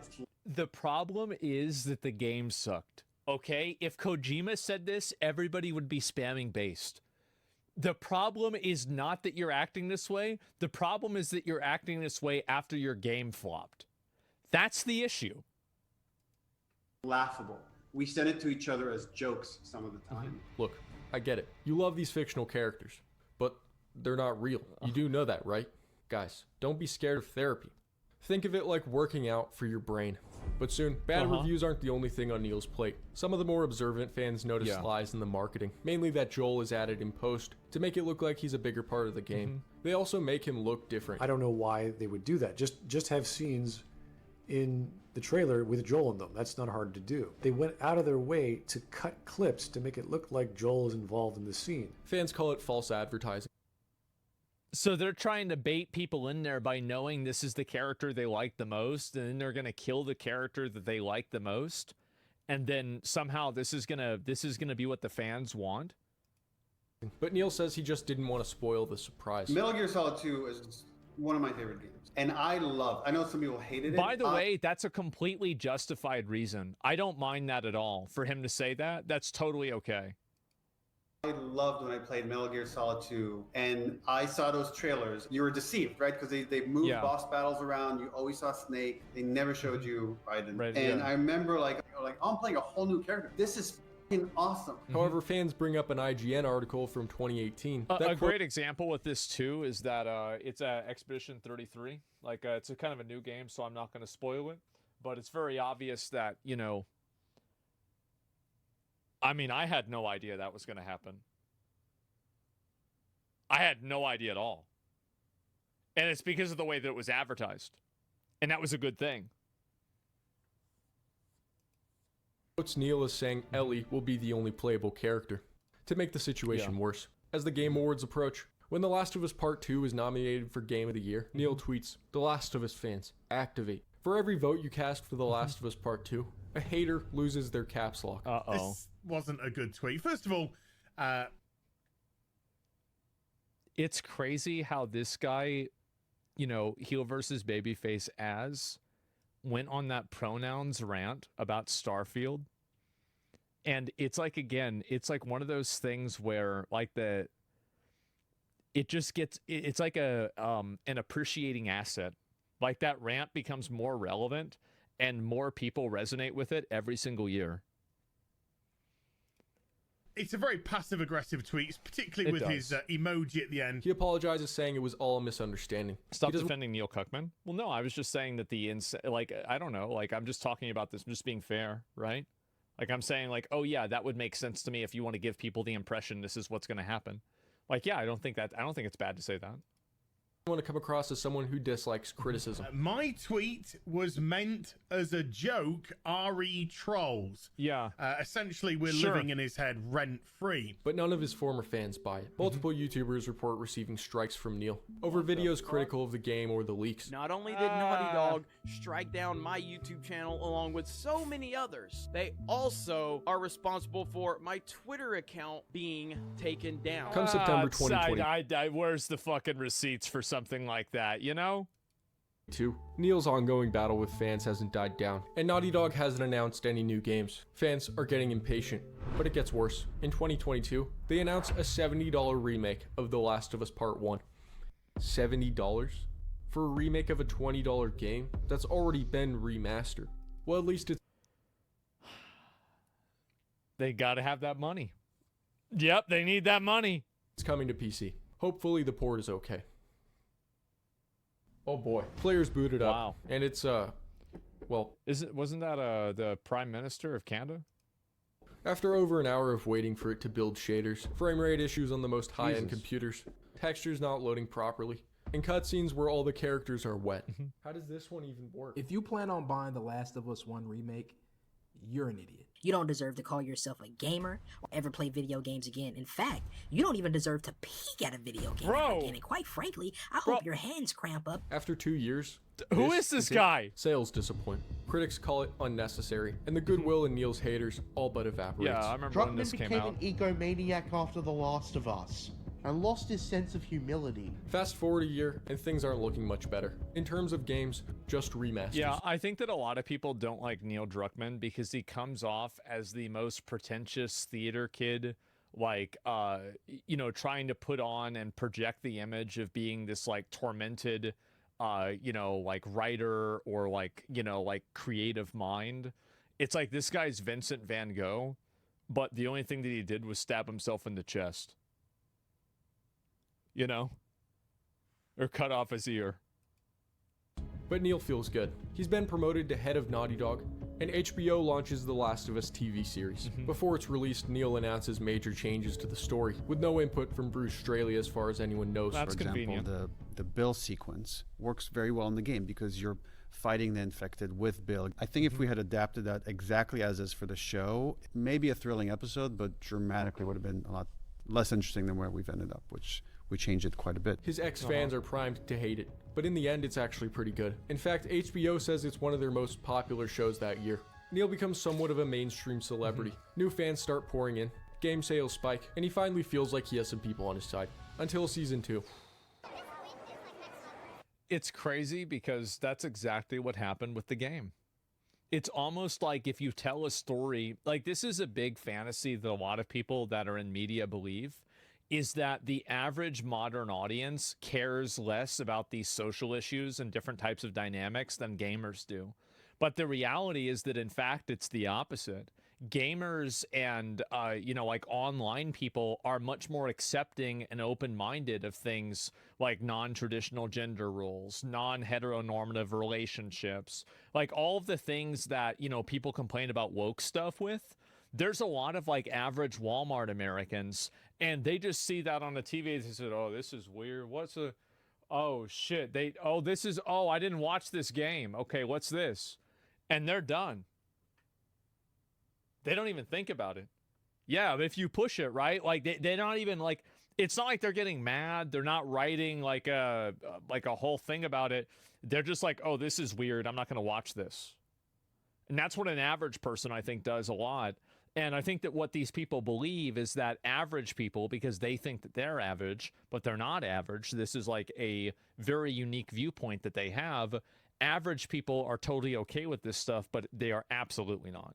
The problem is that the game sucked. Okay, if Kojima said this, everybody would be spamming based. The problem is not that you're acting this way. The problem is that you're acting this way after your game flopped. That's the issue. Laughable. We send it to each other as jokes some of the time. Look, I get it. You love these fictional characters, but they're not real. You do know that, right? Guys, don't be scared of therapy. Think of it like working out for your brain. But soon, bad reviews aren't the only thing on Neil's plate. Some of the more observant fans notice lies in the marketing, mainly that Joel is added in post to make it look like he's a bigger part of the game. They also make him look different. I don't know why they would do that. Just have scenes in the trailer with Joel in them. That's not hard to do. They went out of their way to cut clips to make it look like Joel is involved in the scene. Fans call it false advertising. So they're trying to bait people in there by knowing this is the character they like the most, and then they're going to kill the character that they like the most, and then somehow this is gonna be what the fans want. But Neil says he just didn't want to spoil the surprise. Metal Gear Solid 2 is one of my favorite games, and I know some people hated it. By the way, that's a completely justified reason. I don't mind that at all. For him to say that, that's totally okay. I loved when I played Metal Gear Solid 2 and I saw those trailers. You were deceived, right? Because they moved boss battles around. You always saw Snake. They never showed you Raiden. And I remember like, oh, I'm playing a whole new character. This is fucking awesome. However, fans bring up an IGN article from 2018. A great example with this too is that it's Expedition 33. Like it's a kind of a new game, so I'm not going to spoil it. But it's very obvious that, you know, I mean, I had no idea that was going to happen. I had no idea at all. And it's because of the way that it was advertised. And that was a good thing. Neil is saying Ellie will be the only playable character. To make the situation worse, as the Game Awards approach, when The Last of Us Part 2 is nominated for Game of the Year, Neil tweets, "The Last of Us fans, activate. For every vote you cast for The Last of Us Part 2, a hater loses their caps lock. This wasn't a good tweet. First of all, it's crazy how this guy, heel versus babyface went on that pronouns rant about Starfield. And it's like, again, it's like one of those things where like it's like an appreciating asset. Like that rant becomes more relevant and more people resonate with it every single year. It's a very passive-aggressive tweet, particularly with his emoji at the end. He apologizes, saying it was all a misunderstanding. Stop defending Neil Cuckman. Well, no, I was just saying that I don't know, like I'm just talking about this, I'm just being fair, right? Like I'm saying like, oh yeah, that would make sense to me if you want to give people the impression this is what's going to happen. Like, yeah, I don't think it's bad to say that. I want to come across as someone who dislikes criticism. My tweet was meant as a joke, RE trolls. Yeah. Essentially, we're living in his head rent-free. But none of his former fans buy it. Multiple YouTubers report receiving strikes from Neil over videos critical of the game or the leaks. Not only did Naughty Dog strike down my YouTube channel along with so many others, they also are responsible for my Twitter account being taken down. Come September 2020. Where's the fucking receipts for something like that, Neil's ongoing battle with fans hasn't died down, and Naughty Dog hasn't announced any new games. Fans are getting impatient, but it gets worse. In 2022, they announced a $70 remake of The Last of Us Part 1. $70? For a remake of a $20 game that's already been remastered. Well, at least it's... They gotta have that money. Yep, they need that money. It's coming to PC. Hopefully the port is okay. Oh boy. Players booted up. Wow. And it's, wasn't that the Prime Minister of Canada? After over an hour of waiting for it to build shaders, frame rate issues on the most high-end computers, textures not loading properly, and cutscenes where all the characters are wet. How does this one even work? If you plan on buying The Last of Us 1 remake, you're an idiot. You don't deserve to call yourself a gamer or ever play video games again. In fact, you don't even deserve to peek at a video game ever again. And quite frankly, I hope your hands cramp up. After 2 years... Who is this guy? Sales disappoint. Critics call it unnecessary, and the goodwill in Neil's haters all but evaporates. Yeah, I remember when this came out. Druckmann became an egomaniac after The Last of Us, and lost his sense of humility. Fast forward a year, and things aren't looking much better. In terms of games, just remasters. Yeah, I think that a lot of people don't like Neil Druckmann because he comes off as the most pretentious theater kid, like, trying to put on and project the image of being this, like, tormented, like, writer or, like, like, creative mind. It's like this guy's Vincent van Gogh, but the only thing that he did was stab himself in the chest. Or cut off his ear. But Neil feels good. He's been promoted to head of Naughty Dog, and HBO launches The Last of Us TV series. Before it's released, Neil announces major changes to the story, with no input from Bruce Straley as far as anyone knows. That's convenient. The Bill sequence works very well in the game because you're fighting the infected with Bill. I think if we had adapted that exactly as is for the show, maybe a thrilling episode, but dramatically would have been a lot less interesting than where we've ended up, which we changed it quite a bit. His ex-fans are primed to hate it, but in the end it's actually pretty good. In fact, HBO says it's one of their most popular shows that year. Neil becomes somewhat of a mainstream celebrity. New fans start pouring in, game sales spike, and he finally feels like he has some people on his side. Until season 2. It's crazy because that's exactly what happened with the game. It's almost like if you tell a story, like this is a big fantasy that a lot of people that are in media believe, is that the average modern audience cares less about these social issues and different types of dynamics than gamers do. But the reality is that, in fact, it's the opposite. Gamers and, like online people are much more accepting and open-minded of things like non-traditional gender roles, non-heteronormative relationships, like all of the things that, people complain about woke stuff with. There's a lot of like average Walmart Americans, and they just see that on the TV. They said, oh, this is weird. Oh shit. I didn't watch this game. Okay, what's this? And they're done. They don't even think about it. Yeah, if you push it, right? Like they're not even like, it's not like they're getting mad. They're not writing like a whole thing about it. They're just like, oh, this is weird. I'm not going to watch this. And that's what an average person, I think, does a lot. And I think that what these people believe is that average people, because they think that they're average, but they're not average. This is like a very unique viewpoint that they have. Average people are totally okay with this stuff, but they are absolutely not.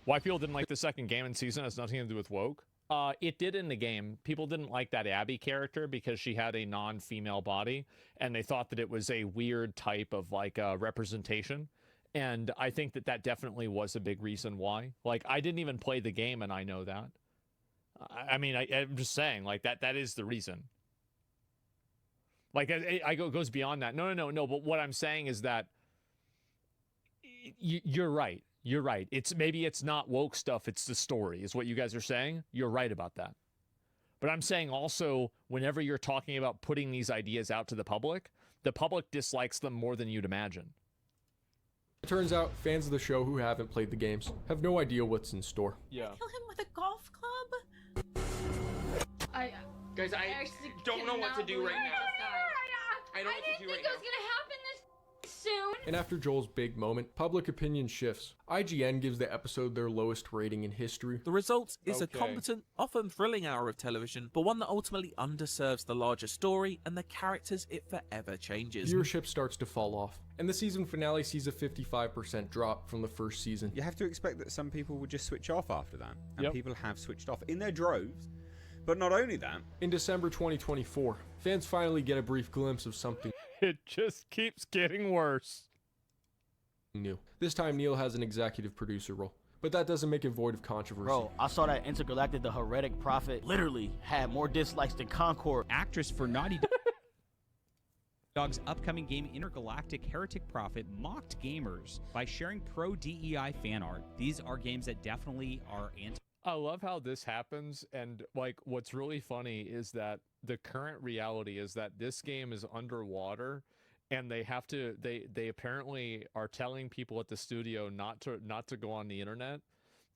Why people didn't like the second game and season has nothing to do with woke. It did in the game. People didn't like that Abby character because she had a non-female body, and they thought that it was a weird type of like representation. And I think that that definitely was a big reason why. Like, I didn't even play the game, and I know that. I mean, I'm just saying, like, that is the reason. Like, it goes beyond that. No. But what I'm saying is that you're right. You're right. Maybe it's not woke stuff. It's the story is what you guys are saying. You're right about that. But I'm saying also, whenever you're talking about putting these ideas out to the public dislikes them more than you'd imagine. It turns out fans of the show who haven't played the games have no idea what's in store. Yeah. Kill him with a golf club? Guys, I actually don't know what to do right now. I don't know what to do right think it was gonna happen this soon. And after Joel's big moment, public opinion shifts. IGN gives the episode their lowest rating in history. The result is a competent, often thrilling hour of television, but one that ultimately underserves the larger story and the characters it forever changes. Viewership starts to fall off, and the season finale sees a 55% drop from the first season. You have to expect that some people would just switch off after that, and people have switched off in their droves. But not only that, in December 2024, fans finally get a brief glimpse of something. It just keeps getting worse. New. This time Neil has an executive producer role, but that doesn't make it void of controversy. Bro, I saw that Intergalactic the Heretic Prophet literally had more dislikes than Concord. Actress for Naughty Dog's upcoming game Intergalactic Heretic Prophet mocked gamers by sharing pro-DEI fan art. These are games that definitely are anti. I love how this happens, and like what's really funny is that the current reality is that this game is underwater, and they have to they apparently are telling people at the studio not to go on the internet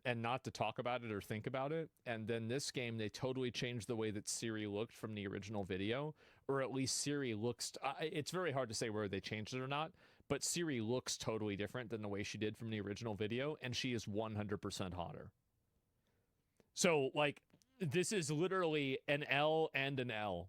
and not to talk about it or think about it. And then this game, they totally changed the way that Siri looked from the original video, or at least Siri looks it's very hard to say whether they changed it or not, but Siri looks totally different than the way she did from the original video, and she is 100% hotter. So, like, this is literally an L and an L.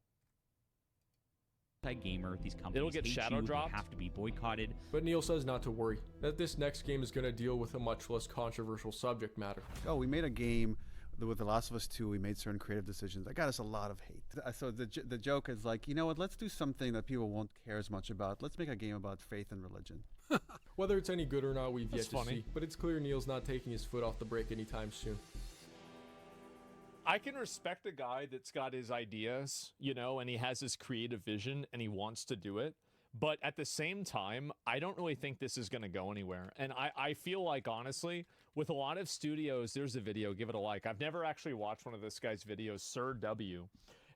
Gamer, these companies it'll get shadow dropped, have to be boycotted. But Neil says not to worry, that this next game is going to deal with a much less controversial subject matter. Oh, we made a game with The Last of Us 2. We made certain creative decisions that got us a lot of hate. So the joke is like, you know what? Let's do something that people won't care as much about. Let's make a game about faith and religion. Whether it's any good or not, we've yet to funny. see. But it's clear Neil's not taking his foot off the brake anytime soon. I can respect a guy that's got his ideas, you know, and he has his creative vision and he wants to do it. But at the same time, I don't really think this is going to go anywhere. And I feel like, honestly, with a lot of studios, there's a video, give it a like. I've never actually watched one of this guy's videos, Sir W.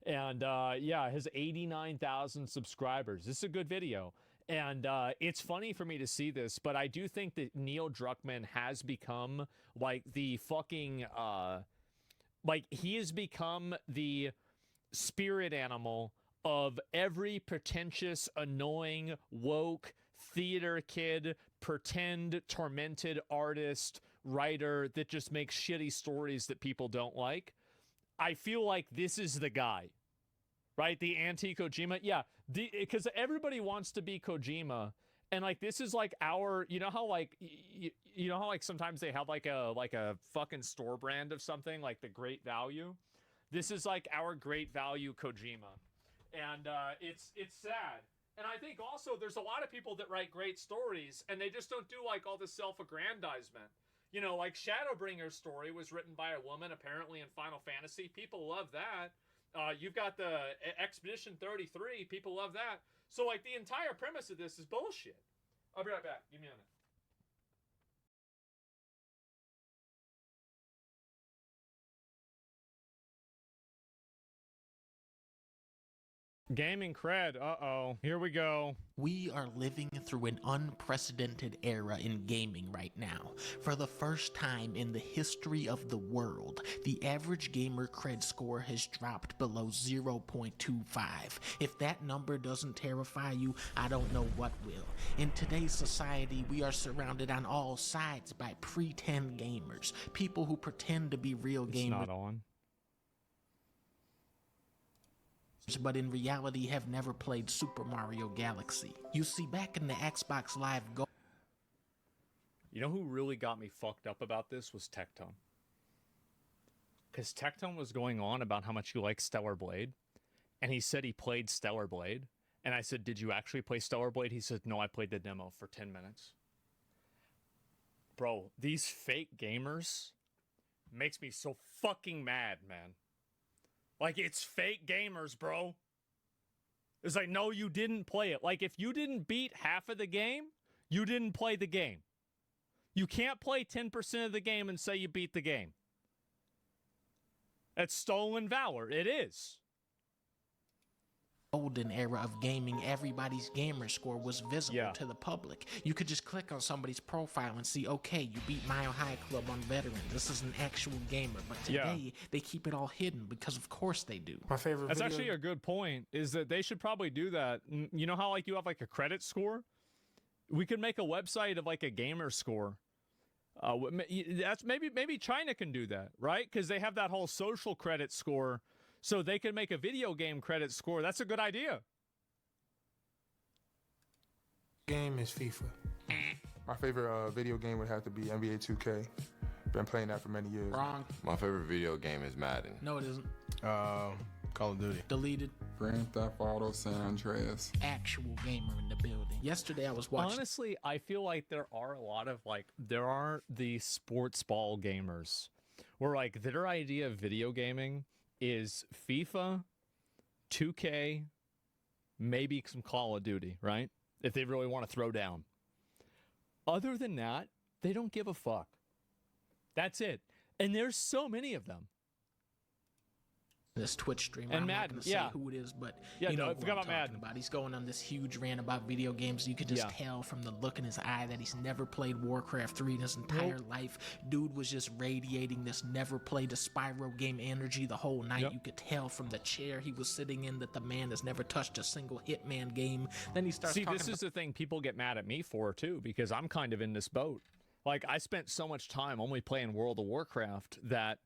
And yeah, his 89,000 subscribers. This is a good video. And it's funny for me to see this, but I do think that Neil Druckmann has become like the fucking... like, he has become the spirit animal of every pretentious, annoying, woke, theater kid, pretend, tormented artist, writer that just makes shitty stories that people don't like. I feel like this is the guy, right? The anti-Kojima. Yeah, because everybody wants to be Kojima. And like, this is like our, you know how like, you know how like sometimes they have like a fucking store brand of something, like the Great Value. This is like our Great Value Kojima. And it's sad. And I think also there's a lot of people that write great stories and they just don't do like all the self-aggrandizement. You know, like Shadowbringer's story was written by a woman apparently in Final Fantasy. People love that. You've got the Expedition 33. People love that. So, like, the entire premise of this is bullshit. I'll be right back. Give me a minute. Gaming cred. Uh-oh. Here we go. We are living through an unprecedented era in gaming right now. For the first time in the history of the world, the average gamer cred score has dropped below 0.25. If that number doesn't terrify you, I don't know what will. In today's society, we are surrounded on all sides by pretend gamers, people who pretend to be real gamers. It's not on. But in reality have never played Super Mario Galaxy. You see, back in the Xbox Live Go... You know who really got me fucked up about this was Tectone. Because Tectone was going on about how much you like Stellar Blade, and he said he played Stellar Blade, and I said, did you actually play Stellar Blade? He said, no, I played the demo for 10 minutes. Bro, these fake gamers makes me so fucking mad, man. Like, it's fake gamers, bro. It's like, no, you didn't play it. Like, if you didn't beat half of the game, you didn't play the game. You can't play 10% of the game and say you beat the game. That's stolen valor. It is. Golden era of gaming, everybody's gamer score was visible to the public. You could just click on somebody's profile and see, okay, you beat Mile High Club on Veteran. This is an actual gamer. But today, they keep it all hidden because of course they do. My favorite That's actually a good point, is that they should probably do that. You know how, like, you have, like, a credit score? We could make a website of, like, a gamer score. That's maybe China can do that, right? Because they have that whole social credit score. So they could make a video game credit score. That's a good idea. Game is FIFA. My favorite video game would have to be NBA 2K. Been playing that for many years. Wrong. My favorite video game is Madden. No, it isn't. Call of Duty. Deleted. Grand Theft Auto San Andreas. Actual gamer in the building. Yesterday I was watching. Honestly, I feel like there are a lot of, like, there are the sports ball gamers where, like, their idea of video gaming is FIFA, 2K, maybe some Call of Duty, right? If they really want to throw down. Other than that, they don't give a fuck. That's it. And there's so many of them. This Twitch streamer, and I'm Madden, not gonna say who it is, but you know what I'm talking about. He's going on this huge rant about video games. You could just tell from the look in his eye that he's never played Warcraft 3 in his entire life. Dude was just radiating this never played a Spyro game energy the whole night. You could tell from the chair he was sitting in that the man has never touched a single Hitman game. Then he starts talking this is the thing people get mad at me for too, because I'm kind of in this boat. Like, I spent so much time only playing World of Warcraft that,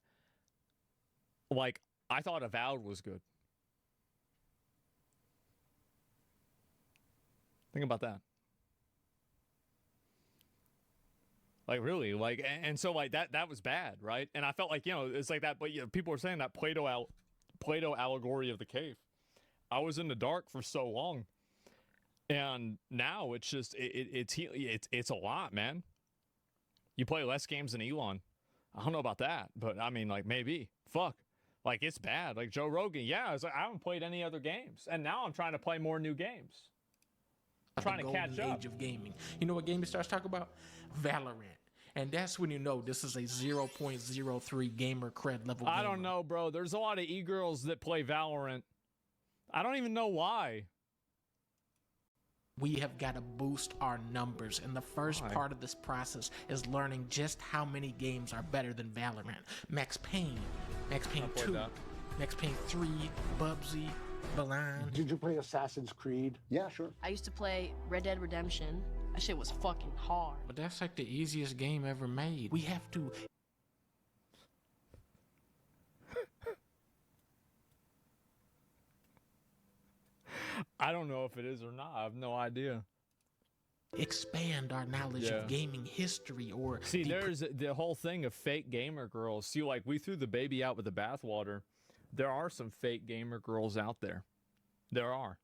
like, I thought Avowed was good. Think about that. Like, really, like, and so, like, that was bad, right? And I felt like, you know, it's like that, but, you know, people were saying that Plato allegory of the cave. I was in the dark for so long, and now it's just it's a lot, man. You play less games than Elon. I don't know about that, but I mean, like, maybe. Fuck. Like, it's bad. Like, Joe Rogan, it's like, I haven't played any other games. And now I'm trying to play more new games. I'm trying to catch up. Age of gaming. You know what game he starts talking about? Valorant. And that's when you know this is a 0.03 gamer cred level gamer. I don't know, bro. There's a lot of e-girls that play Valorant. I don't even know why. We have got to boost our numbers, and the first part of this process is learning just how many games are better than Valorant. Max Payne 2, Max Payne 3, Bubsy, Balan. Did you play Assassin's Creed? Yeah, sure. I used to play Red Dead Redemption. That shit was fucking hard. But that's like the easiest game ever made. We have to... I don't know if it is or not. I have no idea. Expand our knowledge of gaming history, or see, there's the whole thing of fake gamer girls. See, like, we threw the baby out with the bathwater. There are some fake gamer girls out there. There are.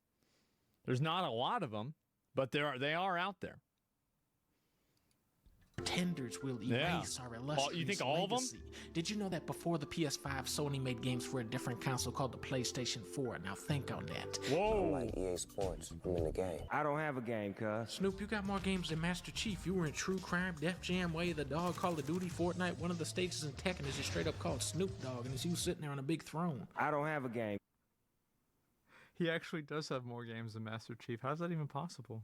There's not a lot of them, but they are out there. Pretenders will erase our illustrious You think all legacy. of them? Did you know that before the PS5, Sony made games for a different console called the PlayStation 4? Now think on that. Whoa! I like EA Sports. I'm in the game. I don't have a game, cuz. Snoop, you got more games than Master Chief. You were in True Crime, Def Jam, Way of the Dog, Call of Duty, Fortnite. One of the stages in Tekken is just straight up called Snoop Dogg, and it's you sitting there on a big throne. I don't have a game. He actually does have more games than Master Chief. How's that even possible?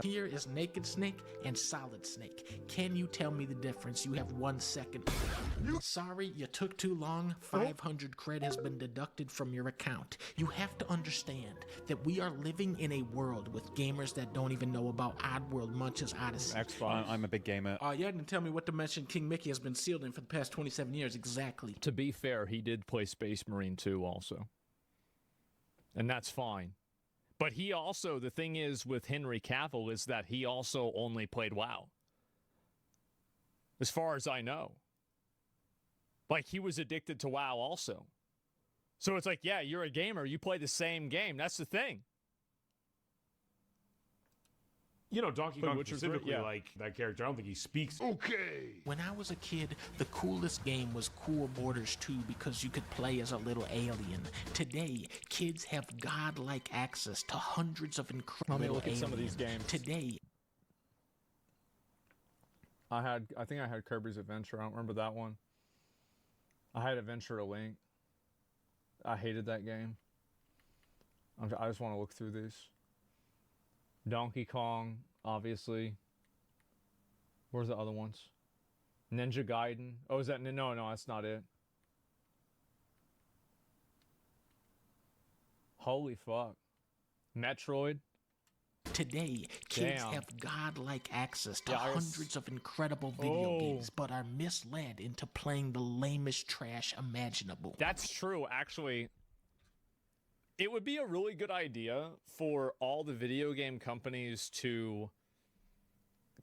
Here is Naked Snake and Solid Snake. Can you tell me the difference? You have 1 second. Sorry, you took too long. 500 cred has been deducted from your account. You have to understand that we are living in a world with gamers that don't even know about Oddworld Munch's Odyssey. I'm a big gamer. You didn't tell me what dimension King Mickey has been sealed in for the past 27 years exactly. To be fair, he did play Space Marine 2 also. And that's fine. But he also, the thing is with Henry Cavill is that he also only played WoW. As far as I know. Like, he was addicted to WoW also. So it's like, yeah, you're a gamer. You play the same game. That's the thing. You know, Donkey Kong specifically, like, that character, I don't think he speaks. Okay! When I was a kid, the coolest game was Cool Borders 2 because you could play as a little alien. Today, kids have godlike access to hundreds of incredible aliens. Let me look at some of these games. Today, I think I had Kirby's Adventure. I don't remember that one. I had Adventure of Link. I hated that game. I just want to look through these. Donkey Kong, obviously. Where's the other ones? Ninja Gaiden. Oh, is that... No, that's not it. Holy fuck. Metroid. Today, kids have godlike access to hundreds of incredible video games, but are misled into playing the lamest trash imaginable. That's true, actually. It would be a really good idea for all the video game companies to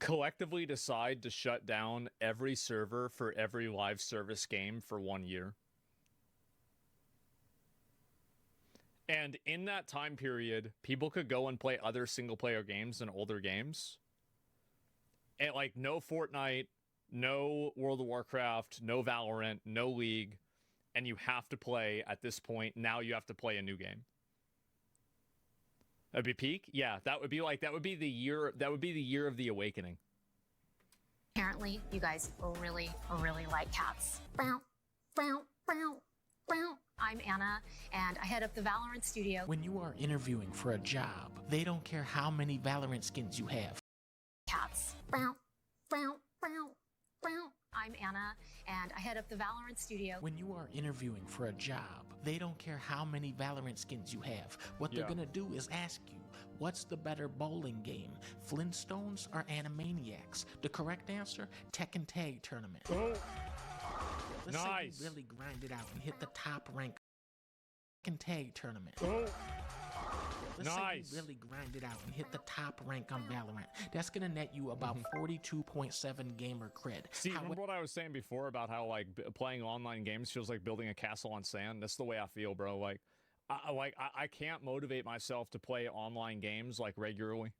collectively decide to shut down every server for every live service game for 1 year. And in that time period, people could go and play other single-player games and older games. And, like, no Fortnite, no World of Warcraft, no Valorant, no League. And you have to play, at this point, now you have to play a new game. That'd be peak? Yeah, that would be the year of the awakening. Apparently, you guys really, really like cats. I'm Anna, and I head up the Valorant studio. When you are interviewing for a job, they don't care how many Valorant skins you have. Cats. I'm Anna, and I head up the Valorant studio. When you are interviewing for a job, they don't care how many Valorant skins you have. What they're gonna do is ask you, what's the better bowling game, Flintstones or Animaniacs? The correct answer, Tekken Tag Tournament. Let's say you really grind it out and hit the top rank. Tekken Tag Tournament. Let's say you really grind it out and hit the top rank on Valorant. That's gonna net you about 42.7 gamer cred. See, remember what I was saying before about how, like, playing online games feels like building a castle on sand? That's the way I feel, bro. Like, I can't motivate myself to play online games, like, regularly.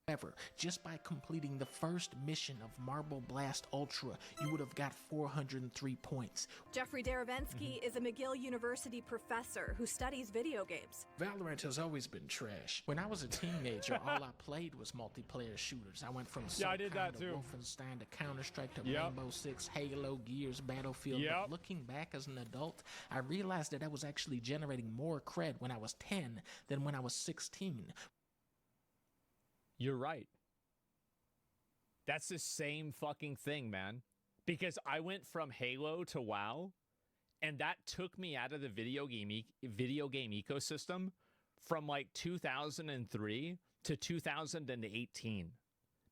However, just by completing the first mission of Marble Blast Ultra, you would have got 403 points. Jeffrey Derevensky is a McGill University professor who studies video games. Valorant has always been trash. When I was a teenager, all I played was multiplayer shooters. I went from I did that too. Wolfenstein to Counter-Strike to Rainbow Six, Halo, Gears, Battlefield. But looking back as an adult, I realized that I was actually generating more cred when I was 10 than when I was 16. You're right. That's the same fucking thing, man. Because I went from Halo to WoW, and that took me out of the video game ecosystem from like 2003 to 2018.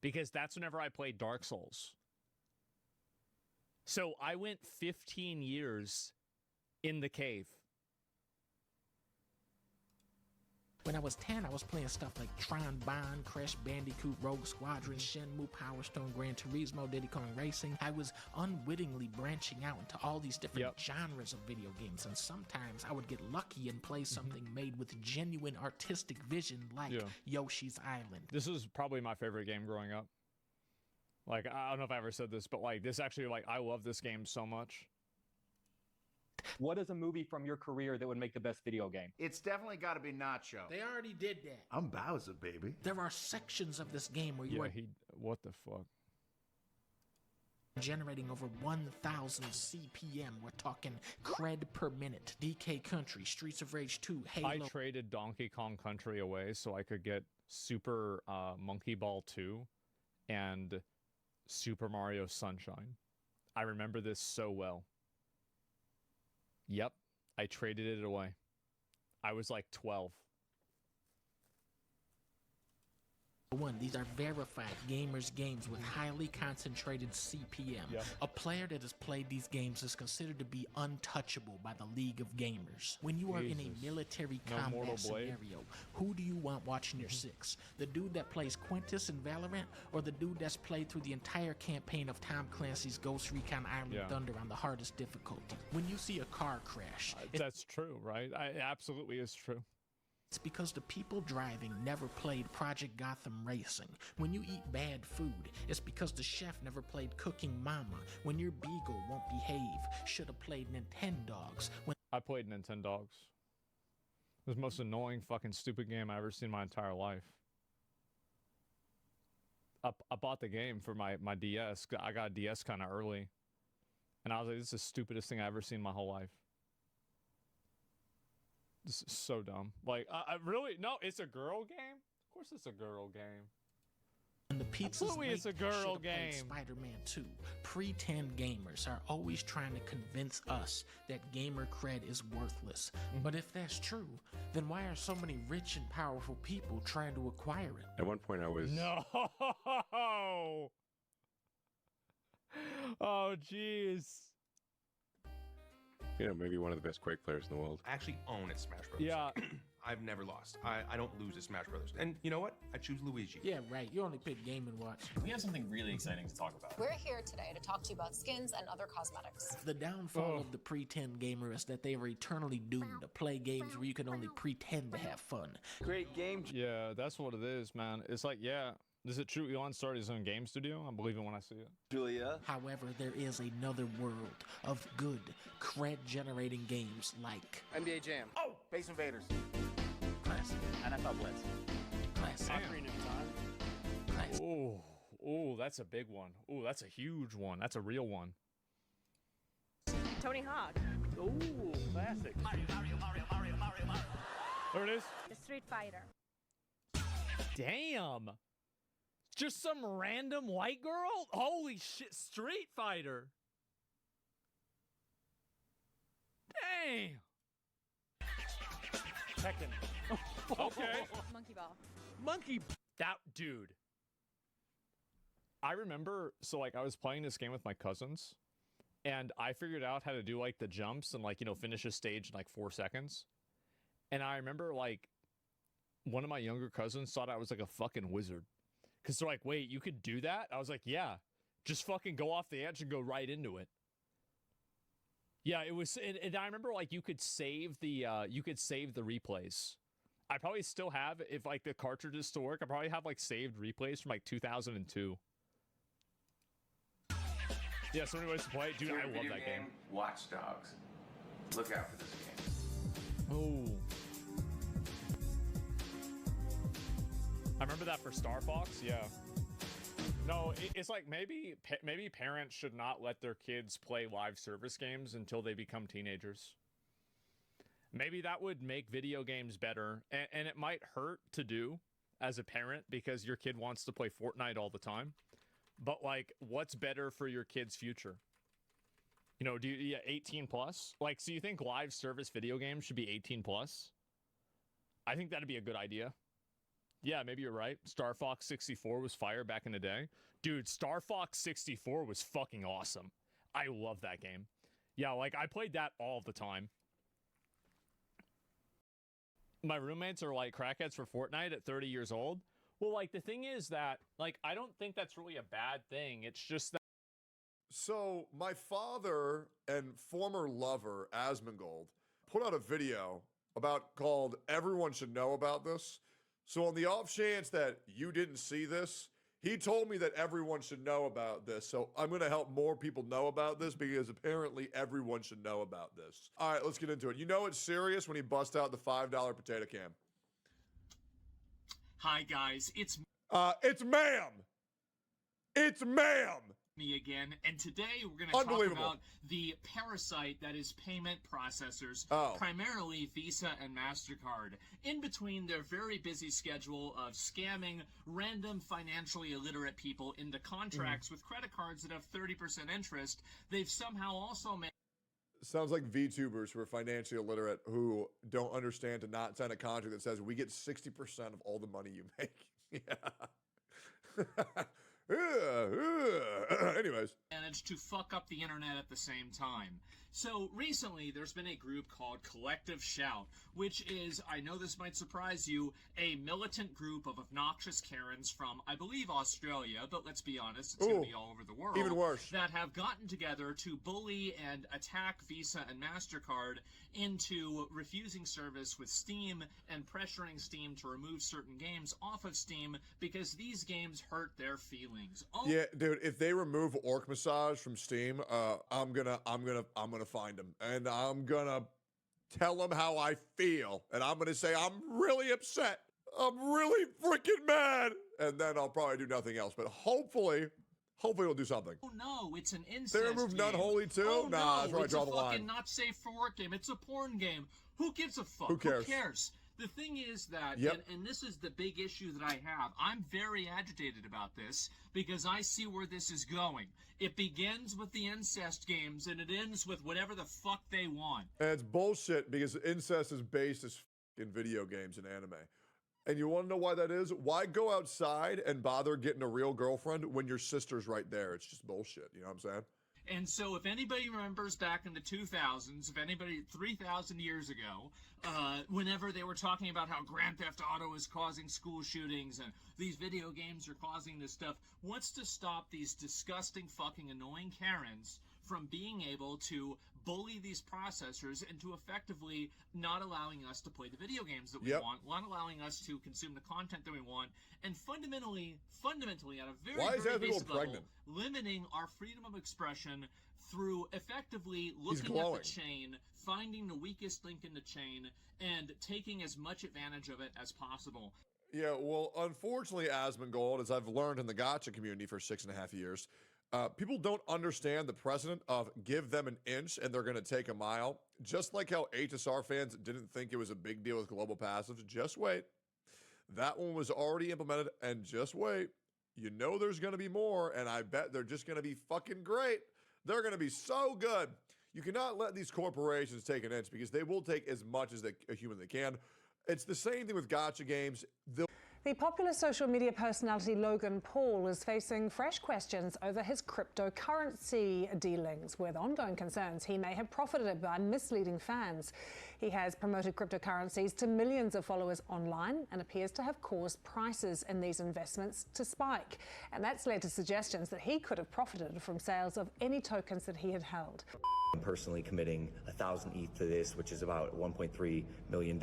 Because that's whenever I played Dark Souls. So I went 15 years in the cave. When I was 10, I was playing stuff like Tron Bond, Crash Bandicoot, Rogue Squadron, Shenmue, Power Stone, Gran Turismo, Diddy Kong Racing. I was unwittingly branching out into all these different genres of video games, and sometimes I would get lucky and play something made with genuine artistic vision like Yoshi's Island. This is probably my favorite game growing up. Like, I don't know if I ever said this, but like, this actually, like, I love this game so much. What is a movie from your career that would make the best video game? It's definitely got to be Nacho. They already did that. I'm Bowser, baby. There are sections of this game where you are... What the fuck? generating over 1,000 CPM. We're talking cred per minute. DK Country, Streets of Rage 2, Halo. I traded Donkey Kong Country away so I could get Super Monkey Ball 2 and Super Mario Sunshine. I remember this so well. Yep, I traded it away. I was like 12. These are verified gamers games with highly concentrated CPM. Yep. A player that has played these games is considered to be untouchable by the League of Gamers. When you are in a military combat scenario, who do you want watching your six? The dude that plays Quintus in Valorant, or the dude that's played through the entire campaign of Tom Clancy's Ghost Recon Iron Thunder on the hardest difficulty? When you see a car crash, that's true, right? It absolutely is true. It's because the people driving never played Project Gotham Racing. When you eat bad food, it's because the chef never played Cooking Mama. When your beagle won't behave, should have played Nintendogs. I played Nintendogs. It was the most annoying fucking stupid game I ever seen in my entire life. I bought the game for my DS. I got a DS kind of early. And I was like, this is the stupidest thing I've ever seen in my whole life. This is so dumb. Like, I really, no, it's a girl game? Of course it's a girl game. And the pizzas Absolutely it's a girl game. Spider-Man 2. Pretend gamers are always trying to convince us that gamer cred is worthless. But if that's true, then why are so many rich and powerful people trying to acquire it? At one point I was... No! Oh, jeez. You know, maybe one of the best Quake players in the world. I actually own at Smash Brothers. Yeah. I've never lost. I don't lose at Smash Brothers. And you know what? I choose Luigi. Yeah, right. You only pick Game & Watch. We have something really exciting to talk about. We're here today to talk to you about skins and other cosmetics. The downfall of the pretend gamer is that they are eternally doomed to play games where you can only pretend to have fun. Great game. Yeah, that's what it is, man. It's like, yeah. Is it true Elon started his own game studio? I believe it when I see it. Julia. However, there is another world of good, cred-generating games like NBA Jam. Oh, Space Invaders. Classic. NFL Blitz. Classic. Ocarina of Time. Classic. Oh, that's a big one. Oh, that's a huge one. That's a real one. Tony Hawk. Ooh, classic. Mario. There it is. The Street Fighter. Damn. Just some random white girl? Holy shit, Street Fighter. Dang. Tekken. Okay. Monkey Ball. That dude. I remember, so like I was playing this game with my cousins, and I figured out how to do like the jumps and like, you know, finish a stage in like 4 seconds. And I remember like one of my younger cousins thought I was like a fucking wizard. Because they're like, wait, you could do that? I was like, yeah. Just fucking go off the edge and go right into it. Yeah, it was... And I remember, like, you could save the replays. I probably still have, if, like, the cartridges still work, I probably have, like, saved replays from, like, 2002. Yeah, so many ways to play it. Dude, I love that game. Watch Dogs. Look out for this game. Oh. I remember that for Star Fox, yeah. No, it's like maybe parents should not let their kids play live service games until they become teenagers. Maybe that would make video games better, and it might hurt to do as a parent because your kid wants to play Fortnite all the time. But like, what's better for your kid's future? You know, 18 plus? Like, so you think live service video games should be 18 plus? I think that'd be a good idea. Yeah, maybe you're right. Star Fox 64 was fire back in the day. Dude, Star Fox 64 was fucking awesome. I love that game. Yeah, like, I played that all the time. My roommates are, like, crackheads for Fortnite at 30 years old. Well, like, the thing is that, like, I don't think that's really a bad thing. It's just that... So, my father and former lover, Asmongold, put out a video called Everyone Should Know About This. So on the off chance that you didn't see this, he told me that everyone should know about this. So I'm going to help more people know about this because apparently everyone should know about this. All right, let's get into it. You know it's serious when he busts out the $5 potato can. Hi, guys. It's ma'am. It's ma'am. Me again, and today we're going to talk about the parasite that is payment processors, primarily Visa and MasterCard, in between their very busy schedule of scamming random financially illiterate people into contracts with credit cards that have 30% interest. They've somehow also made... Sounds like VTubers who are financially illiterate who don't understand to not sign a contract that says we get 60% of all the money you make. Yeah. Anyways. Managed to fuck up the internet at the same time. So recently there's been a group called Collective Shout, which is, I know this might surprise you, a militant group of obnoxious Karens from, I believe, Australia, but let's be honest, it's going to be all over the world. Even worse. That have gotten together to bully and attack Visa and MasterCard into refusing service with Steam and pressuring Steam to remove certain games off of Steam because these games hurt their feelings. Yeah, dude, if they remove Orc Massage from Steam, I'm gonna find them and I'm gonna tell them how I feel and I'm gonna say I'm really upset. I'm really freaking mad, and then I'll probably do nothing else. But hopefully we'll do something. Oh no, it's an incest They removed game. Unholy too? Oh, nah, no, that's where I draw the line. It's a fucking not safe for work game. It's a porn game. Who gives a fuck? Who cares? The thing is that, and this is the big issue that I have, I'm very agitated about this because I see where this is going. It begins with the incest games and it ends with whatever the fuck they want. And it's bullshit because incest is based as in video games and anime. And you want to know why that is? Why go outside and bother getting a real girlfriend when your sister's right there? It's just bullshit. You know what I'm saying? And so if anybody remembers back in the 2000s, if anybody 3,000 years ago, whenever they were talking about how Grand Theft Auto is causing school shootings and these video games are causing this stuff, what's to stop these disgusting fucking annoying Karens from being able to bully these processors into effectively not allowing us to play the video games that we want, not allowing us to consume the content that we want, and fundamentally at a very, very basic level, limiting our freedom of expression through effectively looking at the chain, finding the weakest link in the chain, and taking as much advantage of it as possible. Yeah, well, unfortunately, Asmongold, as I've learned in the gacha community for 6.5 years, people don't understand the precedent of give them an inch and they're going to take a mile. Just like how HSR fans didn't think it was a big deal with global passives. Just wait. That one was already implemented, and just wait. You know there's going to be more, and I bet they're just going to be fucking great. They're going to be so good. You cannot let these corporations take an inch because they will take as much as a human they can. It's the same thing with gacha games. The popular social media personality Logan Paul is facing fresh questions over his cryptocurrency dealings, with ongoing concerns he may have profited by misleading fans. He has promoted cryptocurrencies to millions of followers online and appears to have caused prices in these investments to spike. And that's led to suggestions that he could have profited from sales of any tokens that he had held. I'm personally committing 1,000 ETH to this, which is about $1.3 million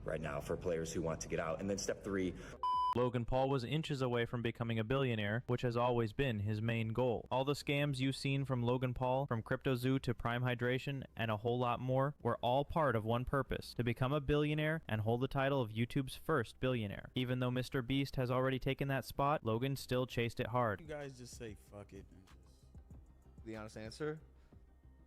right now for players who want to get out. And then step 3. Logan Paul was inches away from becoming a billionaire, which has always been his main goal. All the scams you've seen from Logan Paul, from CryptoZoo to Prime Hydration, and a whole lot more, were all part of one purpose: to become a billionaire and hold the title of YouTube's first billionaire. Even though Mr. Beast has already taken that spot, Logan still chased it hard. You guys just say fuck it and just... The honest answer?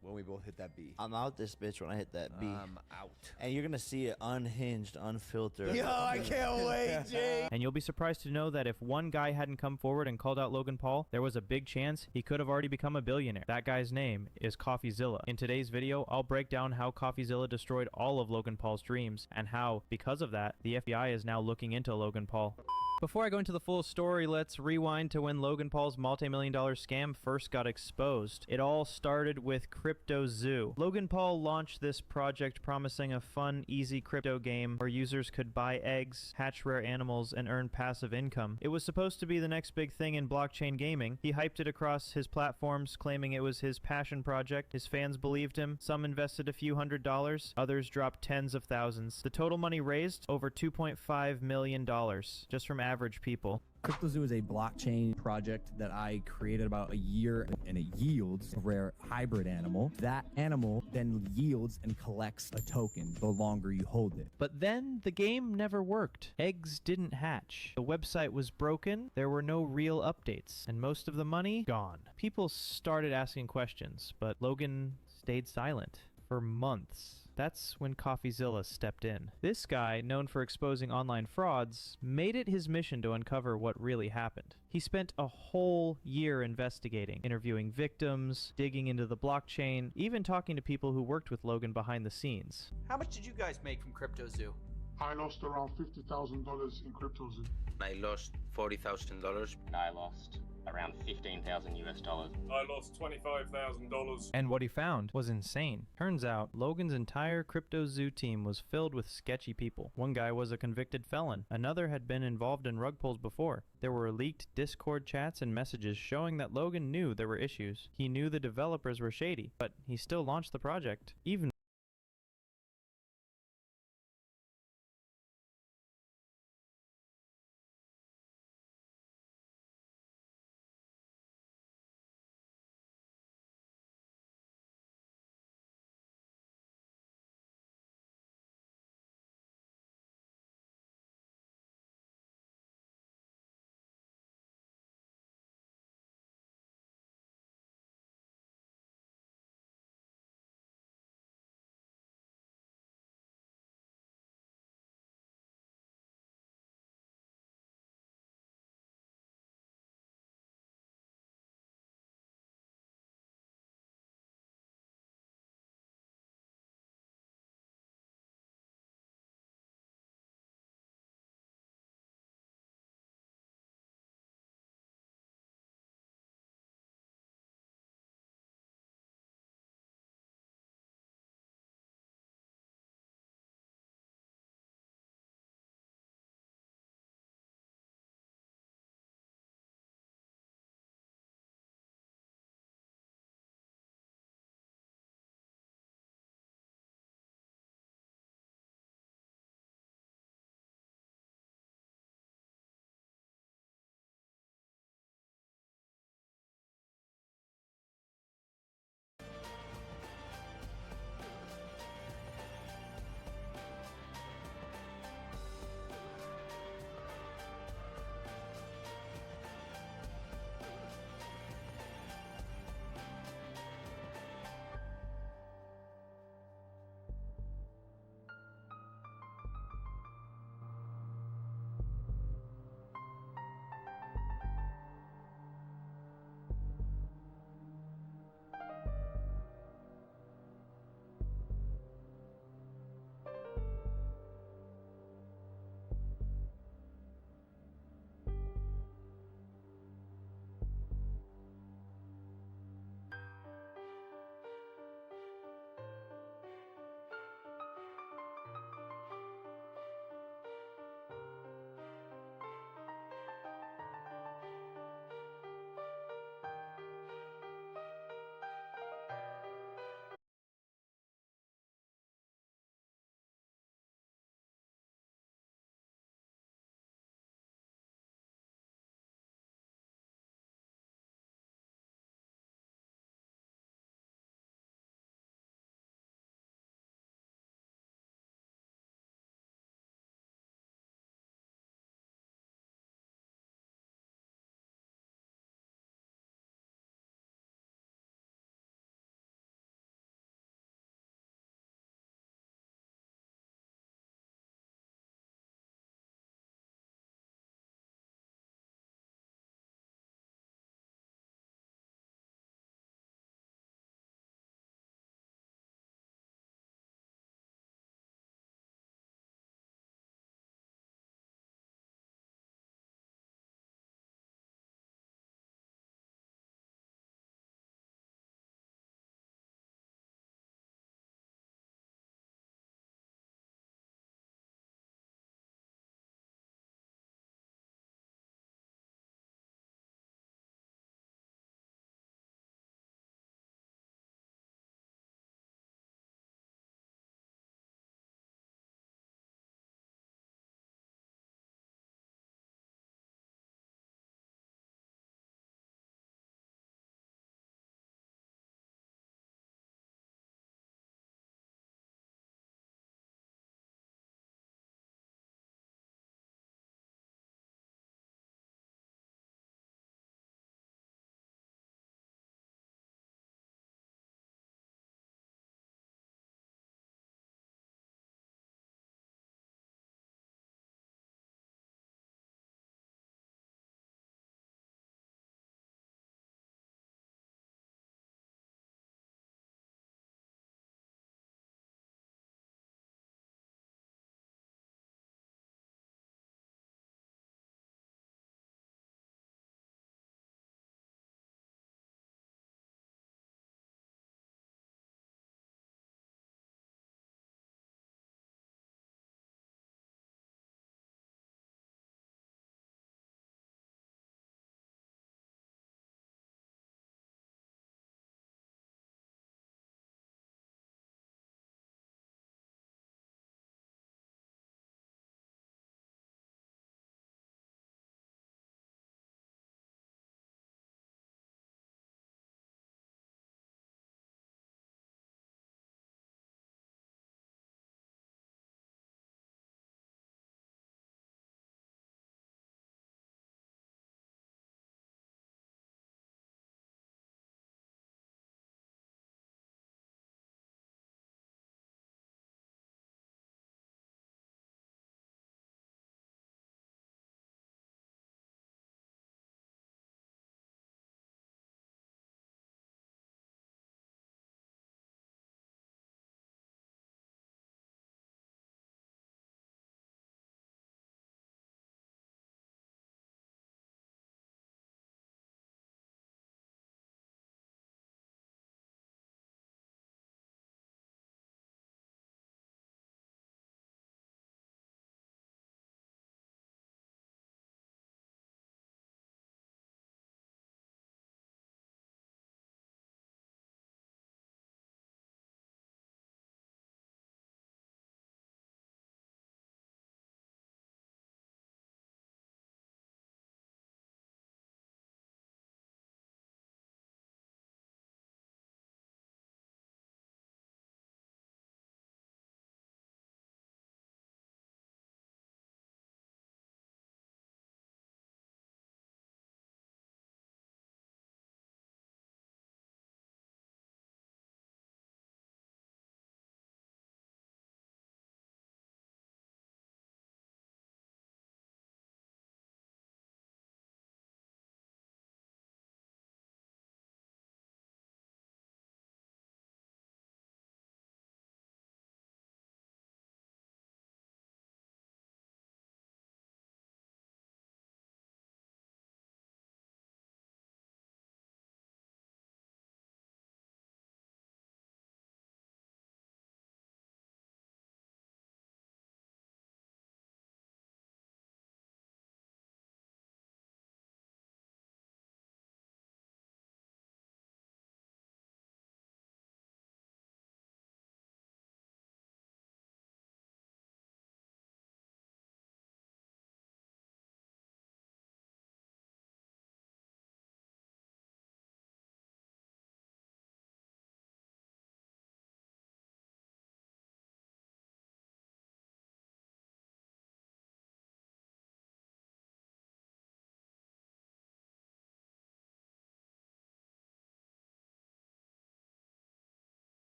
When we both hit that B. I'm out this bitch when I hit that B. I'm out. And you're gonna see it unhinged, unfiltered. Yo, I can't wait, Jay. And you'll be surprised to know that if one guy hadn't come forward and called out Logan Paul, there was a big chance he could have already become a billionaire. That guy's name is CoffeeZilla. In today's video, I'll break down how CoffeeZilla destroyed all of Logan Paul's dreams, and how, because of that, the FBI is now looking into Logan Paul. Before I go into the full story, let's rewind to when Logan Paul's multi-million-dollar scam first got exposed. It all started with CryptoZoo. Logan Paul launched this project promising a fun, easy crypto game where users could buy eggs, hatch rare animals, and earn passive income. It was supposed to be the next big thing in blockchain gaming. He hyped it across his platforms, claiming it was his passion project. His fans believed him. Some invested a few $100s, others dropped tens of thousands. The total money raised, over $2.5 million, just from average people. CryptoZoo is a blockchain project that I created about a year, and it yields a rare hybrid animal. That animal then yields and collects a token the longer you hold it. But then the game never worked. Eggs didn't hatch. The website was broken, there were no real updates, and most of the money gone. People started asking questions, but Logan stayed silent for months. That's when CoffeeZilla stepped in. This guy, known for exposing online frauds, made it his mission to uncover what really happened. He spent a whole year investigating, interviewing victims, digging into the blockchain, even talking to people who worked with Logan behind the scenes. How much did you guys make from CryptoZoo? I lost around $50,000 in CryptoZoo. I lost $40,000. I lost around 15,000 US dollars. I lost $25,000. And what he found was insane. Turns out, Logan's entire CryptoZoo team was filled with sketchy people. One guy was a convicted felon. Another had been involved in rug pulls before. There were leaked Discord chats and messages showing that Logan knew there were issues. He knew the developers were shady, but he still launched the project, even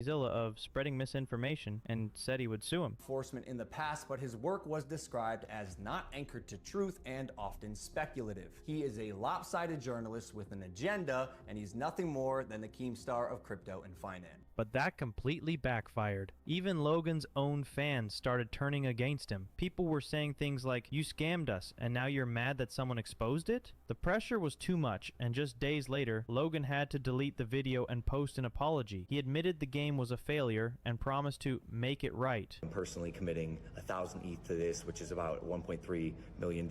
Zilla of spreading misinformation and said he would sue him. Enforcement in the past, but his work was described as not anchored to truth and often speculative. He is a lopsided journalist with an agenda, and he's nothing more than the Keemstar of crypto and finance. But that completely backfired. Even Logan's own fans started turning against him. People were saying things like, "You scammed us, and now you're mad that someone exposed it?" The pressure was too much, and just days later, Logan had to delete the video and post an apology. He admitted the game was a failure and promised to make it right. I'm personally committing 1,000 ETH to this, which is about $1.3 million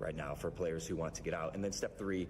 right now for players who want to get out. And then step 3,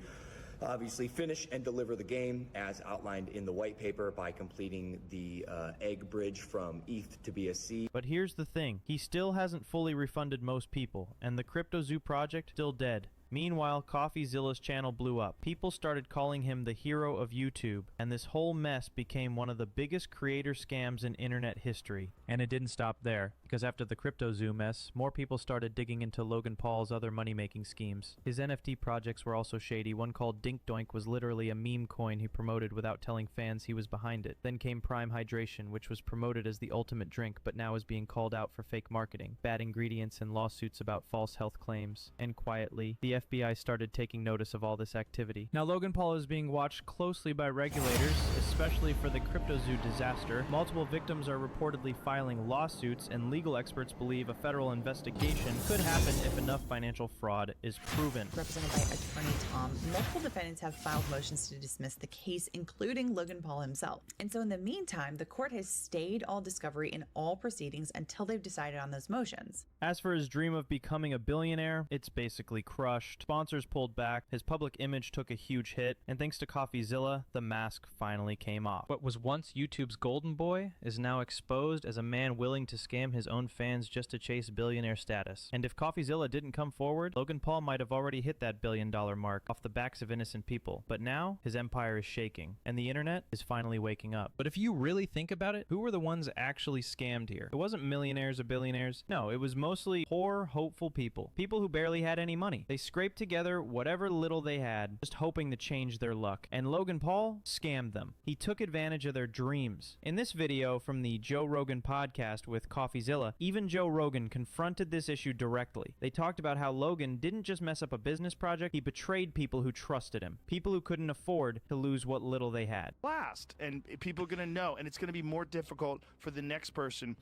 obviously finish and deliver the game as outlined in the white paper by completing the egg bridge from ETH to BSC. But here's the thing, he still hasn't fully refunded most people, and the CryptoZoo project still dead. Meanwhile, CoffeeZilla's channel blew up. People started calling him the hero of YouTube, and this whole mess became one of the biggest creator scams in internet history. And it didn't stop there, because after the CryptoZoo mess, more people started digging into Logan Paul's other money-making schemes. His NFT projects were also shady. One called Dink Doink was literally a meme coin he promoted without telling fans he was behind it. Then came Prime Hydration, which was promoted as the ultimate drink, but now is being called out for fake marketing, bad ingredients, and lawsuits about false health claims. And quietly, the FBI started taking notice of all this activity. Now Logan Paul is being watched closely by regulators, especially for the CryptoZoo disaster. Multiple victims are reportedly filing lawsuits, and legal experts believe a federal investigation could happen if enough financial fraud is proven. Represented by Attorney Tom, multiple defendants have filed motions to dismiss the case, including Logan Paul himself. And so in the meantime, the court has stayed all discovery in all proceedings until they've decided on those motions. As for his dream of becoming a billionaire, it's basically crushed. Sponsors pulled back, his public image took a huge hit, and thanks to CoffeeZilla, the mask finally came off. What was once YouTube's golden boy is now exposed as a man willing to scam his own fans just to chase billionaire status. And if CoffeeZilla didn't come forward, Logan Paul might have already hit that $1 billion mark off the backs of innocent people. But now, his empire is shaking, and the internet is finally waking up. But if you really think about it, who were the ones actually scammed here? It wasn't millionaires or billionaires. No, it was mostly poor, hopeful people. People who barely had any money. They scraped together whatever little they had, just hoping to change their luck. And Logan Paul scammed them. He took advantage of their dreams. In this video from the Joe Rogan podcast with CoffeeZilla, even Joe Rogan confronted this issue directly. They talked about how Logan didn't just mess up a business project, he betrayed people who trusted him. People who couldn't afford to lose what little they had. Last, and people are going to know, and it's going to be more difficult for the next person.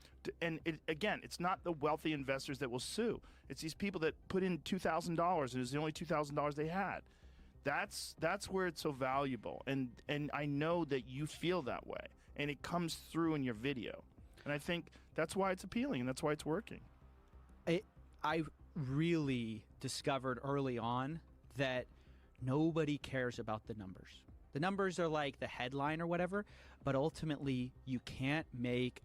Again, it's not the wealthy investors that will sue. It's these people that put in $2,000 and it was the only $2,000 they had. That's where it's so valuable, and I know that you feel that way, and it comes through in your video, and I think that's why it's appealing and that's why it's working. I really discovered early on that nobody cares about the numbers. The numbers are like the headline or whatever, but ultimately you can't make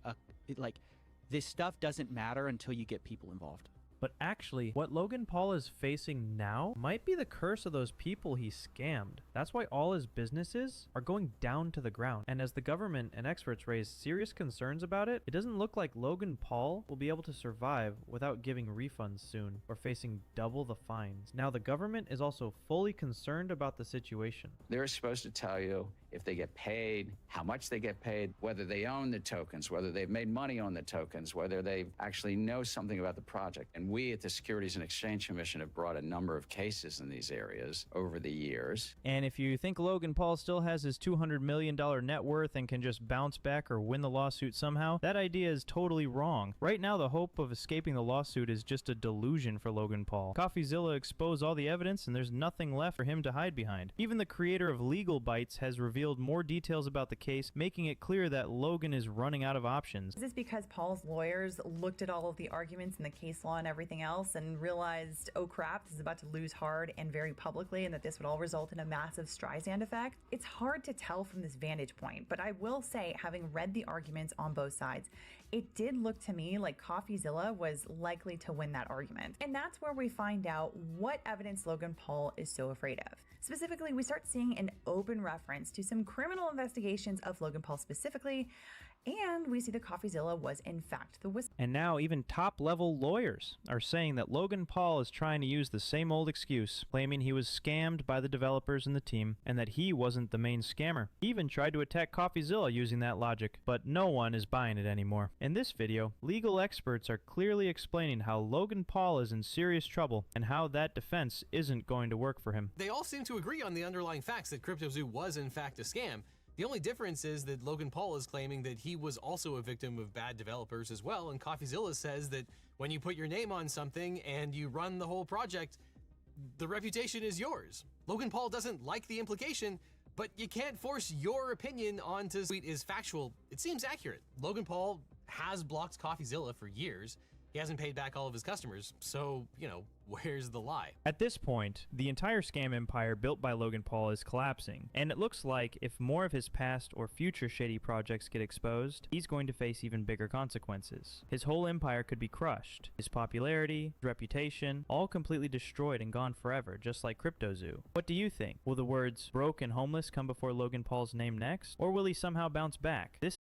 this stuff doesn't matter until you get people involved. But actually, what Logan Paul is facing now might be the curse of those people he scammed. That's why all his businesses are going down to the ground. And as the government and experts raise serious concerns about it, it doesn't look like Logan Paul will be able to survive without giving refunds soon or facing double the fines. Now, the government is also fully concerned about the situation. They're supposed to tell you if they get paid, how much they get paid, whether they own the tokens, whether they've made money on the tokens, whether they actually know something about the project. And we at the Securities and Exchange Commission have brought a number of cases in these areas over the years. And if you think Logan Paul still has his $200 million net worth and can just bounce back or win the lawsuit somehow, that idea is totally wrong. Right now, the hope of escaping the lawsuit is just a delusion for Logan Paul. CoffeeZilla exposed all the evidence and there's nothing left for him to hide behind. Even the creator of Legal Bites has revealed more details about the case, making it clear that Logan is running out of options. Is this because Paul's lawyers looked at all of the arguments in the case law and everything else and realized, oh crap, this is about to lose hard and very publicly, and that this would all result in a massive Streisand effect? It's hard to tell from this vantage point, but I will say, having read the arguments on both sides, it did look to me like CoffeeZilla was likely to win that argument. And that's where we find out what evidence Logan Paul is so afraid of. Specifically, we start seeing an open reference to some criminal investigations of Logan Paul specifically, and we see that CoffeeZilla was in fact the whistle. And now even top-level lawyers are saying that Logan Paul is trying to use the same old excuse, claiming he was scammed by the developers and the team, and that he wasn't the main scammer. He even tried to attack CoffeeZilla using that logic, but no one is buying it anymore. In this video, legal experts are clearly explaining how Logan Paul is in serious trouble and how that defense isn't going to work for him. They all seem to agree on the underlying facts that CryptoZoo was in fact a scam. The only difference is that Logan Paul is claiming that he was also a victim of bad developers as well, and CoffeeZilla says that when you put your name on something and you run the whole project, the reputation is yours. Logan Paul doesn't like the implication, but you can't force your opinion onto the tweet is factual. It seems accurate. Logan Paul has blocked CoffeeZilla for years. He hasn't paid back all of his customers, so, you know, where's the lie? At this point, the entire scam empire built by Logan Paul is collapsing, and it looks like if more of his past or future shady projects get exposed, he's going to face even bigger consequences. His whole empire could be crushed, his popularity, his reputation, all completely destroyed and gone forever, just like CryptoZoo. What do you think? Will the words broke and homeless come before Logan Paul's name next, or will he somehow bounce back? This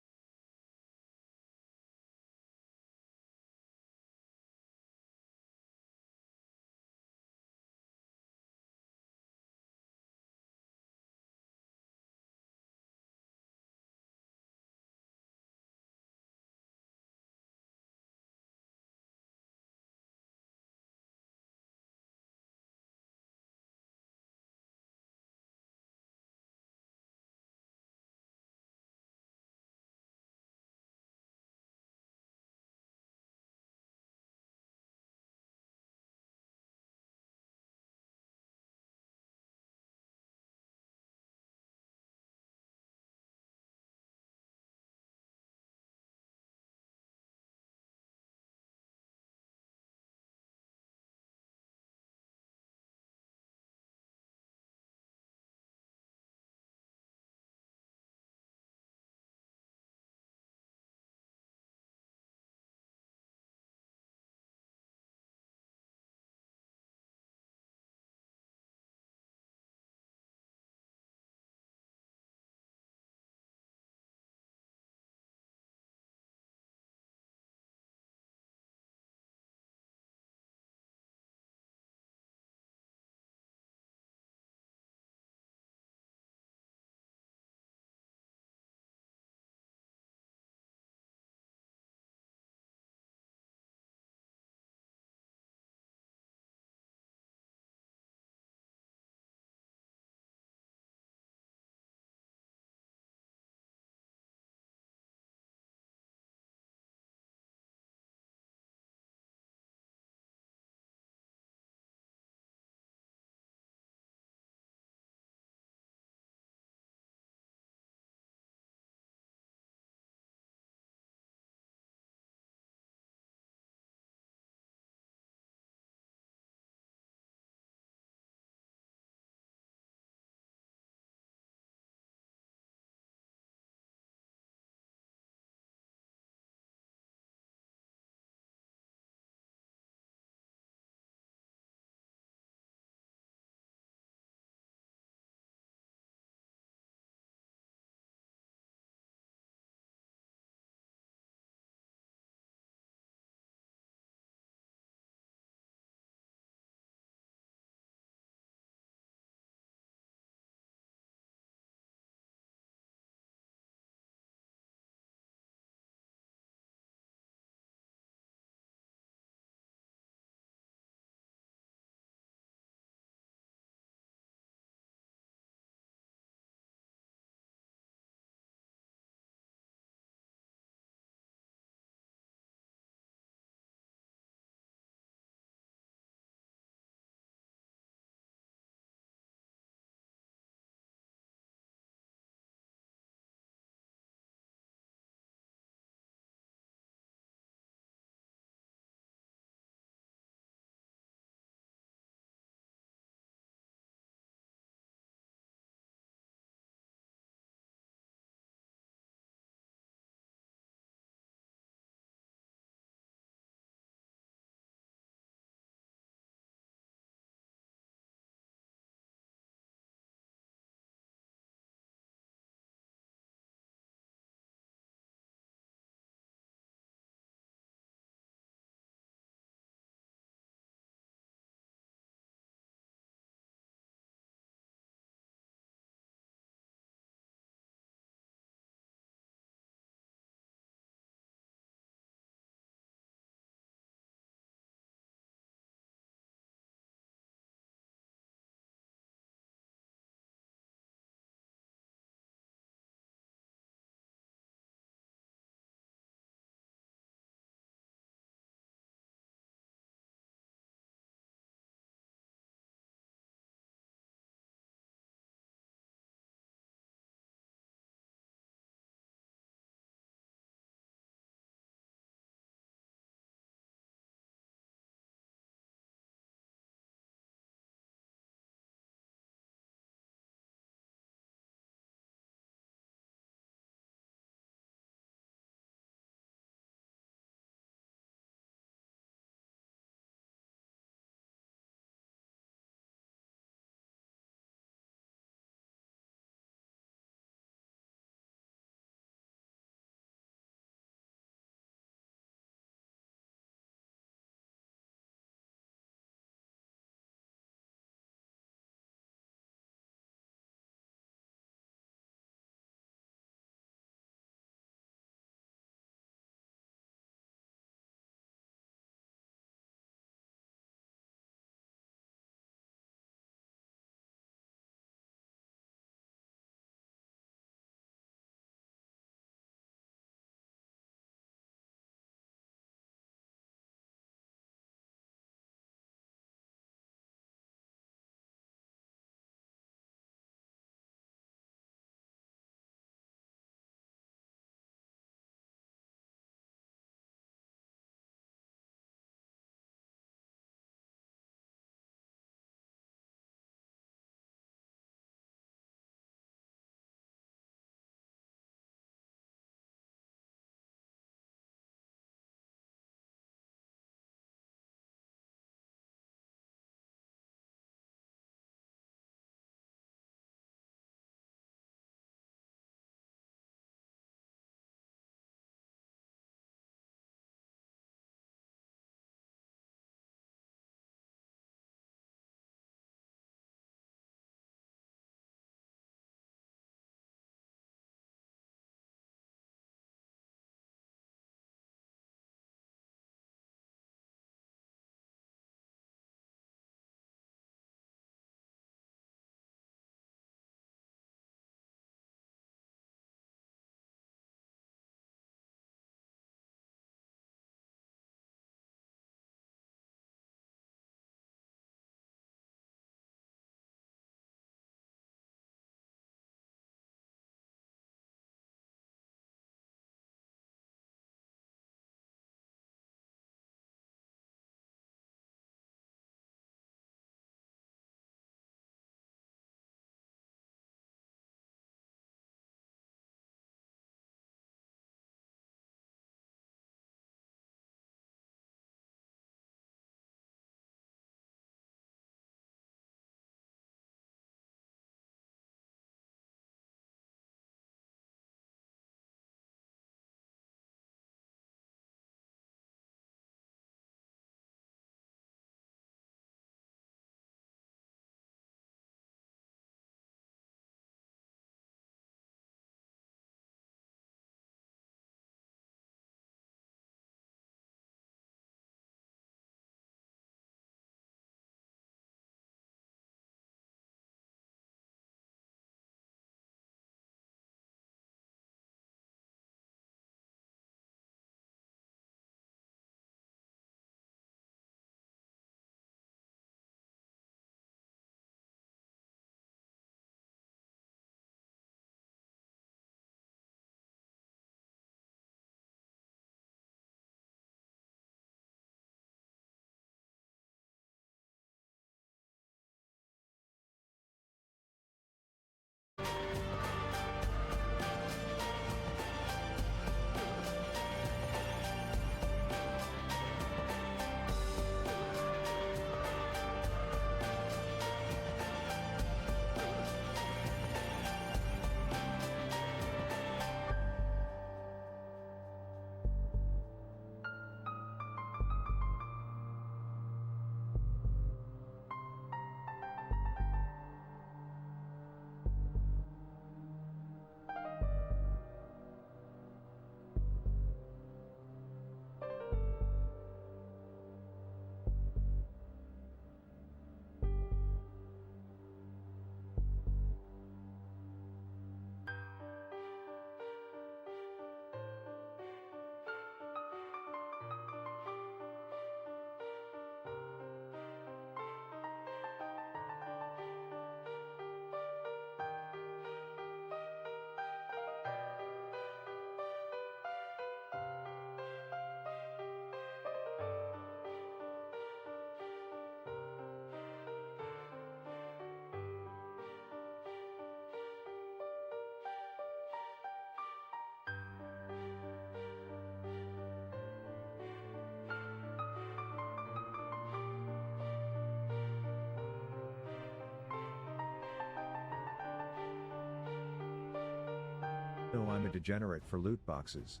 No, I'm a degenerate for loot boxes.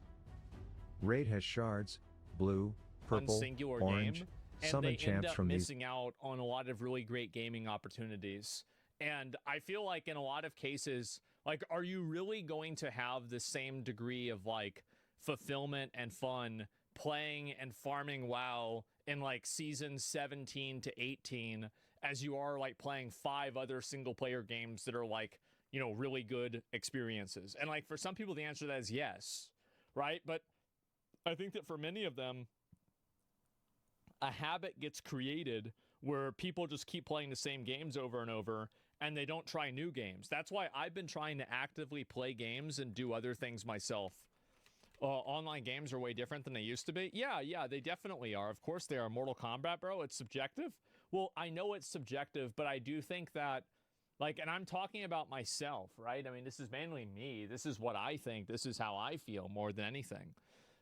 Raid has shards, blue, purple, singular orange, game, and some they end enchants up from these. missing out on a lot of really great gaming opportunities. And I feel like in a lot of cases, like, are you really going to have the same degree of like fulfillment and fun playing and farming WoW in like season 17 to 18 as you are like playing 5 other single player games that are like, you know, really good experiences? And like for some people, the answer to that is yes, right? But I think that for many of them, a habit gets created where people just keep playing the same games over and over and they don't try new games. That's why I've been trying to actively play games and do other things myself. Online games are way different than they used to be. Yeah, they definitely are. Of course they are. Mortal Kombat, bro, it's subjective. Well, I know it's subjective, but I do think that, like, and I'm talking about myself, right? I mean, this is mainly me. This is what I think. This is how I feel more than anything.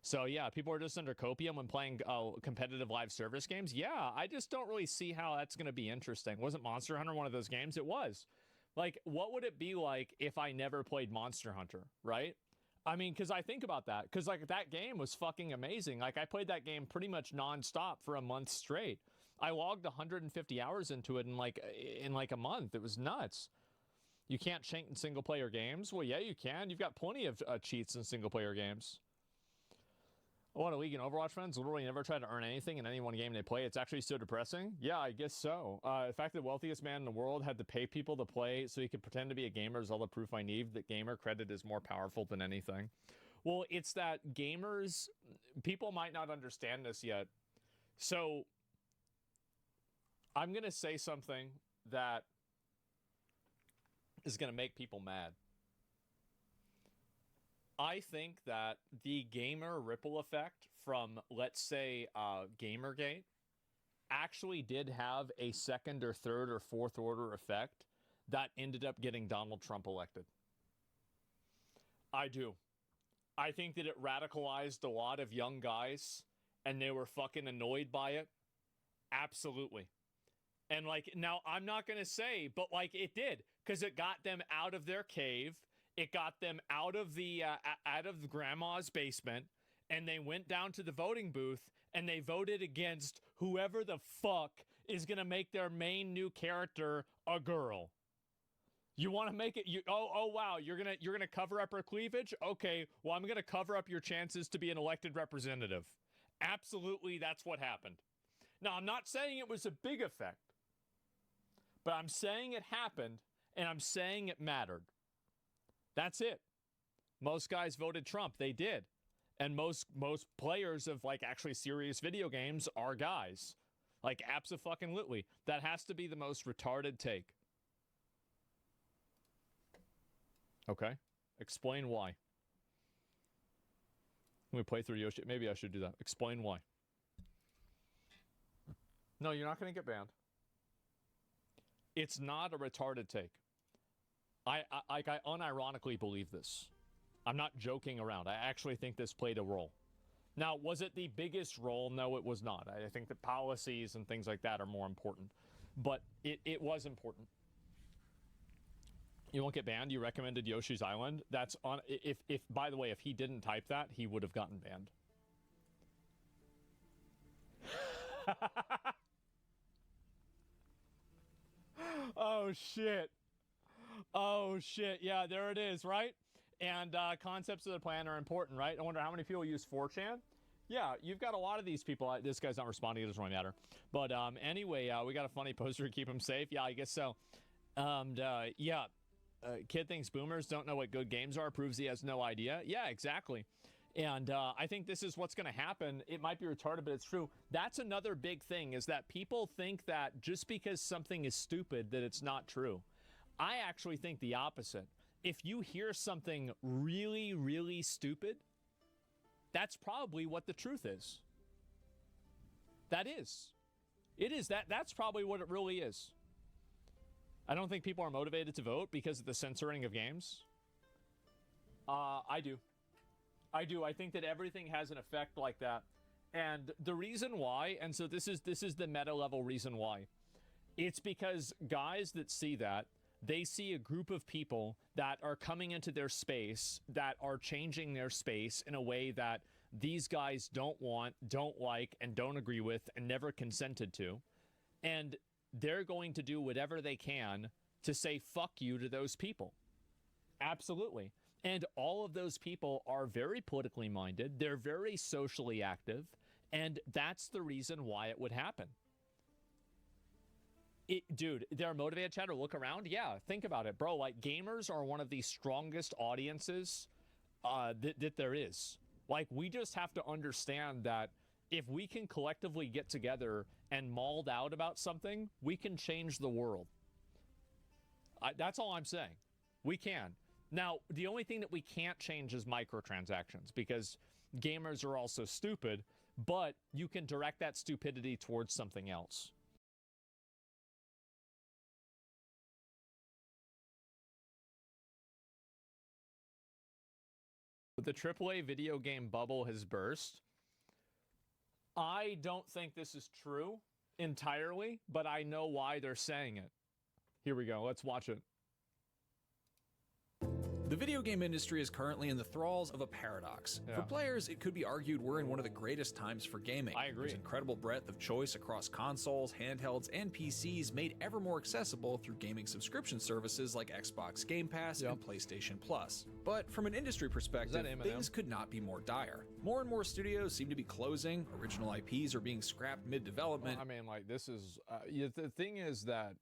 So yeah, people are just under copium when playing competitive live service games. Yeah, I just don't really see how that's going to be interesting. Wasn't Monster Hunter one of those games? It was. Like, what would it be like if I never played Monster Hunter, right? I mean, because I think about that, because like that game was fucking amazing. Like I played that game pretty much nonstop for a month straight. I logged 150 hours into it in like a month. It was nuts. You can't cheat in single player games? Well, yeah, you can. You've got plenty of cheats in single player games. I want a League and Overwatch friends literally never try to earn anything in any one game they play. It's actually so depressing. Yeah, I guess so. The fact that the wealthiest man in the world had to pay people to play so he could pretend to be a gamer is all the proof I need that gamer credit is more powerful than anything. Well, it's that gamers, people might not understand this yet. So I'm going to say something that is going to make people mad. I think that the gamer ripple effect from, let's say, Gamergate actually did have a second or third or fourth order effect that ended up getting Donald Trump elected. I do. I think that it radicalized a lot of young guys and they were fucking annoyed by it. Absolutely. And like, now I'm not going to say, but like it did, because it got them out of their cave. It got them out of the grandma's basement, and they went down to the voting booth and they voted against whoever the fuck is gonna make their main new character a girl. You want to make it? Oh wow, you're gonna cover up her cleavage? Okay, well I'm gonna cover up your chances to be an elected representative. Absolutely, that's what happened. Now I'm not saying it was a big effect, but I'm saying it happened, and I'm saying it mattered. That's it. Most guys voted Trump. They did. And most players of like actually serious video games are guys. Like abso-fucking-lutely. That has to be the most retarded take. Okay. Explain why. Let me play through Yoshi. Maybe I should do that. Explain why. No, you're not going to get banned. It's not a retarded take. I unironically believe this. I'm not joking around. I actually think this played a role. Now, was it the biggest role? No, it was not. I think that policies and things like that are more important. But it was important. You won't get banned. You recommended Yoshi's Island. That's on. If by the way, if he didn't type that, he would have gotten banned. Oh shit. Oh shit, yeah, there it is, right? And concepts of the plan are important, right? I wonder how many people use 4chan? Yeah, you've got a lot of these people. This guy's not responding, it doesn't really matter. But anyway, we got a funny poster to keep him safe. Yeah, I guess so. Kid thinks boomers don't know what good games are, proves he has no idea. Yeah, exactly. And I think this is what's going to happen. It might be retarded, but it's true. That's another big thing, is that people think that just because something is stupid, that it's not true. I actually think the opposite. If you hear something really, really stupid, that's probably what the truth is. That is. It is. That's probably what it really is. I don't think people are motivated to vote because of the censoring of games. I do. I think that everything has an effect like that. And the reason why, and so this is the meta level reason why. It's because guys that see that, they see a group of people that are coming into their space, that are changing their space in a way that these guys don't want, don't like, and don't agree with, and never consented to. And they're going to do whatever they can to say fuck you to those people. Absolutely. And all of those people are very politically minded. They're very socially active. And that's the reason why it would happen. Dude, they're motivated, chatter. Look around. Yeah, think about it, bro. Like, gamers are one of the strongest audiences that there is. Like, we just have to understand that if we can collectively get together and mauled out about something, we can change the world. That's all I'm saying. We can. Now, the only thing that we can't change is microtransactions, because gamers are also stupid, but you can direct that stupidity towards something else. The AAA video game bubble has burst. I don't think this is true entirely, but I know why they're saying it. Here we go. Let's watch it. The video game industry is currently in the thralls of a paradox. Yeah. For players, it could be argued we're in one of the greatest times for gaming. I agree. There's incredible breadth of choice across consoles, handhelds, and PCs made ever more accessible through gaming subscription services like Xbox Game Pass and PlayStation Plus. But from an industry perspective, things could not be more dire. More and more studios seem to be closing, original IPs are being scrapped mid-development. Well, I mean, like, this is... the thing is that...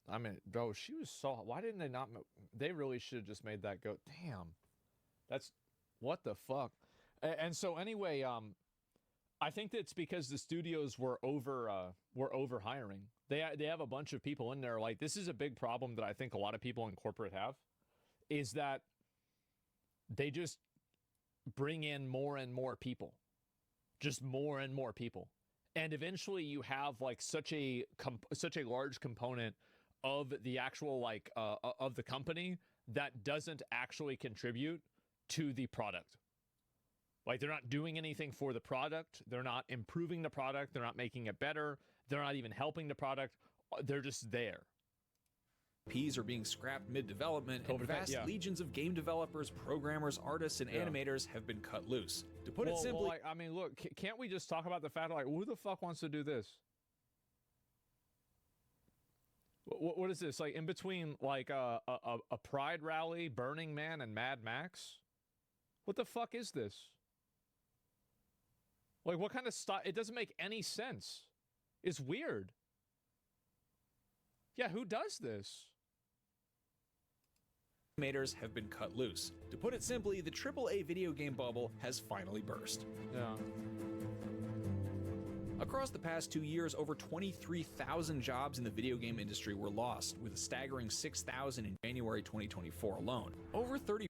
I mean, bro, she was so... Why didn't they not... They really should have just made that go... Damn. That's... What the fuck? And so anyway, I think that's because the studios were over hiring. They have a bunch of people in there. Like, this is a big problem that I think a lot of people in corporate have, is that they just bring in more and more people. Just more and more people. And eventually you have, like, such a large component of the actual, like, of the company that doesn't actually contribute to the product. Like, they're not doing anything for the product. They're not improving the product. They're not making it better. They're not even helping the product. They're just there. IPs are being scrapped mid-development, and vast legions of game developers, programmers, artists, and animators have been cut loose. To put it simply... I mean, look, can't we just talk about the fact, like, who the fuck wants to do this? What is this? Like, in between, like, a Pride rally, Burning Man, and Mad Max? What the fuck is this? Like, what kind of stuff? It doesn't make any sense. It's weird. Yeah, who does this? Animators have been cut loose. To put it simply, the AAA video game bubble has finally burst. Yeah. Across the past 2 years, over 23,000 jobs in the video game industry were lost, with a staggering 6,000 in January 2024 alone. Over 30